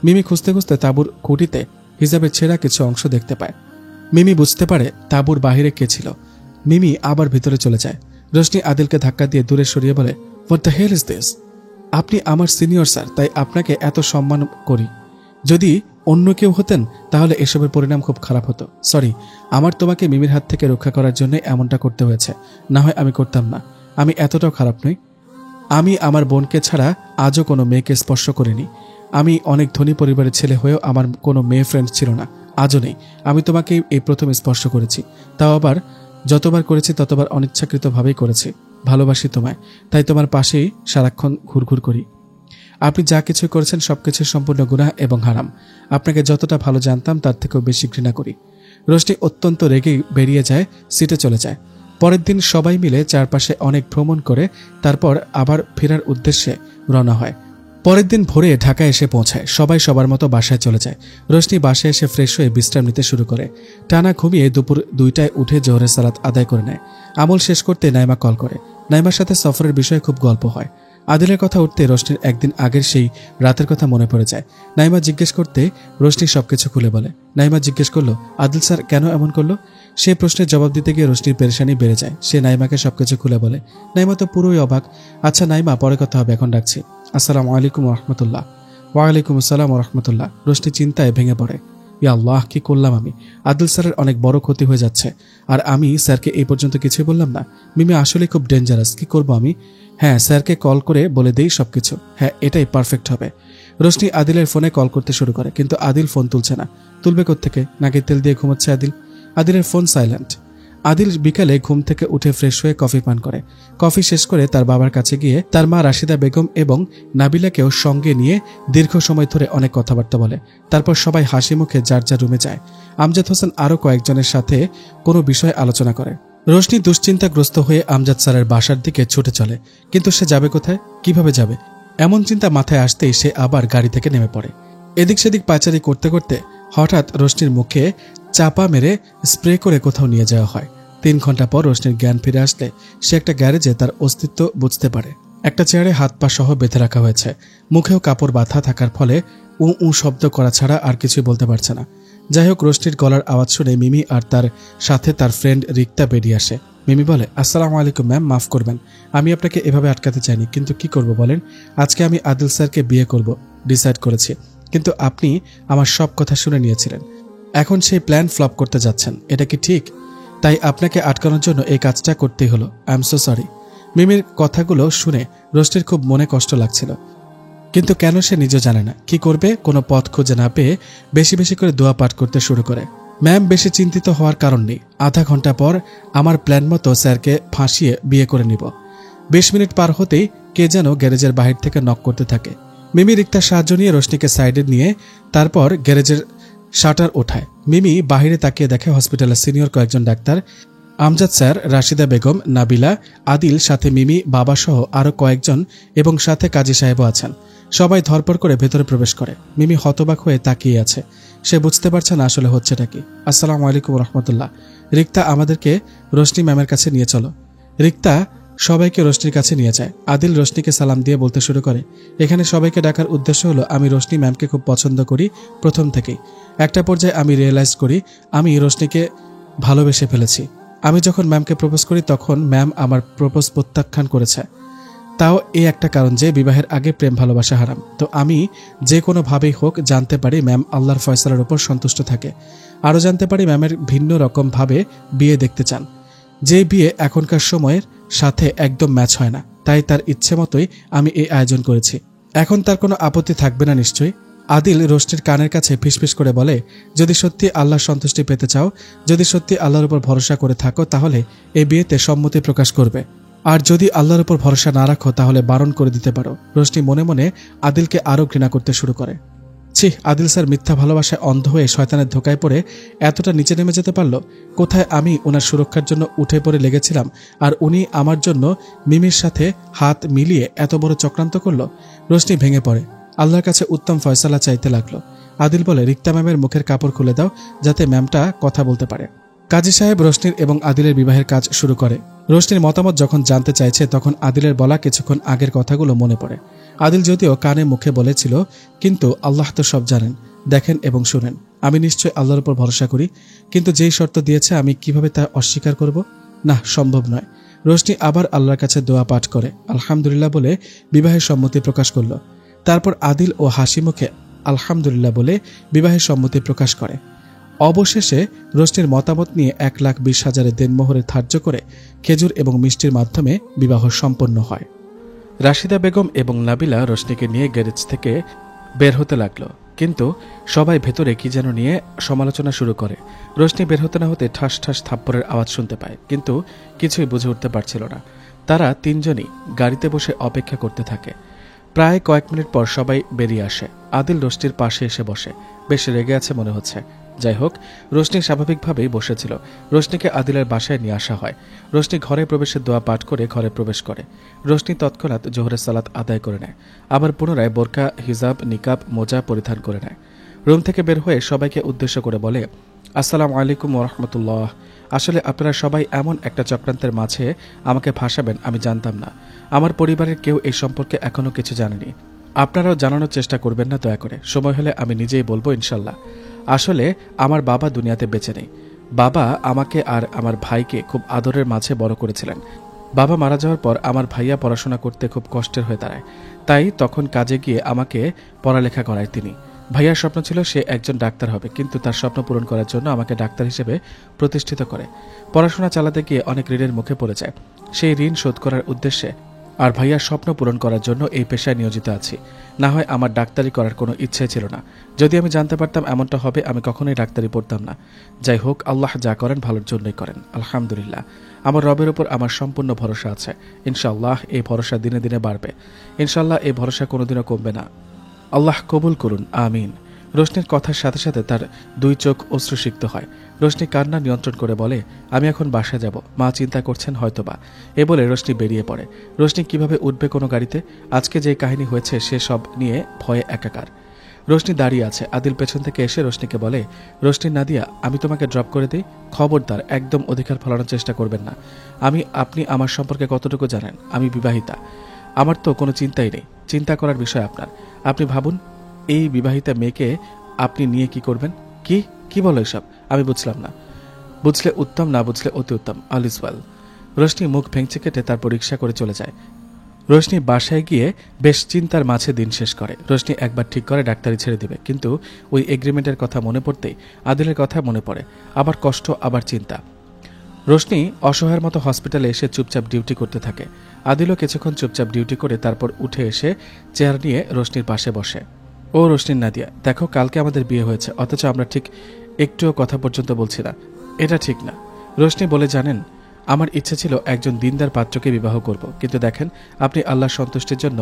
মিমি খুঁজতে খুঁজতে তাঁবুর খুঁটিতে হিজাবের ছেঁড়া কিছু অংশ দেখতে পায়। মিমি বুঝতে পারে তাঁবুর বাহিরে কে ছিল। মিমি আবার ভিতরে চলে যায়। রোশনি আদিলকে ধাক্কা দিয়ে দূরে সরিয়ে বলে, what the hell is this? আপনি আমার সিনিয়র স্যার, তাই আপনাকে এত সম্মান করি। যদি অন্য কেউ হতেন তাহলে এসবের পরিণাম খুব খারাপ হতো। সরি, আমার তোমাকে মিমির হাত থেকে রক্ষা করার জন্য এমনটা করতে হয়েছে, না হয় আমি করতাম না। আমি এতটাও খারাপ নই। আমি আমার বোনকে ছাড়া আজও কোনো মেয়েকে স্পর্শ করিনি। আমি অনেক ধনী পরিবারের ছেলে হয়েও আমার কোনো মেয়ে ফ্রেন্ড ছিল না, আজও নেই। আমি তোমাকে এই প্রথম স্পর্শ করেছি, তাও আবার যতবার করেছি ততবার অনিচ্ছাকৃতভাবেই করেছি। ভালোবাসি তোমায়, তাই তোমার পাশেই সারাক্ষণ ঘুরঘুর করি। আপনি যা কিছু করেছেন সবকিছু সম্পূর্ণ গুনাহ এবং হারাম। আপনাকে যতটা ভালো জানতাম তার থেকেও বেশি ঘৃণা করি। রোশনি অত্যন্ত রেগে বেরিয়ে যায়, সিটে চলে যায়। পরের দিন সবাই মিলে চারপাশে অনেক ভ্রমণ করে তারপর আবার ফেরার উদ্দেশ্যে রওনা হয়। পরের দিন ভোরে ঢাকায় এসে পৌঁছায়। সবাই সবার মতো বাসায় চলে যায়। রোশনি বাসায় এসে ফ্রেশ হয়ে বিশ্রাম নিতে শুরু করে। টানা ঘুমিয়ে দুপুর 2টায় উঠে জোহরের সালাত আদায় করে নেয়। আমল শেষ করতে নাইমা কল করে। নাইমার সাথে সফরের বিষয়ে খুব গল্প হয়। আদিলের কথা উঠতে রোশনির একদিন আগের সেই রাতের কথা মনে পড়ে যায়। নাইমা জিজ্ঞেস করতে রোশনি সবকিছু খুলে বলে। নাইমা জিজ্ঞেস করলো, আদিল স্যার কেন এমন করলো? সে প্রশ্নের জবাব দিতে গিয়ে রোশনির পেরেশানি বেড়ে যায়। সে নাইমাকে সবকিছু খুলে বলে। নাইমা তো পুরোই অবাক। আচ্ছা নাইমা, পরে কথা হবে, এখন রাখছি। আসসালামু আলাইকুম রহমতুল্লাহ। ওয়ালাইকুম আসসালাম রহমতুল্লাহ। রোশনি চিন্তায় ভেঙে পড়ে। ইয়া আল্লাহ, কি করলাম আমি? আদিল স্যারের অনেক বড় ক্ষতি হয়ে যাচ্ছে, আর আমি স্যারকে এই পর্যন্ত কিছুই বললাম না। মিমি আসলে খুব ডেঞ্জারাস, কি করব আমি? হ্যাঁ, স্যারকে কল করে বলে দেই সবকিছু। হ্যাঁ, এটাই পারফেক্ট হবে। রোশনি আদিলের ফোনে কল করতে শুরু করে, কিন্তু আদিল ফোন তুলছে না। তুলবে কোত্থেকে? নাকি তেল দিয়ে ঘুমাচ্ছে আদিল। আদিলের ফোন সাইলেন্ট। আদিল বিকালে ঘুম থেকে উঠে ফ্রেশ হয়ে কফি পান করে। কফি শেষ করে তার বাবার কাছে গিয়ে তার মা রাশিদা বেগম এবং নাবিলাকেও সঙ্গে নিয়ে দীর্ঘ সময় ধরে অনেক কথাবার্তা বলে। তারপর সবাই হাসি মুখে যার যার রুমে যায়। আমজাদ হোসেন আরও কয়েকজনের সাথে কোনো বিষয়ে আলোচনা করে। রোশনি দুশ্চিন্তাগ্রস্ত হয়ে আমজাদ স্যারের বাসার দিকে ছুটে চলে, কিন্তু সে যাবে কোথায়, কিভাবে যাবে? এমন চিন্তা মাথায় আসতেই সে আবার গাড়ি থেকে নেমে পড়ে। এদিক সেদিক পাচারি করতে করতে হঠাৎ রোশনির মুখে চাপা মেরে স্প্রে করে কোথাও নিয়ে যাওয়া হয়। 3 ঘন্টা পর রোশনির জ্ঞান ফিরে আসলে সে একটা গ্যারেজে তার অস্তিত্ব বুঝতে পারে। একটা চেয়ারে হাত পা সহ বেঁধে রাখা হয়েছে। মুখেও কাপড় বাঁধা থাকার ফলে উ শব্দ করা ছাড়া আর কিছুই বলতে পারছে না। যাই হোক, রোশনির গলার আওয়াজ শুনে মিমি আর তার সাথে তার ফ্রেন্ড রিক্তা বেরিয়ে আসে। মিমি বলে, আসসালামু আলাইকুম ম্যাম, মাফ করবেন, আমি আপনাকে এভাবে আটকাতে চাইনি, কিন্তু কি করব বলেন? আজকে আমি আদিল স্যারকে বিয়ে করব ডিসাইড করেছি, কিন্তু আপনি আমার সব কথা শুনে নিয়েছিলেন। এখন সেই প্ল্যান ফ্লপ করতে যাচ্ছেন, এটা কি ঠিক? তাই আপনাকে আটকানোর জন্য এই কাজটা করতেই হলো। I am so sorry. মিমির কথাগুলো শুনে রোশনির খুব মনে কষ্ট লাগছিল, কিন্তু কেন সে নিজেও জানে না। কি করবে? কোনো পথ খুঁজে না পেয়ে বেশি বেশি করে দোয়া পাঠ করতে শুরু করে। ম্যাম, বেশি চিন্তিত হওয়ার কারণ নেই। আধা ঘন্টা পর আমার প্ল্যান মতো স্যারকে ফাঁসিয়ে বিয়ে করে নিব। 20 মিনিট পার হতেই কে যেন গ্যারেজের বাহির থেকে নক করতে থাকে। মিমি রিক্তার সাহায্য নিয়ে রোশনিকে সাইডে নিয়ে তারপর গ্যারেজের শাটার ওঠায়। মিমি বাহিরে তাকিয়ে দেখে হসপিটালের সিনিয়র কয়েকজন ডাক্তার, আমজাদ স্যার, রাশিদা বেগম, নাবিলা, আদিল, সাথে মিমি বাবা সহ আরো কয়েকজন, এবং সাথে কাজী সাহেবও আছেন। সবাই ধরপড় করে ভেতরে প্রবেশ করে। মিমি হতবাক হয়ে তাকিয়ে আছে। সে বুঝতে পারছে না আসলে হচ্ছেটা কি। আসসালামু আলাইকুম রহমতুল্লাহ। রিক্তা, আমাদেরকে রোশনি ম্যামের কাছে নিয়ে চলো। রিক্তা সবাইকে রোশনির কাছে নিয়ে যায়। আদিল রোশনিকে সালাম দিয়ে বলতে শুরু করে, এখানে সবাইকে ডাকার উদ্দেশ্য হলো আমি রোশনি ম্যামকে খুব পছন্দ করি প্রথম থেকেই। একটা পর্যায়ে আমি রিয়েলাইজ করি আমি রোশনিকে ভালোবেসে ফেলেছি। আমি যখন ম্যামকে প্রপোজ করি তখন ম্যাম আমার প্রপোজ প্রত্যাখ্যান করেছে। তাও এই একটা কারণ যে বিবাহের আগে প্রেম ভালোবাসা হারাম। তো আমি যে কোনোভাবেই হোক জানতে পারি ম্যাম আল্লাহর ফয়সালার উপর সন্তুষ্ট থাকে। আরও জানতে পারি ম্যামের ভিন্ন রকম ভাবে বিয়ে দেখতে চান, যে বিয়ে এখনকার সময়ের সাথে একদম ম্যাচ হয় না। তাই তার ইচ্ছে মতোই আমি এই আয়োজন করেছি। এখন তার কোনো আপত্তি থাকবে না নিশ্চয়ই? আদিল রোশনির কানের কাছে ফিসফিস করে বলে, যদি সত্যি আল্লাহর সন্তুষ্টি পেতে চাও, যদি সত্যি আল্লাহর উপর ভরসা করে থাকো, তাহলে এই বিয়েতে সম্মতি প্রকাশ করবে। আর যদি আল্লাহর উপর ভরসা না রাখো তাহলে বারণ করে দিতে পারো। রোশনি মনে মনে আদিলকে আরও ঘৃণা করতে শুরু করে। ছি, আদিল স্যার মিথ্যা ভালোবাসায় অন্ধ হয়ে শয়তানের ধোকায় পড়ে এতটা নিচে নেমে যেতে পারলো। কোথায় আমি ওনার সুরক্ষার জন্য উঠে পড়ে লেগেছিলাম, আর উনি আমার জন্য মিমির সাথে হাত মিলিয়ে এত বড় চক্রান্ত করলো। রোশনি ভেঙে পড়ে, আল্লাহর কাছে উত্তম ফয়সালা চাইতে লাগলো। আদিল বলে, রিক্তা ম্যামের মুখের কাপড় খুলে দাও যাতে ম্যামটা কথা বলতে পারে। কাজী সাহেব রোশনির এবং আদিলের বিবাহের কাজ শুরু করে। রোশনির মতামত যখন জানতে চাইছে তখন আদিলের বলা কিছুক্ষণ আগের কথাগুলো মনে পড়ে। আদিল যদিও কানে মুখে বলেছিল, কিন্তু আল্লাহ তো সব জানেন, দেখেন এবং শুনেন। আমি নিশ্চয় আল্লাহর উপর ভরসা করি, কিন্তু যেই শর্ত দিয়েছে আমি কিভাবে তা অস্বীকার করব? না, সম্ভব নয়। রোশনি আবার আল্লাহর কাছে দোয়া পাঠ করে আলহামদুলিল্লাহ বলে বিবাহের সম্মতি প্রকাশ করল। তারপর আদিল ও হাসি মুখে আলহামদুলিল্লাহ বলে বিবাহের সম্মতি প্রকাশ করে। অবশেষে রোশনির মতামত নিয়ে 1,20,000 দেনমোহরে ধার্য করে খেজুর এবং মিষ্টির মাধ্যমে বিবাহ সম্পন্ন হয়। রাশিদা বেগম এবং নাবিলা রোশনিকে নিয়ে গ্যারেজ থেকে বের হতে লাগলো, কিন্তু সবাই ভেতরে কি যেন নিয়ে সমালোচনা শুরু করে। রোশনি বের হতে না হতে ঠাস ঠাস থাপ্পড়ের আওয়াজ শুনতে পায়, কিন্তু কিছুই বুঝে উঠতে পারছিল না। তারা তিনজনই গাড়িতে বসে অপেক্ষা করতে থাকে। প্রায় কয়েক মিনিট পর সবাই বেরিয়ে আসে। আদিল রোশনির পাশে এসে বসে, বেশ রেগে আছে মনে হচ্ছে। যাই হোক, রোশনি স্বাভাবিকভাবেই বসেছিল। রোশনিকে আদিলের বাসায় নিয়ে আসা হয়। রোশনি ঘরে প্রবেশের দোয়া পাঠ করে ঘরে প্রবেশ করে। রোশনি তৎক্ষণাৎ জোহরের সালাত আদায় করে নেয়, আবার পুনরায় বোরকা, হিজাব, নিকাব, মোজা পরিধান করে নেয়। রুম থেকে বের হয়ে সবাইকে উদ্দেশ্য করে বলে, আসসালামু আলাইকুম ওয়া রাহমাতুল্লাহ। আসলে আপনারা সবাই এমন একটা চক্রান্তের মাঝে আমাকে ফাঁসাবেন আমি জানতাম না। আমার পরিবারের কেউ এই সম্পর্কে এখনো কিছু জানেনি। আপনারাও জানানোর চেষ্টা করবেন না দয়া করে। সময় হলে আমি নিজেই বলবো ইনশাল্লাহ। আসলে আমার বাবা দুনিয়াতে বেঁচে নেই। বাবা আমাকে আর আমার ভাইকে খুব আদরের মাঝে বড় করেছিলেন। বাবা মারা যাওয়ার পর আমার ভাইয়া পড়াশোনা করতে খুব কষ্টের হয়ে দাঁড়ায়, তাই তখন কাজে গিয়ে আমাকে পড়ালেখা করায় তিনি। ভাইয়ার স্বপ্ন ছিল সে একজন ডাক্তার হবে, কিন্তু তার স্বপ্ন পূরণ করার জন্য আমাকে ডাক্তার হিসেবে প্রতিষ্ঠিত করে। পড়াশোনা চালাতে গিয়ে অনেক ঋণের মুখে পড়ে যায়। সেই ঋণ শোধ করার উদ্দেশ্যে আর ভাইয়ার স্বপ্ন পূরণ করার জন্য এই পেশায় নিয়োজিত আছি। না হয় আমার ডাক্তারি করার কোনো ইচ্ছে ছিল না। যদি আমি জানতে পারতাম এমনটা হবে আমি কখনোই ডাক্তারি পড়তাম না। যাই হোক, আল্লাহ যা করেন ভালোর জন্যই করেন। আলহামদুলিল্লাহ, আমার রবের উপর আমার সম্পূর্ণ ভরসা আছে। ইনশাআল্লাহ এই ভরসা দিনে দিনে বাড়বে। ইনশাআল্লাহ এই ভরসা কোনোদিনও কমবে না। আল্লাহ কবুল করুন, আমিন। রোশনির কথার সাথে সাথে তার দুই চোখ অশ্রুসিক্ত হয়। রোশনি কান্না নিয়ন্ত্রণ করে বলে, আমি এখন বাসায় যাব, মা চিন্তা করছেন হয়তোবা। এ বলে রোশনি বেরিয়ে পড়ে। রোশনি কিভাবে উঠবে কোনো গাড়িতে? আজকে যে কাহিনী হয়েছে সে সব নিয়ে ভয়ে একাকার। রোশনি দাঁড়িয়ে আছে। আদিল পেছন থেকে এসে রোশনিকে বলে, রোশনি নাদিয়া, আমি তোমাকে ড্রপ করে দিই। খবরদার, একদম অধিকার ফলানোর চেষ্টা করবেন না। আপনি আমার সম্পর্কে কতটুকু জানেন? আমি বিবাহিতা। আমার তো কোনো চিন্তাই নেই। চিন্তা করার বিষয় আপনার। আপনি ভাবুন, এই বিবাহিতা মেয়েকে আপনি নিয়ে কি করবেন? কি বলো এসব? আমি বুঝলাম না। বুঝলে উত্তম, না বুঝলে অতি উত্তম। All is well. রোশনি মুখ ভেঙচি কেটে তারপর রিক্সা করে চলে যায়। রোশনি বাসায় গিয়ে বেশ চিন্তার মাঝে দিন শেষ করে। রোশনি একবার ঠিক করে ডাক্তারি ছেড়ে দিবে, কিন্তু ওই এগ্রিমেন্টের কথা মনে পড়তেই আদিলের কথা মনে পড়ে। আবার কষ্ট, আবার চিন্তা। রোশনি অসহায়ের মতো হসপিটালে এসে চুপচাপ ডিউটি করতে থাকে। আদিলও কিছুক্ষণ চুপচাপ ডিউটি করে তারপর উঠে এসে চেয়ার নিয়ে রোশনির পাশে বসে। ও রোশনির নাদিয়া, দেখো কালকে আমাদের বিয়ে হয়েছে, অথচ আমরা ঠিক একটুও কথা পর্যন্ত বলছি না। এটা ঠিক না। রোশনি বলে, জানেন, আমার ইচ্ছে ছিল একজন দিনদার পাত্রকে বিবাহ করব, কিন্তু দেখেন আপনি আল্লাহর সন্তুষ্টির জন্য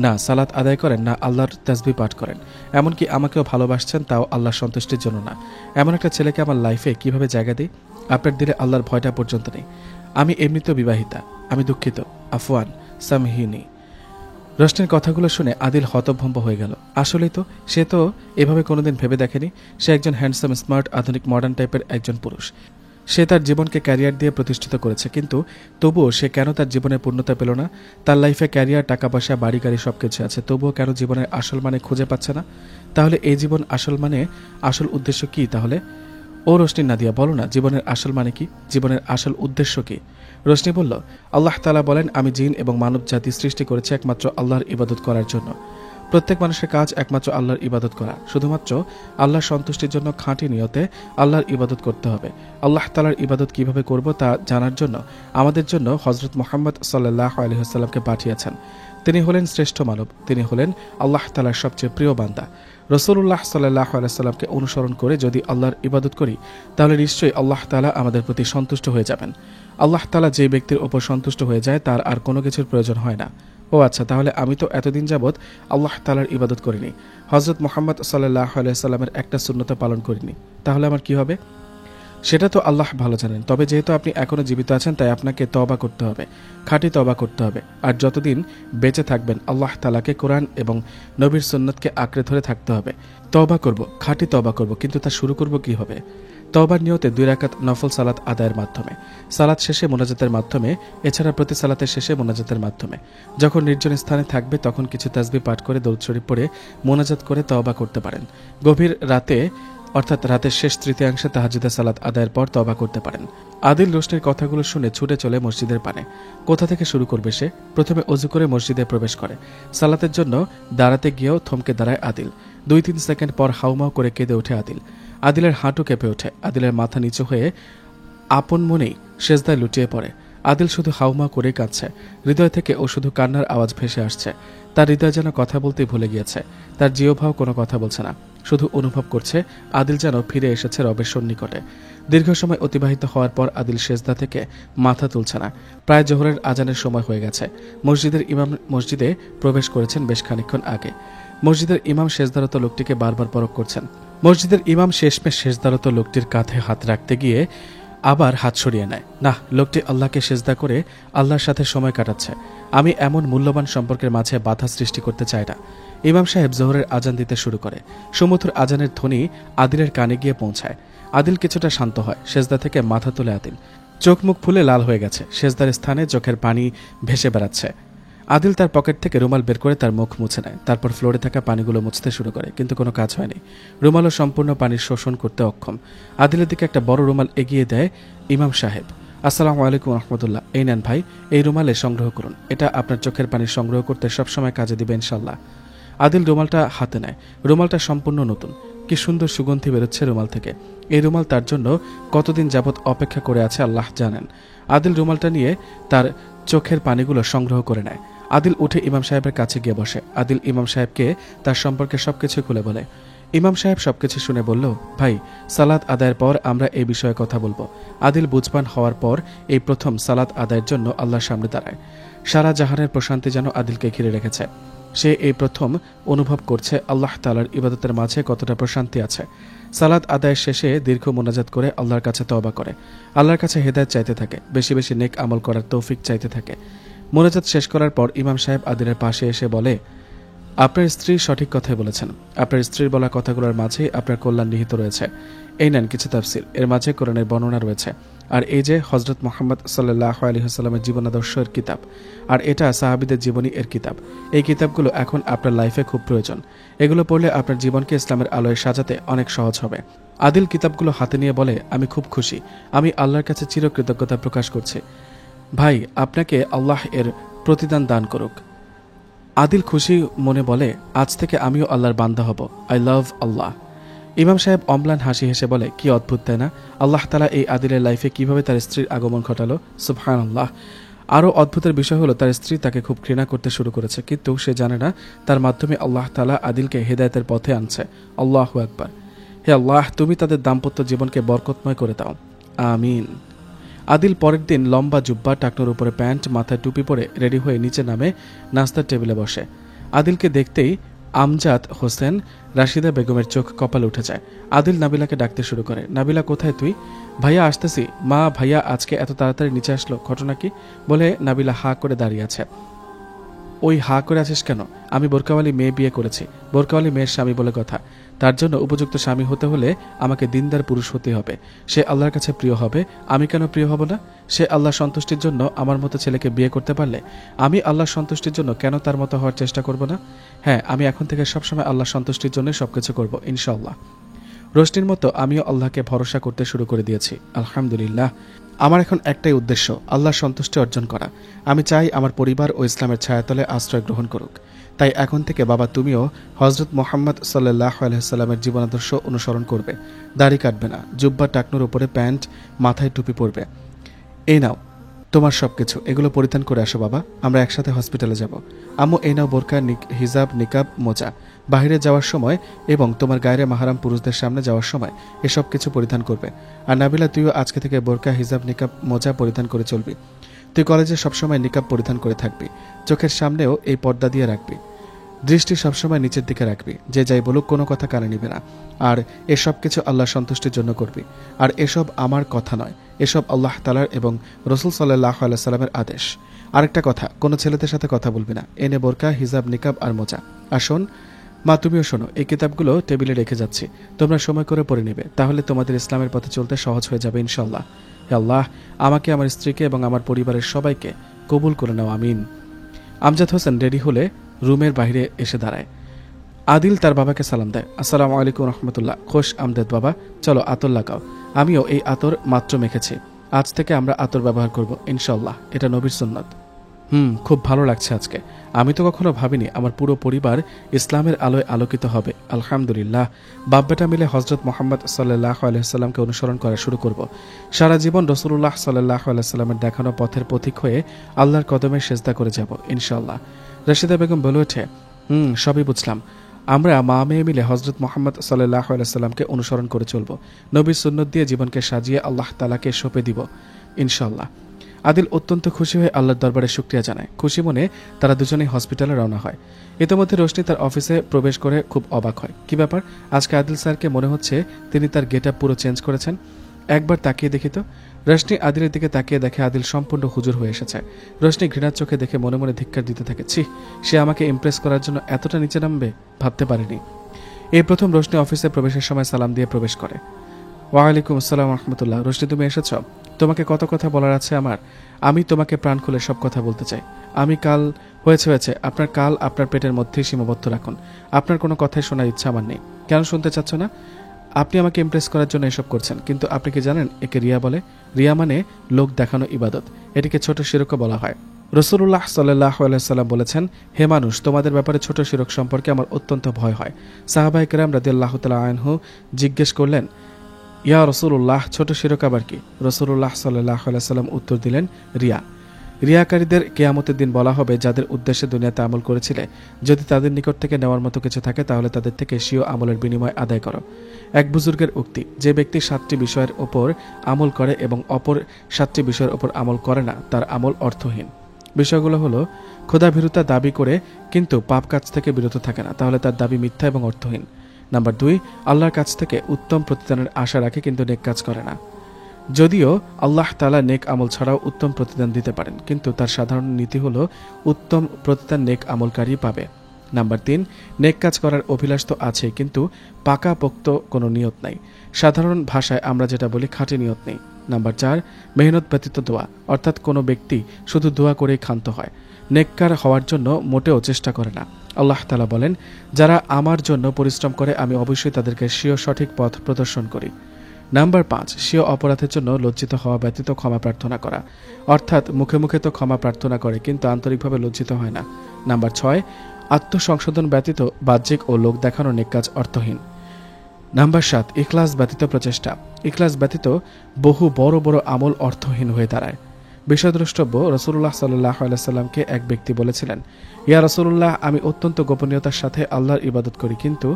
না সালাত আদায় করেন, না আল্লাহর তাসবিহ পাঠ করেন, এমনকি আমাকেও ভালোবাসছেন, তাও আল্লাহর সন্তুষ্টির জন্য না। এমন একটা ছেলেকে আমার লাইফে কিভাবে জায়গা দিই? আপনার দিলে আল্লাহর ভয়টা পর্যন্ত নেই। আমি এমনিতেও বিবাহিতা। আমি দুঃখিত। আফওয়ান, সামহিনী। রোশনির কথাগুলো শুনে আদিল হতভম্ব হয়ে গেল। আসলেই তো, সে তো এভাবে কোনোদিন ভেবে দেখেনি। সে একজন হ্যান্ডসাম, স্মার্ট, আধুনিক, মডার্ন টাইপের একজন পুরুষ। সে তার জীবনকে ক্যারিয়ার দিয়ে প্রতিষ্ঠিত করেছে, কিন্তু তবুও সে কেন তার জীবনের পূর্ণতা পেল না? তার লাইফে ক্যারিয়ার, টাকা পয়সা, বাড়ি গাড়ি সবকিছু আছে, তবুও কেন জীবনের আসল মানে খুঁজে পাচ্ছে না? তাহলে এই জীবন আসল মানে, আসল উদ্দেশ্য কি তাহলে? ও রোশনি নাদিয়া, বলো না, জীবনের আসল মানে কি? জীবনের আসল উদ্দেশ্য কি? রোশনি বলল, আল্লাহ তাআলা বলেন, আমি জিন এবং মানব জাতি সৃষ্টি করেছি একমাত্র আল্লাহর ইবাদত করার জন্য। প্রত্যেক মানুষের কাজ একমাত্র আল্লাহর ইবাদত করা। শুধুমাত্র আল্লাহর সন্তুষ্টির জন্য খাঁটি নিয়তে আল্লাহর ইবাদত করতে হবে। আল্লাহ তাআলার ইবাদত কিভাবে করব তা জানার জন্য আমাদের জন্য হযরত মুহাম্মদ সাল্লাল্লাহু আলাইহি ওয়াসাল্লামকে পাঠিয়েছেন। তিনি হলেন শ্রেষ্ঠ মানব। তিনি হলেন আল্লাহ তাআলার সবচেয়ে প্রিয় বান্দা। রাসূলুল্লাহ সাল্লাল্লাহু আলাইহি ওয়াসাল্লামকে অনুসরণ করে যদি আল্লাহর ইবাদত করি, তাহলে নিশ্চয়ই আল্লাহ তাআলা আমাদের প্রতি সন্তুষ্ট হয়ে যাবেন। আল্লাহ তাআলা যে ব্যক্তির উপর সন্তুষ্ট হয়ে যায় তার আর কোনো কিছুর প্রয়োজন হয় না। ও আচ্ছা, তাহলে আমি তো এতদিন যাবৎ আল্লাহ তাআলার ইবাদত করিনি, হযরত মুহাম্মদ সাল্লাল্লাহু আলাইহি ওয়াসাল্লামের একটা সুন্নত পালন করিনি, তাহলে আমার কি হবে? সেটা তো আল্লাহ ভালো জানেন। তবে যেহেতু আপনি এখনো জীবিত আছেন, তাই আপনাকে তওবা করতে হবে, খাঁটি তওবা করতে হবে। আর যতদিন বেঁচে থাকবেন আল্লাহ তাআলাকে, কোরআন এবং নবীর সুন্নতকে আঁকড়ে ধরে থাকতে হবে। তওবা করব, খাঁটি তওবা করব, কিন্তু তা শুরু করব কিভাবে? তওবার নিয়তে 2 রাকাত নফল সালাত আদায়ের মাধ্যমে, সালাত শেষে মোনাজাতের মাধ্যমে, এছাড়া প্রতি সালাতের শেষে মোনাজাতের মাধ্যমে। যখন নির্জন স্থানে থাকবে তখন কিছু তাসবিহ পাঠ করে দরুদ শরীফ পড়ে মোনাজাত করে তওবা করতে পারেন। গভীর রাতে অর্থাৎ রাতের শেষ তৃতীয়াংশে তাহাজ্জুদের সালাত আদায়ের পর তওবা করতে পারেন। আদিল রোশনির কথাগুলো শুনে ছুটে চলে মসজিদের পানে। কোথা থেকে শুরু করবে সে? প্রথমে ওযু করে মসজিদে প্রবেশ করে। সালাতের জন্য দাঁড়াতে গিয়েও থমকে দাঁড়ায় আদিল। 2-3 সেকেন্ড পর হাউমাউ করে কেঁদে ওঠে আদিল। আদিলের হাঁটু কেঁপে ওঠে। আদিলের মাথা নিচু হয়ে আপন মনেই সেজদায় লুটিয়ে পড়ে। আদিল শুধু হাউমাউ করেই কাঁদছে। হৃদয় থেকে ও শুধু কান্নার আওয়াজ ভেসে আসছে। তার হৃদয় যেন কথা বলতে ভুলে গিয়েছে। তার জিহ্বাও কোনো কথা বলছে না, শুধু অনুভব করছে আদিল যেন ফিরে এসেছে রবের সন্নিকটে। দীর্ঘ সময় অতিবাহিত হওয়ার পর আদিল সেজদা থেকে মাথা তুলছে না। প্রায় জোহরের আজানের সময় হয়ে গেছে। মসজিদের ইমাম মসজিদে প্রবেশ করেছেন বেশ খানিকক্ষণ আগে। মসজিদের ইমাম সেজদারত লোকটিকে বারবার পরখ করছেন। মসজিদের ইমাম শেষমেশ সেজদারত লোকটির কাঁধে হাত রাখতে গিয়ে আবার হাত সরিয়ে নেয়। না, লোকটি আল্লাহকে সেজদা করে আল্লাহর সাথে সময় কাটাচ্ছে। আমি এমন মূল্যবান সম্পর্কের মাঝে বাধা সৃষ্টি করতে চাই না। ইমাম সাহেব জোহরের আজান দিতে শুরু করে। সুমধুর আজানের ধ্বনি আদিলের কানে গিয়ে পৌঁছায়। আদিল কিছুটা শান্ত হয়। সেজদা থেকে মাথা তুলে আদিল। চোখ মুখ ফুলে লাল হয়ে গেছে। সেজদার স্থানে চোখের পানি ভেসে বেড়াচ্ছে। আদিল তার পকেট থেকে রুমাল বের করে তার মুখ মুছে নেয়। তারপর ফ্লোরে থাকা পানিগুলো মুছতে শুরু করে, কিন্তু কোনো কাজ হয়নি। রুমালও সম্পূর্ণ পানির শোষণ করতে অক্ষম। আদিলের দিকে একটা বড় রুমাল এগিয়ে দেয় ইমাম সাহেব। আসসালামু আলাইকুম রহমতুল্লাহ, এই নেন ভাই, এই রুমালে সংগ্রহ করুন। এটা আপনার চোখের পানি সংগ্রহ করতে সবসময় কাজে দিবে ইনশাল্লাহ। আদিল রুমালটা হাতে নেয়। রুমালটা সম্পূর্ণ নতুন। কি সুন্দর সুগন্ধি বেরোচ্ছে রুমাল থেকে। এই রুমাল তার জন্য কতদিন যাবৎ অপেক্ষা করে আছে আল্লাহ জানেন। আদিল রুমালটা নিয়ে তার চোখের পানিগুলো সংগ্রহ করে নেয়। আদিল উঠে ইমাম সাহেবের কাছে গিয়ে বসে। আদিল ইমাম সাহেবকে তার সম্পর্কে সবকিছু খুলে বলে। ইমাম সাহেব সবকিছু শুনে বলল, ভাই, সালাত আদায়ের পর আমরা এই বিষয়ে কথা বলবো। আদিল বুঝবান হওয়ার পর এই প্রথম সালাত আদায়ের জন্য আল্লাহর সামনে দাঁড়ায়। সারা জাহানের প্রশান্তি যেন আদিলকে ঘিরে রেখেছে। সে এই প্রথম অনুভব করছে আল্লাহ তাআলার ইবাদতের মাঝে কতটা প্রশান্তি আছে। সালাত আদায়ের শেষে দীর্ঘ মোনাজাত করে আল্লাহর কাছে তওবা করে। আল্লাহর কাছে হেদায়েত চাইতে থাকে, বেশি বেশি নেক আমল করার তৌফিক চাইতে থাকে। মোনাজাত শেষ করার পর ইমাম সাহেব আদিলের পাশে এসে বলে, আপনার স্ত্রী সঠিক কথাই বলেছেন। আপনার স্ত্রীর বলা কথাগুলোর মাঝে আপনার কল্যাণ নিহিত রয়েছে। এই নেন কিছু তাফসীর, এর মাঝে কোরআনের বর্ণনা রয়েছে। আর এই যে হযরত মুহাম্মদ সাল্লাল্লাহু আলাইহি ওয়াসাল্লামের জীবনাদর্শের কিতাব, আর এটা সাহাবীদের জীবনী এর কিতাব। এই কিতাবগুলো এখন আপনার লাইফে খুব প্রয়োজন। এগুলো পড়লে আপনার জীবনকে ইসলামের আলোয় সাজাতে অনেক সহজ হবে। আদিল কিতাবগুলো হাতে নিয়ে বলে, আমি খুব খুশি। আমি আল্লাহর কাছে চিরকৃতজ্ঞতা প্রকাশ করছি। ভাই, আপনাকে আল্লাহ এর প্রতিদান দান করুক। আদিল খুশি মনে বলে, আজ থেকে আমিও আল্লাহর বান্দা হব। আই লাভ আল্লাহ। ইমাম সাহেব অম্লান হাসি হেসে বলে, কি অদ্ভুত তাই না? আল্লাহ তাআলা এই আদিলের লাইফে কিভাবে তার স্ত্রীর আগমন ঘটালো। সুবহানাল্লাহ। আরও অদ্ভুতের বিষয় হলো, তার স্ত্রী তাকে খুব ঘৃণা করতে শুরু করেছে, কিন্তু সে জানে না তার মাধ্যমে আল্লাহ তাআলা আদিলকে হেদায়েতের পথে আনছে। আল্লাহু আকবার। হে আল্লাহ, তুমি তাদের দাম্পত্য জীবনকে বরকতময় করে দাও, আমিন। আদিল পরের দিন লম্বা জুব্বা, টাকনোর উপরে প্যান্ট, মাথায় টুপি পরে রেডি হয়ে নিচে নামে নাস্তার টেবিলে বসে। আদিলকে দেখতেই আমজাদ হোসেন, রাশিদা বেগমের চোখ কপালে উঠে যায়। আদিল নাবিলাকে ডাকতে শুরু করে, নাবিলা কোথায় তুই? ভাইয়া আসতেছি। মা, ভাইয়া আজকে এত তাড়াতাড়ি নিচে আসলো, ঘটনা কি? বলে নাবিলা হা করে দাঁড়িয়ে আছে। ওই হা করে আছিস কেন? আমি বোরকাওয়ালি মেয়ে বিয়ে করেছি। বোরকাওয়ালি মেয়ের স্বামী বলে কথা। তার জন্য উপযুক্ত স্বামী হতে হলে আমাকে দিনদার পুরুষ হতে হবে। সে আল্লাহর কাছে প্রিয় হবে। আমি কেন প্রিয় হব না? সে আল্লাহ সন্তুষ্টির জন্য আমার মতো ছেলেকে বিয়ে করতে পারলে আমি আল্লাহ সন্তুষ্টির জন্য কেন তার মতো হওয়ার চেষ্টা করব না? হ্যাঁ, আমি এখন থেকে সবসময় আল্লাহ সন্তুষ্টির জন্য সবকিছু করব ইনশাআল্লাহ। রোশনির মতো আমিও আল্লাহকে ভরসা করতে শুরু করে দিয়েছি, আলহামদুলিল্লাহ। আমার এখন একটাই উদ্দেশ্য, আল্লাহর সন্তুষ্টি অর্জন করা। আমি চাই আমার পরিবার ও ইসলামের ছায়াতলে আশ্রয় গ্রহণ করুক। তাই এখন থেকে বাবা, তুমিও হযরত মুহাম্মদ সাল্লাল্লাহু আলাইহি ওয়াসাল্লামের জীবনাদর্শ অনুসরণ করবে। দাড়ি কাটবে না, জুব্বা টাকনোর উপরে প্যান্ট, মাথায় টুপি পরবে। এই নাও তোমার সবকিছু, এগুলো পরিধান করে আসো বাবা, আমরা একসাথে হসপিটালে যাব। আম্মু, এই নাও বোরকা, হিজাব, নিকাব, মোজা। বাইরে যাওয়ার সময় এবং তোমার গায়ের মাহারাম পুরুষদের সামনে যাওয়ার সময় এসব কিছু পরিধান করবে। আর নাবিলা, তুইও আজকে থেকে বোরকা, হিজাব, নিকাব, মোজা পরিধান করে চলবি। তুই কলেজে সবসময় নিকাব পরিধান করে থাকবি। চোখের সামনেও এই পর্দা দিয়ে রাখবি। দৃষ্টি সবসময় নিচের দিকে রাখবি। যে যাই বলুক কোনো কথা কানে নিবে না। আর এসব কিছু আল্লাহ সন্তুষ্টির জন্য করবি। আর এসব আমার কথা নয়, এসব আল্লাহ তাআলার এবং রাসূল সাল্লাল্লাহু আলাইহি সাল্লামের আদেশ। আরেকটা কথা, কোনো ছেলেদের সাথে কথা বলবি না। এনে বোরকা, হিজাব, নিকাব আর মোজা। আর শোন মা, তুমিও শোনো, এই কিতাবগুলো টেবিলে রেখে যাচ্ছি, তোমরা সময় করে পড়ে নেবে, তাহলে তোমাদের ইসলামের পথে চলতে সহজ হয়ে যাবে ইনশাআল্লাহ। হে আল্লাহ, আমাকে, আমার স্ত্রীকে এবং আমার পরিবারের সবাইকে কবুল করে নাও, আমিন। আমজাদ হোসেন রেডি হলে রুমের বাইরে এসে দাঁড়ায়। আদিল তার বাবাকে সালাম দেয়। আসসালামু আলাইকুম রহমতুল্লাহ। খোশ আমদেদ বাবা, চলো আতর লাগাও। আমিও এই আতর মাত্র মেখেছি। আজ থেকে আমরা আতর ব্যবহার করব ইনশাআল্লাহ, এটা নবীর সুন্নত। খুব ভালো লাগছে আজকে। আমি তো কখনো ভাবিনি আমার পুরো পরিবার ইসলামের আলোয় আলোকিত হবে। আলহামদুলিল্লাহ, বাপ বেটা মিলে হযরত মুহাম্মদ সাল্লাল্লাহু আলাইহি ওয়াসাল্লামকে অনুসরণ করা শুরু করব। সারা জীবন রাসূলুল্লাহ সাল্লাল্লাহু আলাইহি ওয়াসাল্লামের দেখানো পথের পথিক হয়ে আল্লাহর কদমে সেজদা করে যাব ইনশাআল্লাহ। রাশিদা বেগম বলে ওঠে, সবই বুঝলাম। আমরা মা মেয়ে মিলে হযরত মুহাম্মদ সাল্লাল্লাহু আলাইহি ওয়াসাল্লামকে অনুসরণ করে চলব। নবীর সুন্নত দিয়ে জীবনকে সাজিয়ে আল্লাহ তাআলাকে সঁপে দিব ইনশাআল্লাহ। আদিল অত্যন্ত খুশি হয়ে আল্লাহর দরবারে শুকরিয়া জানায়। খুশি মনে তারা দুজনেই হসপিটালে রওনা হয়। ইতিমধ্যে রোশনি তার অফিসে প্রবেশ করে খুব অবাক হয়। কি ব্যাপার, আজকে আদিল স্যারকে মনে হচ্ছে তিনি তার গেটআপ পুরো চেঞ্জ করেছেন। একবার তাকিয়ে দেখি তো। রোশনি আদিলের দিকে তাকিয়ে দেখে আদিল সম্পূর্ণ হুজুর হয়ে এসেছে। রোশনি ঘৃণার চোখে দেখে মনে মনে ধিক্কার দিতে থাকে। ছি, সে আমাকে ইমপ্রেস করার জন্য এতটা নিচে নামবে ভাবতে পারেনি। এই প্রথম রোশনি অফিসে প্রবেশের সময় সালাম দিয়ে প্রবেশ করে। ওয়ালাইকুম আসসালাম রহমতুল্লাহ। রোশনি, তুমি এসেছ? তোমাকে কত কথা বলার আছে আমার। আমি তোমাকে প্রাণ খুলে সব কথা বলতে চাই। আমি কাল হয়েছে আপনার কাল আপনার পেটের মধ্যেই সীমাবদ্ধ রাখুন। আপনার কোনো কথাই শোনার ইচ্ছা আমার নেই। কেন শুনতে চাচ্ছ না? আপনি আমাকে ইমপ্রেস করার জন্য এসব করছেন, কিন্তু আপনি কি জানেন একে রিয়া বলে? রিয়া মানে লোক দেখানো ইবাদত। এটিকে ছোট শিরকও বলা হয়। রাসূলুল্লাহ সাল্লাল্লাহু আলাইহি সাল্লাম বলেছেন, হে মানুষ, তোমাদের ব্যাপারে ছোট শিরক সম্পর্কে আমার অত্যন্ত ভয় হয়। সাহাবায়ে কেরাম রাদিয়াল্লাহু তাআলা আনহু জিজ্ঞেস করলেন, ইয়া রাসূলুল্লাহ, ছোট শিরক আবার কি? রাসূলুল্লাহ সাল্লাল্লাহু আলাইহি সাল্লাম উত্তর দিলেন, রিয়া। রিয়াকারীদের কিয়ামতের দিন বলা হবে, যাদের উদ্দেশ্যে দুনিয়াতে আমল করেছিলে, যদি তাদের নিকট থেকে নেওয়ার মতো কিছু থাকে তাহলে তাদের থেকে স্বীয় আমলের বিনিময় আদায় করো। এক বুজুর্গের উক্তি, যে ব্যক্তি 7টি বিষয়ের ওপর আমল করে এবং অপর 7টি বিষয়ের ওপর আমল করে না, তার আমল অর্থহীন। বিষয়গুলো হলো, ক্ষুধাভীরতা দাবি করে কিন্তু পাপ কাজ থেকে বিরত থাকে না, তাহলে তার দাবি মিথ্যা এবং অর্থহীন। নাম্বার 2, আল্লাহর কাছ থেকে উত্তম প্রতিদানের আশা রাখে কিন্তু নেক কাজ করে না। যদিও আল্লাহ তাআলা নেক আমল ছাড়াও উত্তম প্রতিদান দিতে পারেন, কিন্তু তার সাধারণ নীতি হলো উত্তম প্রতিদান নেক আমলকারী পাবে। নাম্বার 3, নেক কাজ করার অভিলাষ তো আছে, কিন্তু পাকাপোক্ত কোনো নিয়ত নাই। সাধারণ ভাষায় আমরা যেটা বলি, খাঁটি নিয়ত নেই। নাম্বার 4, মেহনত ব্যতীত দোয়া, অর্থাৎ কোনো ব্যক্তি শুধু দোয়া করেই ক্ষান্ত হয়, নেককার হওয়ার জন্য মোটেও চেষ্টা করে না। আল্লাহ তাআলা বলেন, যারা আমার জন্য পরিশ্রম করে আমি অবশ্যই তাদেরকে স্বীয় সঠিক পথ প্রদর্শন করি। নাম্বার 5, স্বীয় অপরাধের জন্য লজ্জিত হওয়া ব্যতীত ক্ষমা প্রার্থনা করা, অর্থাৎ মুখে মুখে তো ক্ষমা প্রার্থনা করে কিন্তু আন্তরিকভাবে লজ্জিত হয় না। নাম্বার 6, আত্মসংশোধন ব্যতীত বাহ্যিক ও লোক দেখানো নেক কাজ অর্থহীন। নাম্বার 7, ইখলাস ব্যতীত প্রচেষ্টা, ইখলাস ব্যতীত বহু বড় বড় আমল অর্থহীন হয়ে দাঁড়ায়। বিষয়দ্রষ্টব্য, রাসূলুল্লাহ সাল্লাল্লাহু আলাইহি সাল্লামকে এক ব্যক্তি বলেছিলেন, ইয়া রাসূলুল্লাহ, আমি অত্যন্ত গোপনীয়তার সাথে আল্লাহর ইবাদত করি, কিন্তু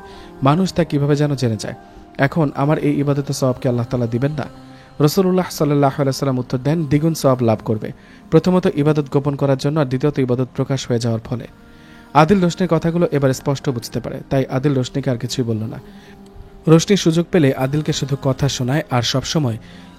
মানুষ তা কিভাবে যেন জেনে যায়। এখন আমার এই ইবাদতের সওয়াবকে আল্লাহ তাআলা দিবেন না? রাসূলুল্লাহ সাল্লাল্লাহু আলাইহি সাল্লাম উত্তর দেন, দ্বিগুণ সওয়াব লাভ করবে। প্রথমত ইবাদত গোপন করার জন্য, আর দ্বিতীয়ত ইবাদত প্রকাশ হয়ে যাওয়ার ফলে। আদিল রোশনির কথাগুলো এবার স্পষ্ট বুঝতে পারে, তাই আদিল রোশনিকে আর কিছুই বলল না। রোশনি সুযোগ পেলে আদিলকে শুধু কথা শোনায় আর সবসময়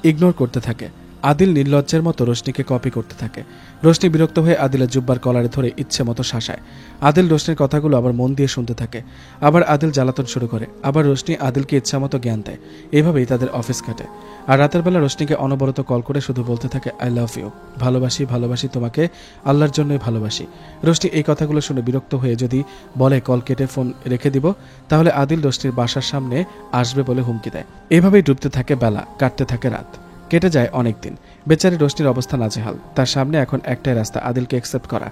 ইগনোর করতে থাকে। আদিল নির্লজ্জের মতো রোশনিকে কপি করতে থাকে। রোশনি বিরক্ত হয়ে আদিলের জুব্বার কলারে ধরে ইচ্ছে মতো শাসায়। আদিল রোশনির কথাগুলো আবার মন দিয়ে শুনতে থাকে। আবার আদিল জ্বালাতন শুরু করে। আবার রোশনি আদিলকে ইচ্ছা মতো জ্ঞান দেয়। এভাবেই তাদের অফিস কাটে। আর রাতের বেলা রোশনিকে অনবরত কল করে শুধু বলতে থাকে, আই লাভ ইউ, ভালোবাসি ভালোবাসি তোমাকে, আল্লাহর জন্যই ভালোবাসি। রোশনি এই কথাগুলো শুনে বিরক্ত হয়ে যদি বলে কল কেটে ফোন রেখে দিব, তাহলে আদিল রোশনির বাসার সামনে আসবে বলে হুমকি দেয়। এভাবেই ডুবতে থাকে বেলা, কাটতে থাকে রাত। কেটে যায় অনেক দিন। বেচারি রোশনির অবস্থা নাজেহাল। তার সামনে এখন একটাই রাস্তা, আদিলকে অ্যাকসেপ্ট করা।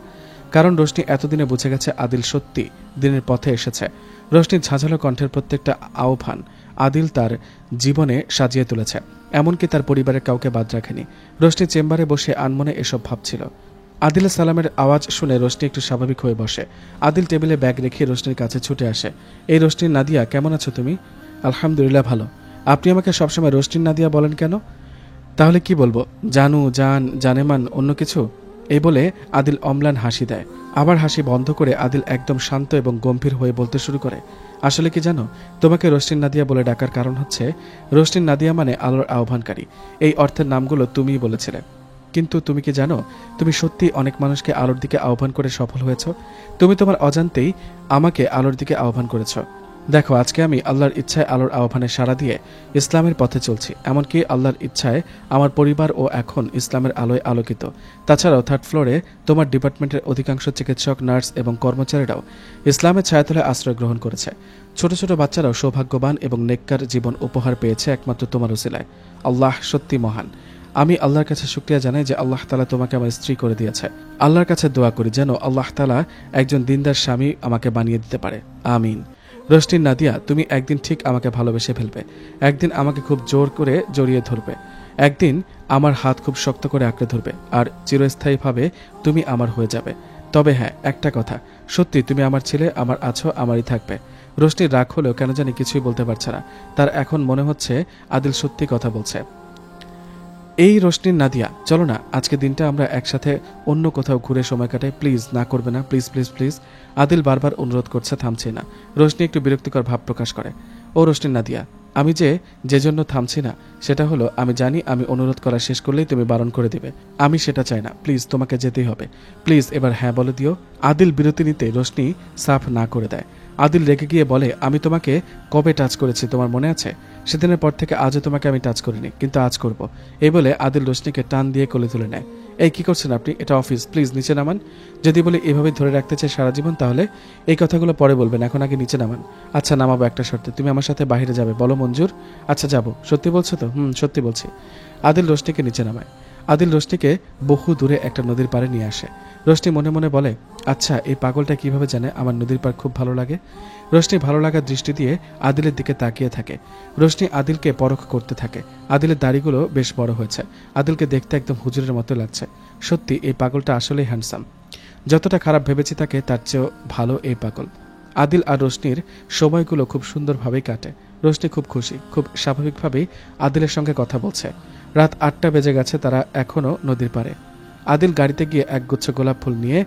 কারণ রোশনি এতদিনে বুঝে গেছে আদিল সত্যি দিনের পথে এসেছে। রোশনির ঝাঁঝালো কণ্ঠের প্রত্যেকটা আহ্বান আদিল তার জীবনে সাজিয়ে তুলেছে, এমনকি তার পরিবারের কাউকে বাদ রাখেনি। রোশনি চেম্বারে বসে আনমনে এসব ভাবছিল। আদিলের সালামের আওয়াজ শুনে রোশনি একটু স্বাভাবিক হয়ে বসে। আদিল টেবিলে ব্যাগ রেখে রোশনির কাছে ছুটে আসে। এই রোশনির নাদিয়া, কেমন আছো তুমি? আলহামদুলিল্লাহ ভালো। আপনি আমাকে সবসময় রোশনির নাদিয়া বলেন কেন? তাহলে কি বলবো? জানু, জান, জানেমান, অন্য কিছু? এই বলে আদিল অম্লান হাসি দেয়। আবার হাসি বন্ধ করে আদিল একদম শান্ত এবং গম্ভীর হয়ে বলতে শুরু করে, আসলে কি জানো, তোমাকে রোশনির নাদিয়া বলে ডাকার কারণ হচ্ছে, রোশনির নাদিয়া মানে আলোর আহ্বানকারী। এই অর্থের নামগুলো তুমিই বলেছিলে। কিন্তু তুমি কি জানো, তুমি সত্যি অনেক মানুষকে আলোর দিকে আহ্বান করে সফল হয়েছ। তুমি তোমার অজান্তেই আমাকে আলোর দিকে আহ্বান করেছ। দেখো, আজকে আমি আল্লাহর ইচ্ছায় আলোর আহ্বানে সাড়া দিয়ে ইসলামের পথে চলছি। এমনকি আল্লাহর ইচ্ছায় আমার পরিবার ও এখন ইসলামের আলোয় আলোকিত। তাছাড়াও 3rd ফ্লোরে তোমার ডিপার্টমেন্টের অধিকাংশ চিকিৎসক, নার্স এবং কর্মচারীরাও ইসলামের ছায়াতলে আশ্রয় গ্রহণ করেছে। ছোট ছোট বাচ্চারাও সৌভাগ্যবান এবং নেককার জীবন উপহার পেয়েছে একমাত্র তোমার উসিলায়। আল্লাহ সত্যি মহান। আমি আল্লাহর কাছে শুকরিয়া জানাই যে আল্লাহ তাআলা তোমাকে আমার স্ত্রী করে দিয়েছে। আল্লাহর কাছে দোয়া করি যেন আল্লাহ তাআলা একজন দিনদার স্বামী আমাকে বানিয়ে দিতে পারে। আমিন। রোশনির নাদিয়া, তুমি একদিন ঠিক আমাকে ভালোবেসে ফেলবে। একদিন আমাকে খুব জোর করে জড়িয়ে ধরবে। একদিন আমার হাত খুব শক্ত করে আঁকড়ে ধরবে, আর চিরস্থায়ীভাবে তুমি আমার হয়ে যাবে। তবে হ্যাঁ, একটা কথা, সত্যি তুমি আমার ছেলে, আমার আছো, আমারই থাকবে। রোশনির রাগ হলেও কেন জানি কিছুই বলতে পারছে না। তার এখন মনে হচ্ছে আদিল সত্যি কথা বলছে। এই রোশনির নাদিয়া, চলো না আজকে দিনটা আমরা একসাথে অন্য কোথাও ঘুরে সময় কাটাই। প্লিজ, না করবে না, প্লিজ প্লিজ প্লিজ। আদিল বারবার অনুরোধ করছে, থামছে না। রোশনি একটু বিরক্তিকর ভাব প্রকাশ করে। ও রোশনির নাদিয়া, আমি যে জন্য থামছি না সেটা হলো আমি জানি আমি অনুরোধ করা শেষ করলেই তুমি বারণ করে দিবে। আমি সেটা চাই না, প্লিজ তোমাকে যেতেই হবে। প্লিজ এবার হ্যাঁ বলে দিও। আদিল বিরতি নিতে রোশনি সাফ না করে দেয়। আদিল রেগে গিয়ে বলে, আমি তোমাকে কবে টাচ করেছি তোমার মনে আছে? সেদিনের পর থেকে আজও তোমাকে আমি টাচ করিনি, কিন্তু আজ করব। এই বলে আদিল রোশনিকে টান দিয়ে কোলে তুলে নেয়। এই কি করছেন আপনি? এটা অফিস, প্লিজ নিচে নামান। যদি বলি এভাবে ধরে রাখতে চাই সারা জীবন তাহলে এই কথাগুলো পরে বলবেন, এখন আগে নিচে নামান। আচ্ছা নামাবো একটা শর্তে, তুমি আমার সাথে বাইরে যাবে, বলো মঞ্জুর? আচ্ছা যাবো। সত্যি বলছো তো? সত্যি বলছি। আদিল রোশনিকে নিচে নামায়। আদিল রোশনিকে বহু দূরে একটা নদীর পাড়ে নিয়ে আসে। রোশনি মনে মনে বলে, আচ্ছা এই পাগলটা কিভাবে জানে আমার নদীর পাড় খুব ভালো লাগে। রোশনি ভালো লাগার দৃষ্টি দিয়ে আদিলের দিকে তাকিয়ে থাকে। রোশনি আদিলকে পরখ করতে থাকে। আদিলের দাড়িগুলো বেশ বড় হয়েছে। আদিলকে দেখতে একদম হুজুরের মতো লাগছে। সত্যি এই পাগলটা আসলেই হ্যান্ডসাম। যতটা খারাপ ভেবেছি তাকে তার চেয়েও ভালো এই পাগল। আদিল আর রোশনির সময়গুলো খুব সুন্দরভাবেই কাটে। রোশনি খুব খুশি, খুব স্বাভাবিকভাবেই আদিলের সঙ্গে কথা বলছে। রাত 8টা বেজে গেছে, তারা এখনও নদীর পাড়ে। আদিল গাড়িতে গিয়ে একগুচ্ছ গোলাপ ফুল নিয়ে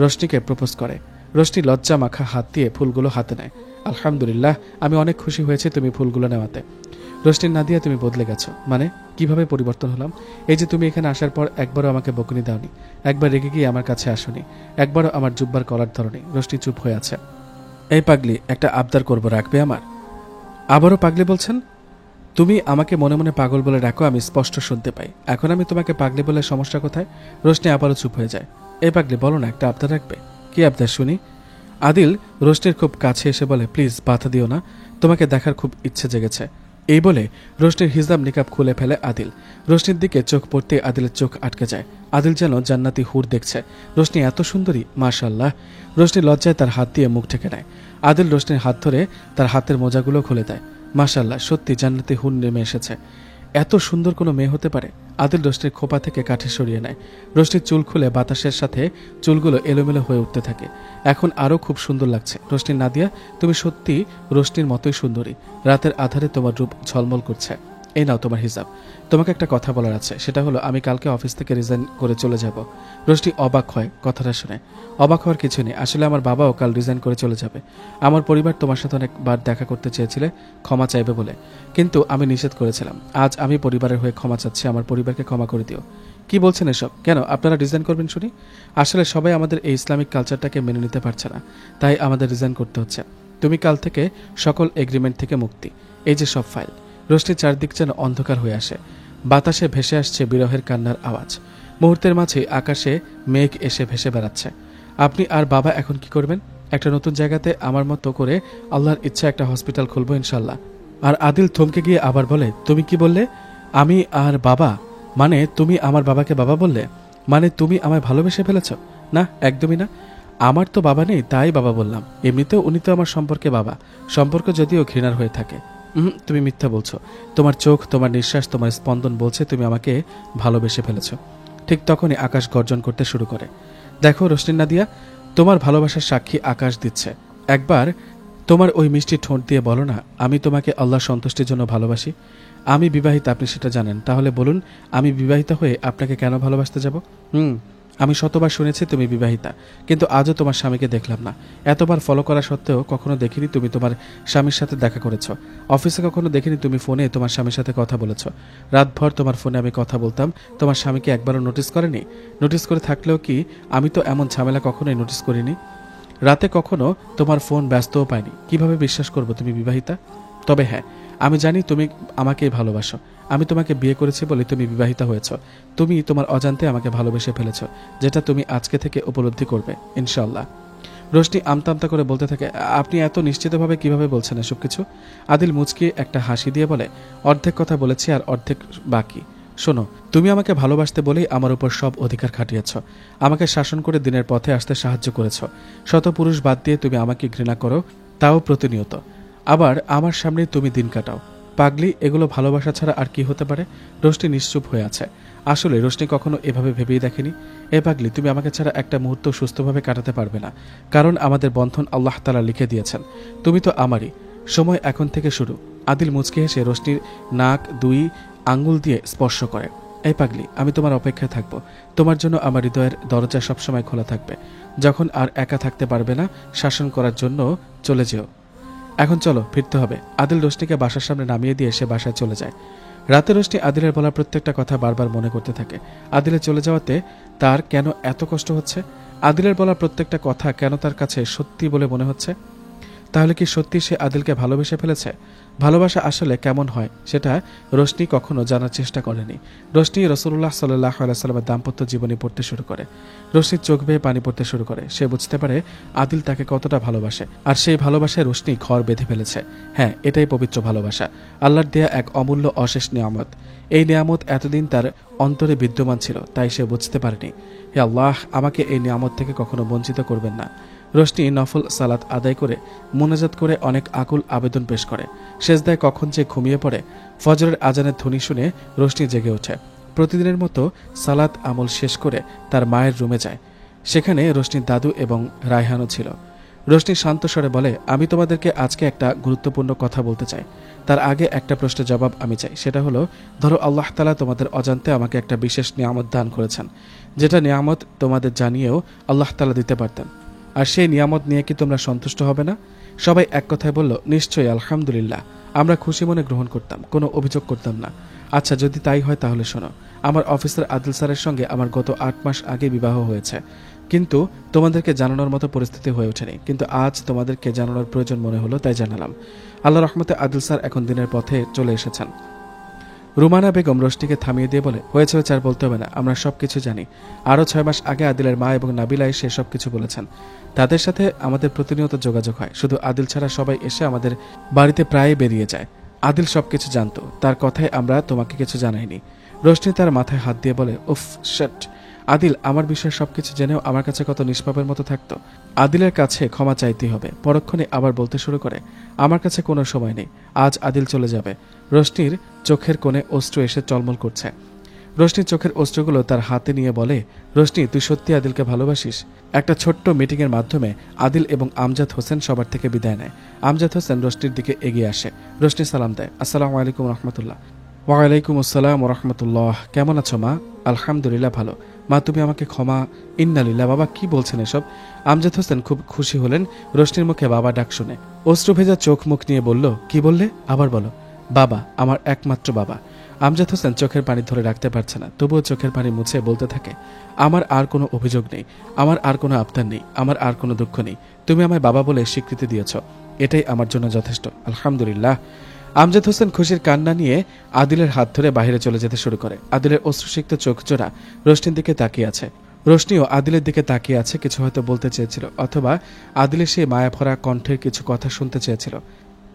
রোশনিকে প্রপোজ করে। রোশনি লজ্জা মাখা হাত দিয়ে ফুলগুলো হাতে নেয়। আলহামদুলিল্লাহ, আমি অনেক খুশি হয়েছি তুমি ফুলগুলো নেওয়াতে। রোশনি নাদিয়া, তুমি বদলে গেছো। মানে কিভাবে পরিবর্তন হলাম? এই যে তুমি এখানে আসার পর একবারও আমাকে বকুনি দাওনি, একবার রেগে গিয়ে আমার কাছে আসোনি, একবারও আমার জুব্বার কলার ধরনি। রোশনি চুপ হয়ে আছে। এই পাগলি, একটা আবদার করবো, রাখবে আমার? আবারও পাগলি বলছেন? তুমি আমাকে মনে মনে পাগল বলে রাখো, আমি স্পষ্ট শুনতে পাই। এখন আমি তোমাকে পাগলি বলে সমস্যা কোথায়? রোশনি আবারও চুপ হয়ে যায়। এই পাগলি, বলো না, একটা আবদার রাখবে। কি আবদার শুনি? আদিল রোশনির খুব কাছে এসে বলে, প্লিজ বাধা দিও না, তোমাকে দেখার খুব ইচ্ছে জেগেছে। এই বলে রোশনির হিজাব নিকাব খুলে ফেলে আদিল। রোশনির দিকে চোখ পড়তে আদিলের চোখ আটকে যায়। আদিল যেন জান্নাতি হুর দেখছে। রোশনি এত সুন্দরী, মাশাআল্লাহ। রোশনি লজ্জায় তার হাত দিয়ে মুখ ঢেকে নেয়। আদিল রোশনির হাত ধরে তার হাতের মোজাগুলো খুলে দেয়। মাশাআল্লাহ, সত্যি জান্নাতি হুর নেমে এসেছে। এত সুন্দর কোনো মেয়ে হতে পারে? আদিল রোশনির খোপা থেকে কাঠি সরিয়ে নেয়। রোশনির চুল খুলে বাতাসের সাথে চুলগুলো এলোমেলো হয়ে উঠতে থাকে। এখন আরও খুব সুন্দর লাগছে। রোশনি, নাদিয়া, তুমি সত্যি রোশনির মতোই সুন্দরী। রাতের আধারে তোমার রূপ ঝলমল করছে। এই নাও তোমার হিসাব। তোমাকে একটা কথা বলার আছে, সেটা হলো আমি কালকে অফিস থেকে রিজাইন করে চলে যাব। রোশনি অবাক হয় কথাটা শুনে। অবাক হওয়ার কিছু নেই, আসলে আমার বাবাও কাল রিজাইন করে চলে যাবে। আমার পরিবার তোমার সাথে অনেকবার দেখা করতে চেয়েছিলে ক্ষমা চাইবে বলে, কিন্তু আমি নিষেধ করেছিলাম। আজ আমি পরিবারের হয়ে ক্ষমা চাচ্ছি, আমার পরিবারকে ক্ষমা করে দিও। কি বলছেন এসব? কেন আপনারা রিজাইন করবেন শুনি? আসলে সবাই আমাদের এই ইসলামিক কালচারটাকে মেনে নিতে পারছে না, তাই আমাদের রিজাইন করতে হচ্ছে। তুমি কাল থেকে সকল এগ্রিমেন্ট থেকে মুক্তি। এই যে সব ফাইল। রোশনির চারদিক যেন অন্ধকার হয়ে আসে। বাতাসে ভেসে আসছে বিরহের কান্নার আওয়াজ। মুহূর্তের মাঝে আকাশে মেঘ এসে ভেসে বেড়াচ্ছে। আপনি আর বাবা এখন কি করবেন? একটা নতুন জায়গাতে আমার মতো করে আল্লাহর ইচ্ছা একটা হসপিটাল খুলবো ইনশাল্লাহ। আর আদিল থমকে গিয়ে আবার বলে, তুমি কি বললে? আমি আর বাবা? মানে তুমি আমার বাবাকে বাবা বললে? মানে তুমি আমায় ভালোবেসে ফেলেছ? না, একদমই না। আমার তো বাবা নেই, তাই বাবা বললাম। এমনিতেও উনি তো আমার সম্পর্কে বাবা, সম্পর্ক যদিও ঘৃণার হয়ে থাকে। তুমি মিথ্যা বলছো। তোমার চোখ, তোমার নিঃশ্বাস, তোমার স্পন্দন বলছে তুমি আমাকে ভালোবেসে ফেলেছ। ঠিক তখনই আকাশ গর্জন করতে শুরু করে। দেখো রোশনি, নাদিয়া, তোমার ভালোবাসার সাক্ষী আকাশ দিচ্ছে। একবার তোমার ওই মিষ্টি ঠোঁট দিয়ে বলো না, আমি তোমাকে আল্লাহর সন্তুষ্টির জন্য ভালোবাসি। আমি বিবাহিত, আপনি সেটা জানেন। তাহলে বলুন, আমি বিবাহিত হয়ে আপনাকে কেন ভালোবাসতে যাব? আমি শতবার শুনেছি তুমি বিবাহিতা, কিন্তু আজও তোমার স্বামীকে দেখলাম না। এতবার ফলো করা সত্ত্বেও কখনো দেখিনি তুমি তোমার স্বামীর সাথে দেখা করেছ। অফিসে কখনো দেখিনি তুমি ফোনে তোমার স্বামীর সাথে কথা বলেছ। রাতভর তোমার ফোনে আমি কথা বলতাম, তোমার স্বামীকে একবারও নোটিস করেনি? নোটিস করে থাকলেও কি আমি তো এমন ঝামেলা কখনোই নোটিস করিনি। রাতে কখনো তোমার ফোন ব্যস্তও পাইনি। কিভাবে বিশ্বাস করব তুমি বিবাহিতা? তবে হ্যাঁ, আমি জানি তুমি আমাকেই ভালোবাসো। আমি তোমাকে বিয়ে করেছি বলে তুমি বিবাহিতা হয়েছ। তুমি তোমার অজান্তে আমাকে ভালোবেসে ফেলেছ, যেটা তুমি আজকে থেকে উপলব্ধি করবে ইনশাল্লাহ। রোশনি আমতা আমতা করে বলতে থাকে, আপনি এত নিশ্চিতভাবে কিভাবে বলছেন এসব কিছু? আদিল মুচকি একটা হাসি দিয়ে বলে, অর্ধেক কথা বলেছি আর অর্ধেক বাকি। শোনো, তুমি আমাকে ভালোবাসতে বলেই আমার উপর সব অধিকার খাটিয়েছ। আমাকে শাসন করে দিনের পথে আসতে সাহায্য করেছ। শত পুরুষ বাদ দিয়ে তুমি আমাকে ঘৃণা করো, তাও প্রতিনিয়ত। আবার আমার সামনে তুমি দিন কাটাও। পাগলি, এগুলো ভালোবাসা ছাড়া আর কি হতে পারে? রোশনি নিশ্চুপ হয়ে আছে। আসলে রোশনি কখনো এভাবে ভেবেই দেখেনি। এ পাগলি, তুমি আমাকে ছাড়া একটা মুহূর্ত সুস্থভাবে কাটাতে পারবে না, কারণ আমাদের বন্ধন আল্লাহ তাআলা লিখে দিয়েছেন। তুমি তো আমারই। সময় এখন থেকে শুরু। আদিল মুচকি হেসে রোশনির নাক 2 আঙ্গুল দিয়ে স্পর্শ করে। এই পাগলি, আমি তোমার অপেক্ষায় থাকবো। তোমার জন্য আমার হৃদয়ের দরজা সবসময় খোলা থাকবে। যখন আর একা থাকতে পারবে না, শাসন করার জন্য চলে যেও। এখন চলো ফিরতে হবে। আদিল রোশনিকে বাসার সামনে নামিয়ে দিয়ে সে বাসায় চলে যায়। রাতে রোশনি আদিলের বলা প্রত্যেকটা কথা বারবার মনে করতে থাকে। আদিলের চলে যাওয়াতে তার কেন এত কষ্ট হচ্ছে? আদিলের বলা প্রত্যেকটা কথা কেন তার কাছে সত্যি বলে মনে হচ্ছে? তাহলে কি সত্যি সে আদিলকে ভালোবেসে ফেলেছে? ভালোবাসা আসলে কেমন হয় সেটা রোশনি কখনো জানার চেষ্টা করেনি। রোশনি রাসূলুল্লাহ সাল্লাল্লাহু আলাইহি ওয়াসাল্লামের দাম্পত্য জীবনী পড়তে শুরু করে। রোশনির চোখ বেয়ে পানি পড়তে শুরু করে। সে বুঝতে পারে আদিল তাকে কতটা ভালোবাসে, আর সেই ভালোবাসায় রোশনি ঘর বেঁধে ফেলেছে। হ্যাঁ, এটাই পবিত্র ভালোবাসা, আল্লাহর দেয়া এক অমূল্য অশেষ নিয়ামত। এই নিয়ামত এতদিন তার অন্তরে বিদ্যমান ছিল, তাই সে বুঝতে পারেনি। হে আল্লাহ, আমাকে এই নিয়ামত থেকে কখনো বঞ্চিত করবেন না। রোশনি নফল সালাত আদায় করে মুনাজাত করে অনেক আকুল আবেদন পেশ করে। সেজদায় কখন যে ঘুমিয়ে পড়ে। ফজরের আজানের ধ্বনি শুনে রোশনি জেগে ওঠে। প্রতিদিনের মতো সালাত আমল শেষ করে তার মায়ের রুমে যায়। সেখানে রোশনির দাদু এবং রায়হানও ছিল। রোশনি শান্ত স্বরে বলে, আমি তোমাদেরকে আজকে একটা গুরুত্বপূর্ণ কথা বলতে চাই। তার আগে একটা প্রশ্নের জবাব আমি চাই। সেটা হলো, ধরো আল্লাহ তাআলা তোমাদের অজান্তে আমাকে একটা বিশেষ নিয়ামত দান করেছেন, যেটা নিয়ামত তোমাদের জানিয়েও আল্লাহ তাআলা দিতে পারতেন। আর সেই নিয়ামত নিয়ে কি তোমরা সন্তুষ্ট হবে না? সবাই এক কথায় বলল, নিশ্চয়ই, আলহামদুলিল্লাহ। আমরা খুশি মনে গ্রহণ করতাম, কোনো অভিযোগ করতাম না। আচ্ছা, যদি তাই হয় তাহলে শোনো, আমার অফিসার আদিল স্যারের সঙ্গে আমার গত 8 মাস আগে বিবাহ হয়েছে, কিন্তু তোমাদেরকে জানানোর মতো পরিস্থিতি হয়ে ওঠেনি। কিন্তু আজ তোমাদেরকে জানানোর প্রয়োজন মনে হলো, তাই জানালাম। আল্লাহ রহমতে আদিল স্যার এখন দিনের পথে চলে এসেছেন। রুমানা বেগম রোশনিকে থামিয়ে দিয়ে বলে, হয়েছে হয়েছে, আর বলতে হবে না, আমরা সবকিছু জানি। আরও 6 মাস আগে আদিলের মা এবং নাবিলা এসে সবকিছু বলেছেন। তাদের সাথে আমাদের প্রতিনিয়ত যোগাযোগ হয়। শুধু আদিল ছাড়া সবাই এসে আমাদের বাড়িতে প্রায় বেরিয়ে যায়। আদিল সবকিছু জানতো, তার কথায় আমরা তোমাকে কিছু জানাইনি। রোশনি তার মাথায় হাত দিয়ে বলে, উফ শট। আদিল আমার বিষয়ে সবকিছু জেনেও আমার কাছে কত নিষ্পাপের মতো থাকতো। আদিলের কাছে ক্ষমা চাইতেই হবে। পরক্ষণে আবার বলতে শুরু করে, আমার কাছে কোনো সময় নেই, আজ আদিল চলে যাবে। রোশনির চোখের কোণে অশ্রু এসে টলমল করছে। রোশনির চোখের অশ্রুগুলো তার হাতে নিয়ে বলে, রোশনি, তুই সত্যি আদিলকে ভালোবাসিস? একটা ছোট্ট মিটিংয়ের মাধ্যমে আদিল এবং আমজাদ হোসেন সবার থেকে বিদায় নেয়। আমজাদ হোসেন রোশনির দিকে এগিয়ে আসে। রোশনি সালাম দেয়, আসসালামু আলাইকুম রহমতুল্লাহ। ওয়ালাইকুম আসসালাম রহমতুল্লাহ। কেমন আছো মা? আলহামদুলিল্লাহ ভালো। মা, তুমি আমাকে ক্ষমা? ইন্নালিল্লাহ। বাবা কি বলছেন এসব? আমজাদ হোসেন খুব খুশি হলেন রোশনির মুখে বাবা ডাক শুনে। অশ্রু ভেজা চোখ মুখ নিয়ে বলল, কি বললে? আবার বলো। বাবা, আমার একমাত্র বাবা। আমজাদ হোসেন চোখের পানি ধরে রাখতে পারছে না, তবুও চোখের পানি মুছে বলতে থাকে, আমার আর কোনো অভিযোগ নেই, আমার আর কোনো আবদার নেই, আমার আর কোনো দুঃখ নেই। তুমি আমায় বাবা বলে স্বীকৃতি দিয়েছ, এটাই আমার জন্য যথেষ্ট। আলহামদুলিল্লাহ। আমজাদ হোসেন খুশির কান্না নিয়ে আদিলের হাত ধরে বাইরে চলে যেতে শুরু করে। আদিলের অশ্রুসিক্ত চোখ জোড়া রোশনির দিকে তাকিয়ে আছে। রোশনিও আদিলের দিকে তাকিয়ে আছে, কিছু হয়তো বলতে চেয়েছিল, অথবা আদিলের সেই মায়াভরা কণ্ঠের কিছু কথা শুনতে চেয়েছিল।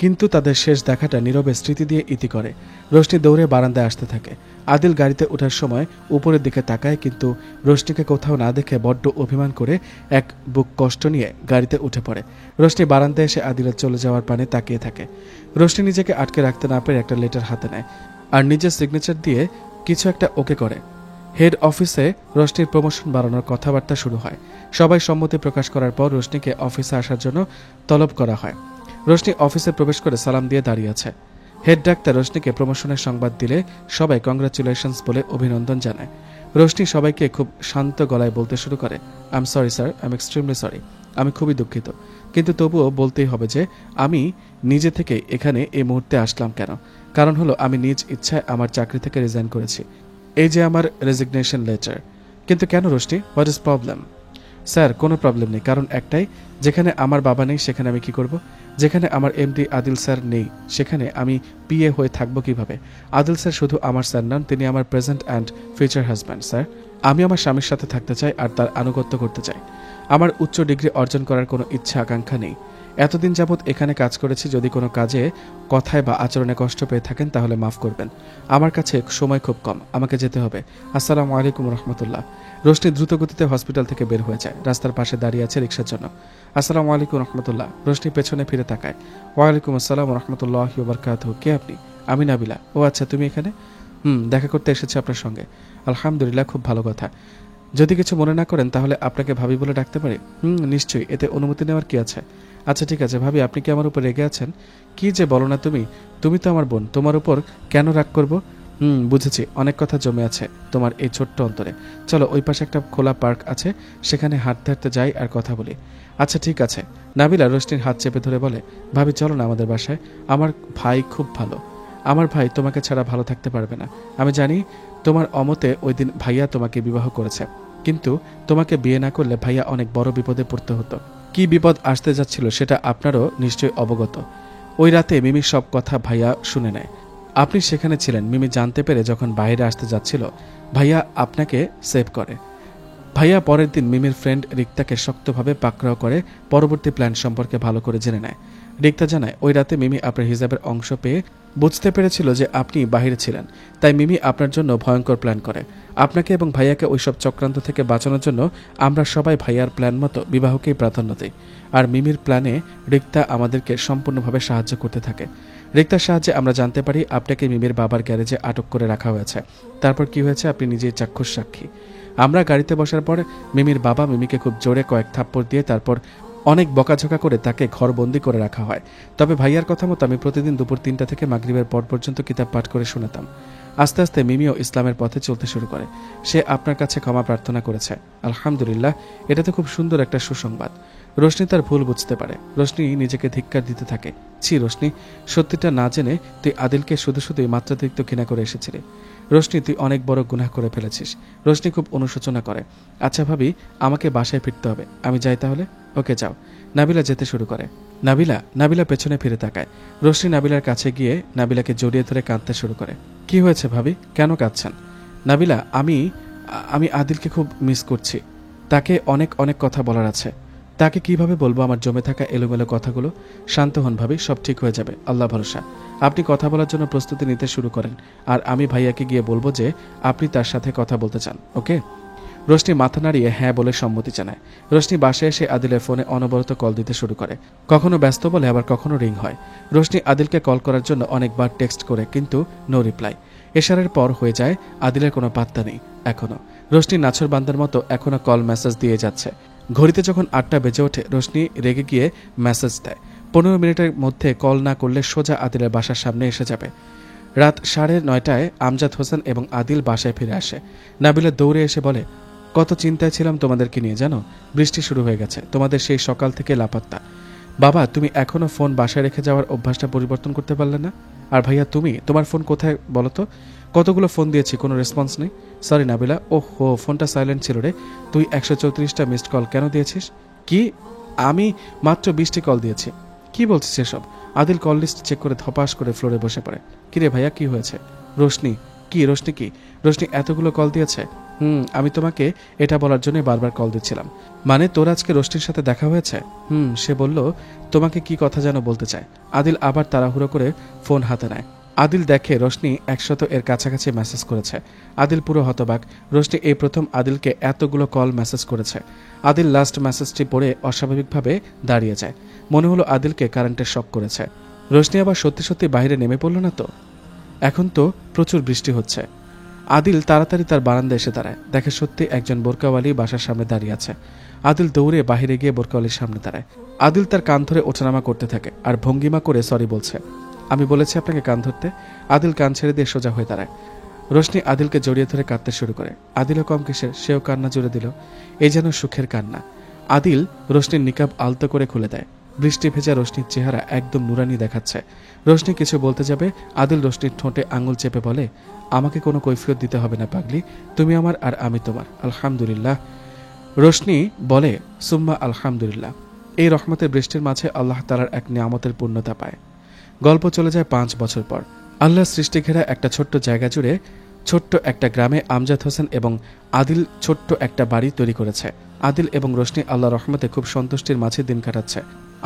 কিন্তু তাদের শেষ দেখাটা নীরবে স্মৃতি দিয়ে ইতি করে। রোশনি দৌড়ে বারান্দায় আসতে থাকে। আদিল গাড়িতে ওঠার সময় উপরের দিকে তাকায়, কিন্তু রোশনিকে কোথাও না দেখে বড্ড অভিমান করে এক বুক কষ্ট নিয়ে গাড়িতে উঠে পড়ে। রোশনি বারান্দায় এসে আদিলের চলে যাওয়ার পানে তাকিয়ে থাকে। রোশনি নিজেকে আটকে রাখতে না পেরে একটা লেটার হাতে নেয় আর নিজের সিগনেচার দিয়ে কিছু একটা ওকে করে। হেড অফিসে রোশনির প্রমোশন বাড়ানোর কথাবার্তা শুরু হয়। সবাই সম্মতি প্রকাশ করার পর রোশনিকে অফিসে আসার জন্য তলব করা হয়। রোশনি অফিসে প্রবেশ করে সালাম দিয়ে দাঁড়িয়ে আছে। হেড ডাক্তার রোশনিকে প্রমোশনের সংবাদ দিলে সবাই কংগ্রাচুলেশনস বলে অভিনন্দন জানায়। রোশনি সবাইকে খুব শান্ত গলায় বলতে শুরু করে, I am sorry sir, I am extremely sorry. আমি খুবই দুঃখিত, কিন্তু তবুও বলতেই হবে যে আমি নিজে থেকে এখানে এই মুহূর্তে আসলাম কেন। কারণ হলো, আমি নিজ ইচ্ছায় আমার চাকরি থেকে রিজাইন করেছি। এই যে আমার রেজিগনেশন লেটার। কিন্তু কেন Roshni? What is problem? Sir, কোনো প্রবলেম নেই, কারণ একটাই, যেখানে আমার বাবা নেই সেখানে আমি কি করব? যেখানে আমার এমডি আদিল স্যার নেই সেখানে আমি পিএ হয়ে থাকবো কিভাবে? আদিল স্যার শুধু আমার স্যার নন, তিনি আমার present and future husband sir. আমি আমার স্বামীর সাথে থাকতে চাই আর তার আনুগত্য করতে চাই। আমার উচ্চ ডিগ্রি অর্জন করার কোনো ইচ্ছা আকাঙ্ক্ষা নেই। এতদিন যাবৎ এখানে কাজ করেছি, যদি কোনো কাজে কথায় বা আচরণে কষ্ট পেয়ে থাকেন তাহলে মাফ করবেন। আমার কাছে সময় খুব কম, আমাকে যেতে হবে। আসসালামু আলাইকুম রহমতুল্লাহ। রোশনি দ্রুত গতিতে হসপিটাল থেকে বের হয়ে যায়। রাস্তার পাশে দাঁড়িয়ে আছে রিক্সার জন্য। আসসালামু আলাইকুম রহমতুল্লাহ। রোশনি পেছনে ফিরে তাকায়। ওয়ালাইকুম আসসালাম রহমতুল্লাহ বারকাতুহু। কে আপনি? আমি নাবিলা। ও আচ্ছা, তুমি এখানে? দেখা করতে এসেছি আপনার সঙ্গে। আলহামদুলিল্লাহ, খুব ভালো কথা। যদি কিছু মনে না করেন তাহলে আপনাকে ভাবি বলে ডাকতে পারি? নিশ্চয়ই, এতে অনুমতি নেওয়ার কি আছে? আচ্ছা ঠিক আছে। ভাবি, আপনি কি আমার উপর রেগে আছেন? কি যে বলো না তুমি, তুমি তো আমার বোন, তোমার উপর কেন রাগ করব? বুঝেছি, অনেক কথা জমে আছে তোমার এই ছোট্ট অন্তরে। চলো, ওই পাশে একটা খোলা পার্ক আছে, সেখানে হাঁটতে হাঁটতে যাই আর কথা বলি। আচ্ছা ঠিক আছে। নাবিলা রোশনির হাত চেপে ধরে বলে, ভাবি চলো না আমাদের বাসায়। আমার ভাই খুব ভালো। আমার ভাই তোমাকে ছাড়া ভালো থাকতে পারবে না। আমি জানি তোমার অমতে ওই দিন ভাইয়া তোমাকে বিবাহ করেছে, কিন্তু তোমাকে বিয়ে না করলে ভাইয়া অনেক বড় বিপদে পড়তে হতো। কি বিপদ আসতে যাচ্ছিল সেটা আপনারও নিশ্চয়ই অবগত। ওই রাতে মিমির সব কথা ভাইয়া শুনে নেয়। আপনি সেখানে ছিলেন। মিমি জানতে পেরে যখন বাইরে আসতে যাচ্ছিল, ভাইয়া আপনাকে সেভ করে। ভাইয়া পরের দিন মিমির ফ্রেন্ড রিক্তাকে শক্তভাবে পাকড়াও করে পরবর্তী প্ল্যান সম্পর্কে ভালো করে জেনে নেয়। রিক্তা জানায়, ওই রাতে মিমি আপনার হিজাবের অংশ পেয়ে বুঝতে পেরেছিল যে আপনি বাহিরে ছিলেন, তাই মিমি আপনার জন্য ভয়ঙ্কর প্ল্যান করে। আপনাকে এবং ভাইয়াকে ওইসব চক্রান্ত থেকে বাঁচানোর জন্য আমরা সবাই ভাইয়ার প্ল্যান মতো বিবাহকেই প্রাধান্য দিই, আর মিমির প্ল্যানে রিক্তা আমাদেরকে সম্পূর্ণভাবে সাহায্য করতে থাকে। রিক্তার সাহায্যে আমরা জানতে পারি আপনাকে মিমির বাবার গ্যারেজে আটক করে রাখা হয়েছে। তারপর কি হয়েছে আপনি নিজেই চাক্ষুষ সাক্ষী। আমরা গাড়িতে বসার পর মিমির বাবা মিমিকে খুব জোরে কয়েক থাপ্পড় দিয়ে তারপর অনেক বকাঝকা করে তাকে ঘরবন্দি করে রাখা হয়। তবে ভাইয়ার কথা মতো আমি প্রতিদিন দুপুর 3টা থেকে মাগরিবের পর পর্যন্ত কিতাব পাঠ করে শোনাতাম। আস্তে আস্তে মিমিও ইসলামের পথে চলতে শুরু করে। সে আপনার কাছে ক্ষমা প্রার্থনা করেছে। আলহামদুলিল্লাহ, এটা তো খুব সুন্দর একটা সুসংবাদ। রোশনি তার ভুল বুঝতে পারে। রোশনি নিজেকে ধিক্কার দিতে থাকে। ছি রোশনি, সত্যিটা না জেনে তুই আদিলকে শুধু শুধুই মাত্রাতিরিক্ত ঘৃণা করে এসেছিলি। রোশনি, তুই অনেক বড় গুনাহ করে ফেলেছিস। রোশনি খুব অনুশোচনা করে। আচ্ছা ভাবি, আমাকে বাসায় ফিরতে হবে। আমি যাই তাহলে? ওকে যাও। নাবিলা যেতে শুরু করে। নাবিলা পেছনে ফিরে তাকায়। রোশনি নাবিলার কাছে গিয়ে নাবিলাকে জড়িয়ে ধরে কাঁদতে শুরু করে। কি হয়েছে ভাবি, কেন কাঁদছেন? নাবিলা, আমি আদিলকে খুব মিস করছি। তাকে অনেক অনেক কথা বলার আছে। তাকে কিভাবে বলবো আমার জমে থাকা এলোমেলো কথাগুলো? শান্ত হন ভাবি, সব ঠিক হয়ে যাবে, আল্লাহ ভরসা। আপনি কথা বলার জন্য প্রস্তুতি নিতে শুরু করেন, আর আমি ভাইয়াকে গিয়ে বলবো যে আপনি তার সাথে কথা বলতে চান। ওকে? রোশনি মাথা নাড়িয়ে হ্যাঁ বলে সম্মতি জানায়। রোশনি বাসায় এসে আদিলের ফোনে অনবরত কল দিতে শুরু করে। কখনো ব্যস্ত বলে, আবার কখনো রিং হয়। রোশনি আদিলকে কল করার জন্য অনেকবার টেক্সট করে, কিন্তু নো রিপ্লাই। এশারের পর হয়ে যায়, আদিলের কোনো পাত্তা নেই এখনো। রোশনি নাছর বান্দার মতো এখনো কল মেসেজ দিয়ে যাচ্ছে। ঘড়িতে যখন 8টা বেজে ওঠে, রোশনি রেগে গিয়ে মেসেজ দেয় 15 মিনিটের মধ্যে কল না করলে সোজা আদিলের বাসার সামনে এসে যাবে। রাত 9:30টায় আমজাদ হোসেন এবং আদিল বাসায় ফিরে আসে। নাবিলা দৌড়ে এসে বলে, কত চিন্তায় ছিলাম তোমাদেরকে নিয়ে, জানো? বৃষ্টি শুরু হয়ে গেছে, তোমাদের সেই সকাল থেকে লাপাত্তা। বাবা, তুমি এখনো ফোন বাসায় রেখে যাওয়ার অভ্যাসটা পরিবর্তন করতে পারলে না? আর ভাইয়া তুমি, তোমার ফোন কোথায় বলো তো? কতগুলো ফোন দিয়েছি, কোনো রেসপন্স নেই। সরি নাবিলা, ওহো, ফোনটা সাইলেন্ট ছিল রে। তুই 134টা মিসড কল কেন দিয়েছিস? কি? আমি মাত্র 20টি কল দিয়েছি। কি বলছিস এসব? আদিল কল লিস্ট চেক করে ধপাস করে ফ্লোরে বসে পড়ে। কিরে ভাইয়া, কি হয়েছে? রোশনি কি? রোশনি এতগুলো কল দিয়েছে? আমি তোমাকে এটা বলার জন্য বারবার কল দিচ্ছিলাম। মানে তোর আজকে রোশনির সাথে দেখা হয়েছে? সে বলল তোমাকে কি কথা যেন বলতে চায়। আদিল আবার তাড়াহুড়ো করে ফোন হাতে নেয়। আদিল দেখে রোশনি 100 এর কাছাকাছি মেসেজ করেছে। আদিল পুরো হতবাক। রোশনি এই প্রথম আদিলকে এতগুলো কল মেসেজ করেছে। আদিল লাস্ট মেসেজটি পড়ে অস্বাভাবিকভাবে দাঁড়িয়ে যায়। মনে হলো আদিলকে কারেন্টের শক করেছে। রোশনি আবার সত্যি সত্যি বাইরে নেমে পড়ল না তো? এখন তো প্রচুর বৃষ্টি হচ্ছে। আদিল তাড়াতাড়ি তার বারান্দায় এসে দাঁড়ায়। দেখে সত্যি একজন বোরকাওয়ালি বাসার সামনে দাঁড়িয়ে আছে। আদিল দৌড়ে বাহিরে গিয়ে বোরকাওয়ালির সামনে দাঁড়ায়। আদিল তার কান ধরে ওঠানামা করতে থাকে আর ভঙ্গিমা করে সরি বলছে। আমি বলেছি আপনাকে কান ধরতে। আদিল কান ছেড়ে দিয়ে সোজা হয়ে দাঁড়ায়। রোশনি আদিলকে জড়িয়ে ধরে কাঁদতে শুরু করে। আদিলও কম কিসের, সেও কান্না জুড়ে দিল। এই যেন সুখের কান্না। আদিল রোশনির নিকাব আলতো করে খুলে দেয়। বৃষ্টি ভেজা রোশনির চেহারা একদম নুরানি দেখাচ্ছে। রোশনি কিছু বলতে যাবে, আদিল রোশনির ঠোঁটে আঙুল চেপে বলে, আমাকে কোনো কৈফিয়ত দিতে হবে না পাগলি, তুমি আমার আর আমি তোমার। আলহামদুলিল্লাহ। রোশনি বলে, সুম্মা আলহামদুলিল্লাহ। এই রহমতের বৃষ্টির মাঝে আল্লাহ তাআলার এক নিয়ামতের পূর্ণতা পায়। গল্প চলে যায় 5 বছর পর। আল্লাহর সৃষ্টি ঘেরা একটা ছোট্ট জায়গা জুড়ে ছোট্ট একটা গ্রামে আমজাদ হোসেন এবং আদিল ছোট্ট একটা বাড়ি তৈরি করেছে। আদিল এবং রোশনি আল্লাহর রহমতে খুব সন্তুষ্টির মাঝে দিন কাটাচ্ছে।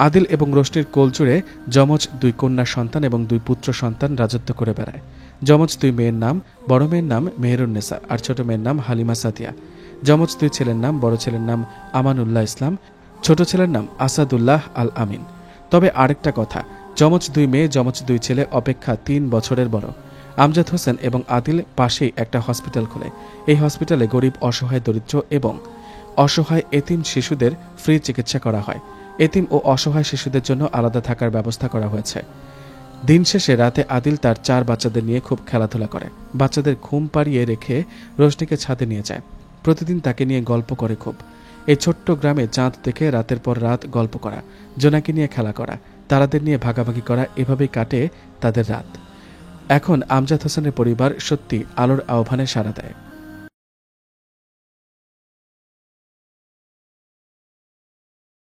আদিল এবং রোশনির কোল জুড়ে যমজ 2 কন্যা সন্তান এবং 2 পুত্র সন্তান রাজত্ব করে বেড়ায়। যমজ 2 মেয়ের নাম, বড় মেয়ের নাম মেহেরুন্নেসা আর ছোট মেয়ের নাম হালিমা সাদিয়া। যমজ 2 ছেলের নাম, বড় ছেলের নাম আমানুল্লাহ ইসলাম, ছোট ছেলের নাম আসাদুল্লাহ আল আমিন। তবে আরেকটা কথা, যমজ 2 মেয়ে যমজ 2 ছেলে অপেক্ষা 3 বছরের বড়। আমজাদ হোসেন এবং আদিল পাশেই একটা হসপিটাল খোলে। এই হসপিটালে গরিব, অসহায়, দরিদ্র এবং অসহায় এতিম শিশুদের ফ্রি চিকিৎসা করা হয়। এতিম ও অসহায় শিশুদের জন্য আলাদা থাকার ব্যবস্থা করা হয়েছে। দিন শেষে রাতে আদিল তার 4 বাচ্চাদের নিয়ে খুব খেলাধুলা করে। বাচ্চাদের ঘুম পাড়িয়ে রেখে রোশনিকে ছাদে নিয়ে যায়। প্রতিদিন তাকে নিয়ে গল্প করে খুব। এই ছোট্ট গ্রামে চাঁদ দেখে রাতের পর রাত গল্প করা, জোনাকি নিয়ে খেলা করা, তারাদের নিয়ে ভাগাভাগি করা, এভাবেই কাটে তাদের রাত। এখন আমজাদ হোসেনের পরিবার সত্যি আলোর আহ্বানে সাড়া দেয়।